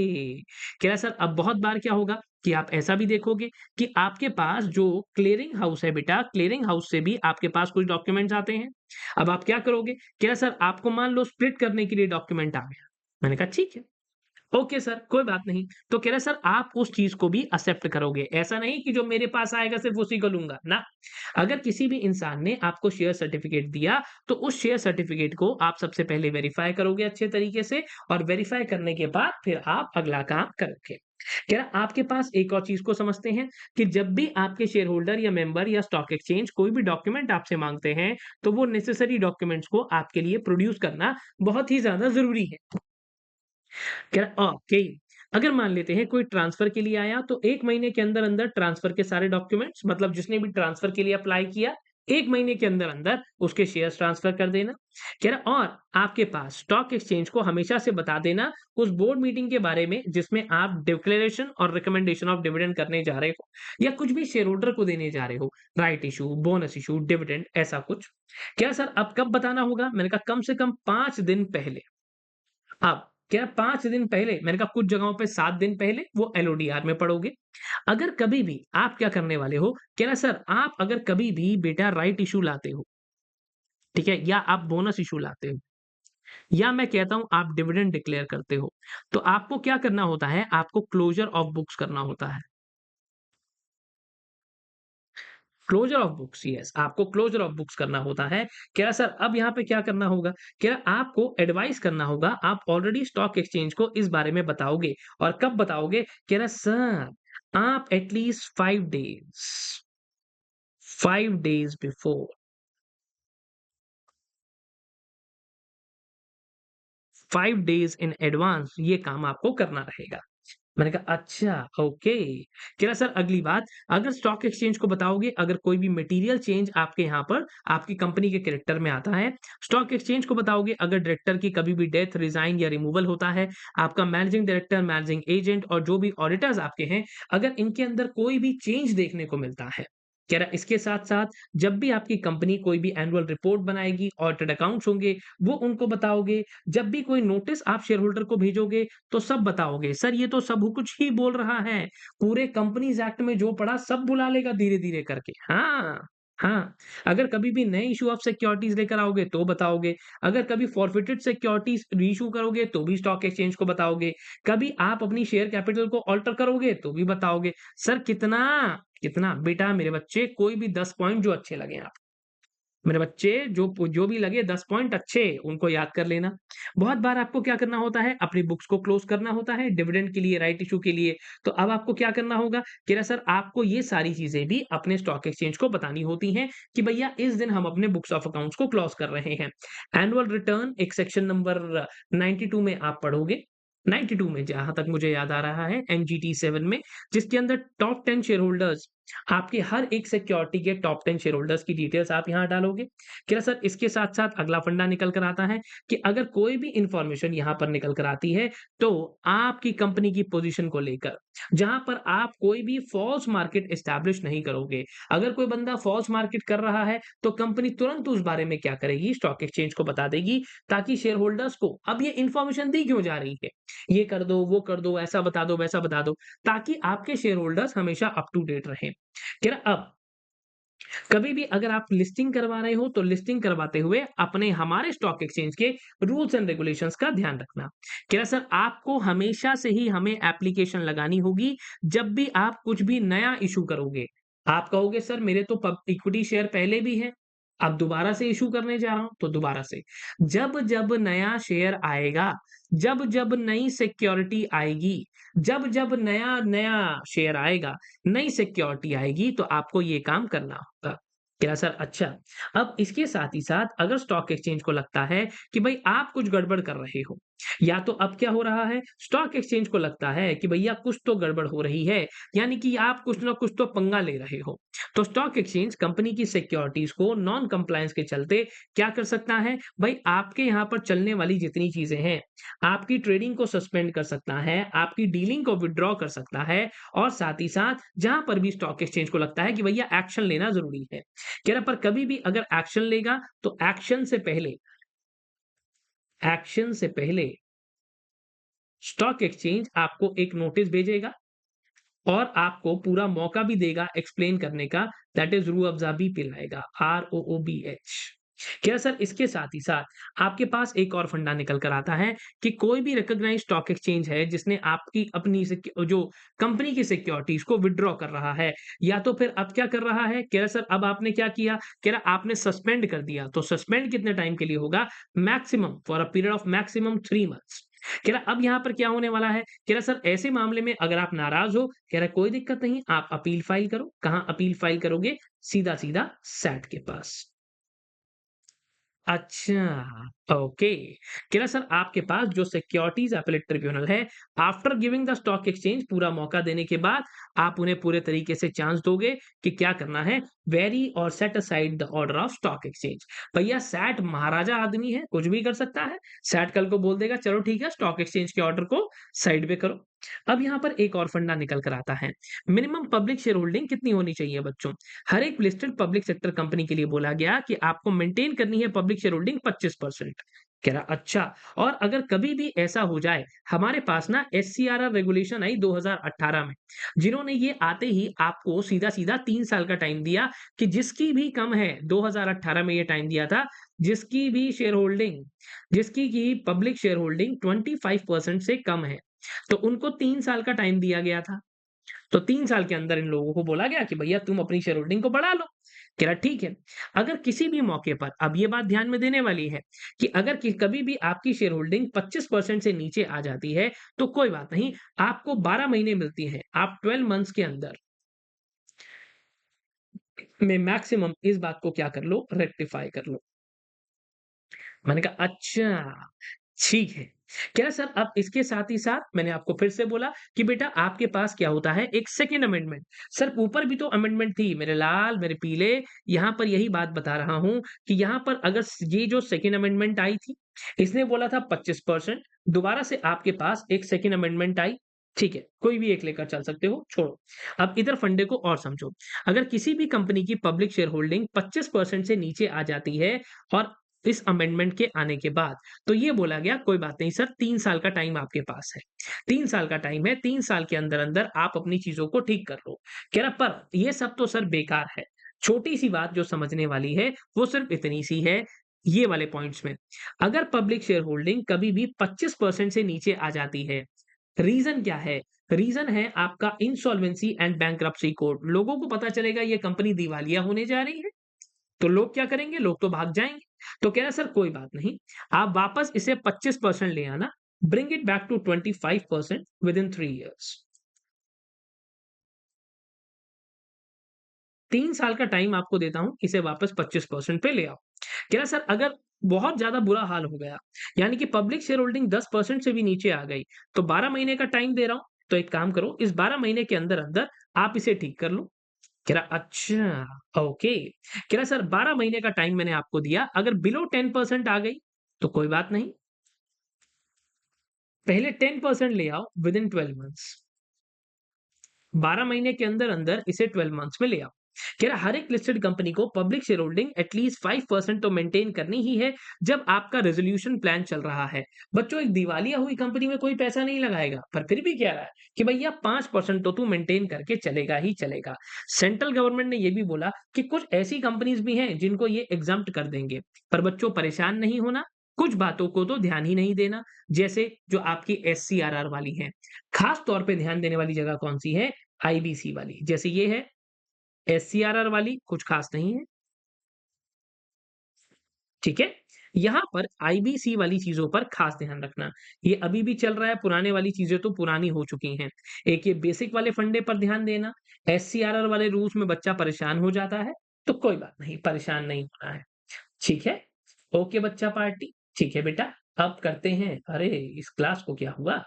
S1: कह रहा सर अब बहुत बार क्या होगा कि आप ऐसा भी देखोगे कि आपके पास जो क्लीयरिंग हाउस है बेटा, क्लीयरिंग हाउस से भी आपके पास कुछ डॉक्यूमेंट्स आते हैं। अब आप क्या करोगे? कह रहा सर आपको मान लो स्प्लिट करने के लिए डॉक्यूमेंट आ गया। मैंने कहा ठीक है। ओके सर, कोई बात नहीं। तो कह रहा है सर आप उस चीज़ को भी एक्सेप्ट करोगे। ऐसा नहीं कि जो मेरे पास आएगा सिर्फ़ उसी को लूँगा, ना। अगर किसी भी इंसान ने आपको शेयर सर्टिफ़िकेट दिया, तो उस शेयर सर्टिफ़िकेट को आप सबसे पहले वेरीफ़ाई करोगे अच्छे तरीके से और वेरीफ़ाई करने के बाद फिर आप अगला काम करोगे। कह रहा आपके पास एक और चीज़ को समझते हैं कि जब भी आपके शेयर होल्डर या मेंबर या स्टॉक एक्सचेंज कोई भी डॉक्यूमेंट आपसे माँगते हैं, तो वो नेसेसरी डॉक्यूमेंट्स को आपके लिए प्रोड्यूस करना बहुत ही ज़्यादा ज़रूरी है। कह रहा ओके, अगर मान लेते हैं कोई ट्रांसफर के लिए आया तो 1 महीने के अंदर-अंदर ट्रांसफर के सारे डॉक्यूमेंट्स मतलब जिसने भी ट्रांसफर के लिए अप्लाई किया, 1 महीने के अंदर-अंदर उसके शेयर्स ट्रांसफर कर देना। कह रहा और आपके पास स्टॉक एक्सचेंज को हमेशा से बता देना उस बोर्ड मीटिंग के बारे में जिसमें आप डिक्लेरेशन और रिकमेंडेशन ऑफ डिविडेंड करने जा रहे हो या कुछ भी शेयर होल्डर को देने जा रहे हो, right issue, bonus issue, dividend ऐसा कुछ। क्या सर अब कब बताना होगा? मैंने कहा कम से कम 5 दिन पहले। अब क्या 5 दिन पहले मैंने कहा कुछ जगहों पे 7 दिन पहले वो एलओडीआर में पढ़ोगे। अगर कभी भी आप क्या करने वाले हो, कह रहा सर आप अगर कभी भी बेटा राइट इश्यू लाते हो, ठीक है? या आप बोनस इश्यू लाते हो या मैं कहता हूँ आप डिविडेंड डिक्लेयर करते हो, तो आपको क्या करना होता है, आपको क्लोज़र ऑफ बुक्स करना होता है। क्लोज़र ऑफ बुक्स यस, आपको क्लोज़र ऑफ बुक्स करना होता है। कह रहा सर अब यहाँ पे क्या करना होगा? कह रहा आपको एडवाइस करना होगा, आप ऑलरेडी स्टॉक एक्सचेंज को इस बारे में बताओगे और कब बताओगे? कह रहा सर आप at least 5 days before 5 days in advance ये काम आपको करना रहेगा। मैंने कहा अच्छा, ओके। कह रहा सर अगली बात, अगर स्टॉक एक्सचेंज को बताओगे अगर कोई भी मटेरियल चेंज आपके यहाँ पर आपकी कंपनी के कैरेक्टर में आता है, स्टॉक एक्सचेंज को बताओगे अगर डायरेक्टर की कभी भी डेथ, रिज़ाइन या रिमूवल होता है, आपका मैनेजिंग डायरेक्टर, मैनेजिंग एजेंट और जो भी ऑडिटर्स आपके हैं, अगर इनके अंदर कोई भी चेंज देखने को मिलता है, कह रहा इसके साथ-साथ जब भी आपकी कंपनी कोई भी एनुअल रिपोर्ट बनाएगी, ऑडिटेड अकाउंट्स होंगे, वो उनको बताओगे। जब भी कोई नोटिस आप शेयर होल्डर को भेजोगे तो सब बताओगे। सर ये तो सब कुछ ही बोल रहा है। पूरे कंपनीज़ एक्ट में जो पढ़ा सब बुला लेगा धीरे-धीरे करके। हाँ, हाँ। अगर कभी भी नए इश्यू ऑफ सिक्योरिटीज़ लेकर आओगे तो बताओगे। अगर कभी फॉरफिटेड सिक्योरिटीज़ रीइश्यू करोगे तो भी स्टॉक एक्सचेंज को बताओगे। कभी आप अपनी शेयर कैपिटल को अल्टर करोगे तो भी बताओगे। सर कितना, कितना? बेटा मेरे बच्चे कोई भी 10 पॉइंट जो अच्छे लगें आपको। मेरे बच्चे जो भी लगे 10 पॉइंट अच्छे, उनको याद कर लेना। बहुत बार आपको क्या करना होता है, अपनी बुक्स को क्लोज़ करना होता है, डिविडेंड के लिए, राइट इश्यू के लिए। तो अब आपको क्या करना होगा, कह रहा सर आपको ये सारी चीज़ें भी अपने स्टॉक एक्सचेंज को बतानी होती हैं कि भैया इस दिन हम अपने बुक्स ऑफ अकाउंट्स को क्लोज़ कर रहे हैं। एनुअल रिटर्न एक सेक्शन नंबर 92 में आप पढ़ोगे। 92 में जहाँ तक मुझे याद आ रहा है एनजीटी 7 में, जिसके अंदर टॉप 10 शेयर होल्डर्स आपके हर एक सिक्योरिटी के टॉप 10 शेयर होल्डर्स की डिटेल्स आप यहाँ डालोगे। क्या सर इसके साथ-साथ अगला फंडा निकल कर आता है कि अगर कोई भी इन्फॉर्मेशन यहाँ पर निकल कर आती है, तो आपकी कंपनी की पोज़ीशन को लेकर, जहाँ पर आप कोई भी फ़ॉल्स मार्केट एस्टेब्लिश नहीं करोगे। अगर कोई बंदा फ़ॉल्स मार्केट कर रहा है, तो कंपनी तुरंत उस बारे में क्या करेगी, स्टॉक एक्सचेंज को बता देगी ताकि शेयर होल्डर्स को अब ये इन्फॉर्मेशन दी क्यों जा रही है? ये कर दो, वो कर दो, ऐसा बता दो, वैसा बता दो, ताकि आपके शेयर होल्डर्स हमेशा अप टू डेट रहें। कह रहा अब कभी भी अगर आप लिस्टिंग करवा रहे हो तो लिस्टिंग करवाते हुए अपने हमारे स्टॉक एक्सचेंज के रूल्स एंड रेगुलेशंस का ध्यान रखना। कह रहा सर आपको हमेशा से ही हमें एप्लीकेशन लगानी होगी जब भी आप कुछ भी नया इश्यू करोगे। आप कहोगे सर मेरे तो इक्विटी शेयर पहले भी है, अब दोबारा से इश्यू करने जा रहा हूं तो दोबारा से। जब जब नया शेयर आएगा, जब जब नई सिक्योरिटी आएगी, जब जब नया नया शेयर आएगा, नई सिक्योरिटी आएगी तो आपको ये काम करना होगा। क्या सर अच्छा, अब इसके साथ ही साथ अगर स्टॉक एक्सचेंज को लगता है कि भाई आप कुछ गड़बड़ कर रहे हो, या तो अब क्या हो रहा है, स्टॉक एक्सचेंज को लगता है कि भैया कुछ तो गड़बड़ हो रही है, यानी कि आप कुछ ना कुछ तो पंगा ले रहे हो। तो स्टॉक एक्सचेंज कंपनी की सिक्योरिटीज़ को नॉन कंप्लायंस के चलते क्या कर सकता है, भाई आपके यहाँ पर चलने वाली जितनी चीज़ें हैं, आपकी ट्रेडिंग को सस्पेंड कर सकता है, आपकी डीलिंग को विथड्रॉ कर सकता है और साथ ही साथ जहाँ पर भी स्टॉक एक्सचेंज को लगता है कि भैया एक्शन लेना ज़रूरी है। कह रहा पर कभी भी अगर एक्शन लेगा तो एक्शन से पहले स्टॉक एक्सचेंज आपको एक नोटिस भेजेगा और आपको पूरा मौका भी देगा एक्सप्लेन करने का, दैट इज़ रूह अफ़ज़ा भी पिलाएगा, ROOBH। क्या सर इसके साथ ही साथ आपके पास एक और फंडा निकल कर आता है कि कोई भी रिकॉग्नाइज्ड स्टॉक एक्सचेंज है जिसने आपकी अपनी जो कंपनी की सिक्योरिटीज़ को विथड्रॉ कर रहा है या तो फिर अब क्या कर रहा है, कह रहा सर अब आपने क्या किया? कह रहा आपने सस्पेंड कर दिया, तो सस्पेंड कितने टाइम के लिए होगा? Maximum for a period of maximum 3 months. कह रहा अब यहाँ पर क्या होने वाला है? कह रहा सर ऐसे मामले में अगर आप नाराज़ हो, कह रहा कोई दिक्कत नहीं, आप अपील फाइल करो। कहाँ अपील फाइल करोगे? सीधा-सीधा सैट के पास। अच्छा, ओके। कह रहा सर आपके पास जो सिक्योरिटीज़ अपीलेट ट्रिब्यूनल है, after giving the stock exchange पूरा मौका देने के बाद, आप उन्हें पूरे तरीके से चांस दोगे कि क्या करना है, वेरी और set aside the order of stock exchange. भैया सैट महाराजा आदमी है, कुछ भी कर सकता है। सैट कल को बोल देगा चलो ठीक है, स्टॉक एक्सचेंज के ऑर्डर को साइड पे करो। अब यहाँ पर एक और फंडा निकल कर आता है। मिनिमम पब्लिक शेयर होल्डिंग कितनी होनी चाहिए बच्चों? हर एक लिस्टेड पब्लिक सेक्टर कंपनी के लिए बोला गया कि आपको मेंटेन करनी है पब्लिक शेयर होल्डिंग 25%। कह रहा अच्छा, और अगर कभी भी ऐसा हो जाए, हमारे पास ना एससीआरआर रेगुलेशन आई 2018 में, जिन्होंने ये आते ही आपको सीधा-सीधा 3 साल का टाइम दिया कि जिसकी भी कम है, 2018 में ये टाइम दिया था, जिसकी भी शेयर होल्डिंग जिसकी की पब्लिक शेयर होल्डिंग 25% से कम है, तो उनको 3 साल का टाइम दिया गया था। तो 3 साल के अंदर इन लोगों को बोला गया कि भैया तुम अपनी शेयर होल्डिंग को बढ़ा लो। कह रहा ठीक है। अगर किसी भी मौके पर अब ये बात ध्यान में देने वाली है कि अगर कभी भी आपकी शेयर होल्डिंग 25% से नीचे आ जाती है, तो कोई बात नहीं, आपको 12 महीने मिलती हैं। आप 12 मंथ्स के अंदर में मैक्सिमम इस बात को क्या कर लो, रेक्टिफाई कर लो। मैंने कहा अच्छा, ठीक है। कह रहा सर अब इसके साथ ही साथ मैंने आपको फिर से बोला कि बेटा आपके पास क्या होता है एक सेकंड अमेंडमेंट। सर ऊपर भी तो अमेंडमेंट थी मेरे लाल, मेरे पीले, यहाँ पर यही बात बता रहा हूँ कि यहाँ पर अगर ये जो सेकंड अमेंडमेंट आई थी, इसने बोला था 25%, दोबारा से आपके पास एक सेकंड अमेंडमेंट आई, ठीक है, कोई भी एक लेकर चल सकते हो, छोड़ो। अब इधर फंडे को और समझो, अगर किसी भी कंपनी की पब्लिक शेयर होल्डिंग 25% से नीचे आ जाती है और इस अमेंडमेंट के आने के बाद तो ये बोला गया कोई बात नहीं सर 3 साल का टाइम आपके पास है। 3 साल का टाइम है, 3 साल के अंदर-अंदर आप अपनी चीज़ों को ठीक कर लो। कह रहा पर ये सब तो सर बेकार है। छोटी-सी बात जो समझने वाली है वो सिर्फ़ इतनी सी है, ये वाले पॉइंट्स में। अगर पब्लिक शेयर होल्डिंग कभी भी 25% से नीचे आ जाती है, रीज़न क्या है? रीज़न है आपका इंसॉल्वेंसी एंड बैंक्रप्सी कोड। लोगों को पता चलेगा ये कंपनी दिवालिया होने जा रही है। तो लोग क्या करेंगे? लोग तो भाग जाएँगे। तो कह रहा है सर कोई बात नहीं, आप वापस इसे 25% ले आना, bring it back to 25% within 3 years. 3 साल का टाइम आपको देता हूँ, इसे वापस 25% पे ले आओ। कह रहा है सर अगर बहुत ज़्यादा बुरा हाल हो गया, यानी कि पब्लिक शेयर होल्डिंग 10% से भी नीचे आ गई, तो 12 महीने का टाइम दे रहा हूँ, तो एक काम करो इस 12 महीने के अंदर-अंदर आप इसे ठीक कर लो। कह रहा अच्छा, ओके। कह रहा सर 12 महीने का टाइम मैंने आपको दिया, अगर बिलो 10% आ गई, तो कोई बात नहीं, पहले 10% ले आओ विदिन 12 मंथ्स। 12 महीने के अंदर-अंदर इसे 12 मंथ्स में ले आओ। कह रहा हर एक लिस्टेड कंपनी को पब्लिक शेयर होल्डिंग एटलीस्ट 5% तो मेंटेन करनी ही है, जब आपका रेज़ोल्यूशन प्लान चल रहा है। बच्चों एक दिवालिया हुई कंपनी में कोई पैसा नहीं लगाएगा, पर फिर भी कह रहा है कि भैया 5% तो तू मेंटेन करके चलेगा ही चलेगा। सेंट्रल गवर्नमेंट ने ये भी बोला कि कुछ ऐसी कंपनीज़ भी हैं जिनको ये एग्ज़म्प्ट कर देंगे। पर बच्चों परेशान नहीं होना, कुछ बातों को तो ध्यान ही नहीं देना, जैसे जो आपकी एससीआरआर वाली हैं। खास तौर पे ध्यान देने वाली जगह कौन-सी है? आईबीसी वाली, जैसे ये है एससीआरआर वाली कुछ खास नहीं है, ठीक है? यहाँ पर आईबीसी वाली चीज़ों पर खास ध्यान रखना। ये अभी भी चल रहा है, पुराने वाली चीज़ें तो पुरानी हो चुकी हैं। एक ये बेसिक वाले फंडे पर ध्यान देना, एससीआरआर वाले रूल्स में बच्चा परेशान हो जाता है, तो कोई बात नहीं, परेशान नहीं होना है, ठीक है? ओके बच्चा पार्टी, ठीक है बेटा, अब करते हैं अरे! इस क्लास को क्या हुआ?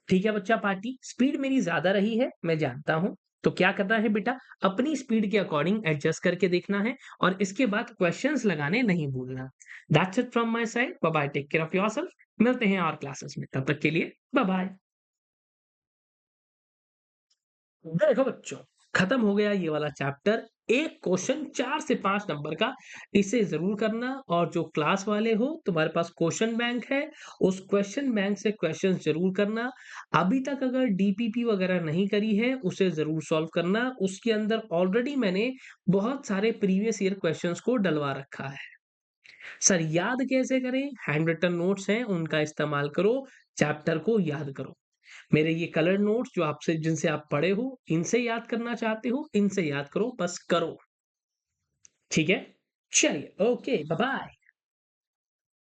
S1: ठीक है बच्चा पार्टी, स्पीड मेरी ज़्यादा रही है, मैं जानता हूँ। तो क्या करना है बेटा, अपनी स्पीड के अकॉर्डिंग एडजस्ट करके देखना है और इसके बाद क्वेश्चंस लगाने नहीं भूलना। That's it from my side, bye bye, take care of yourself. मिलते हैं और क्लासेस में, तब तक के लिए बाय बाय। देखो बच्चों, खत्म हो गया ये वाला चैप्टर। एक क्वेश्चन 4 से 5 नंबर का, इसे ज़रूर करना और जो क्लास वाले हो, तुम्हारे पास क्वेश्चन बैंक है, उस क्वेश्चन बैंक से क्वेश्चंस ज़रूर करना। अभी तक अगर डीपीपी वगैरह नहीं करी है, उसे ज़रूर सॉल्व करना। उसके अंदर ऑलरेडी मैंने बहुत सारे प्रीवियस ईयर क्वेश्चंस को डलवा रखा है। सर याद कैसे करें? हैंड रिटन नोट्स हैं, उनका इस्तेमाल करो, चैप्टर को याद करो। मेरे ये कलर नोट्स जो आपसे जिनसे आप पढ़े हो, इनसे याद करना चाहते हो, इनसे याद करो, बस करो। ठीक है? चलिए, ओके, बाय-बाय।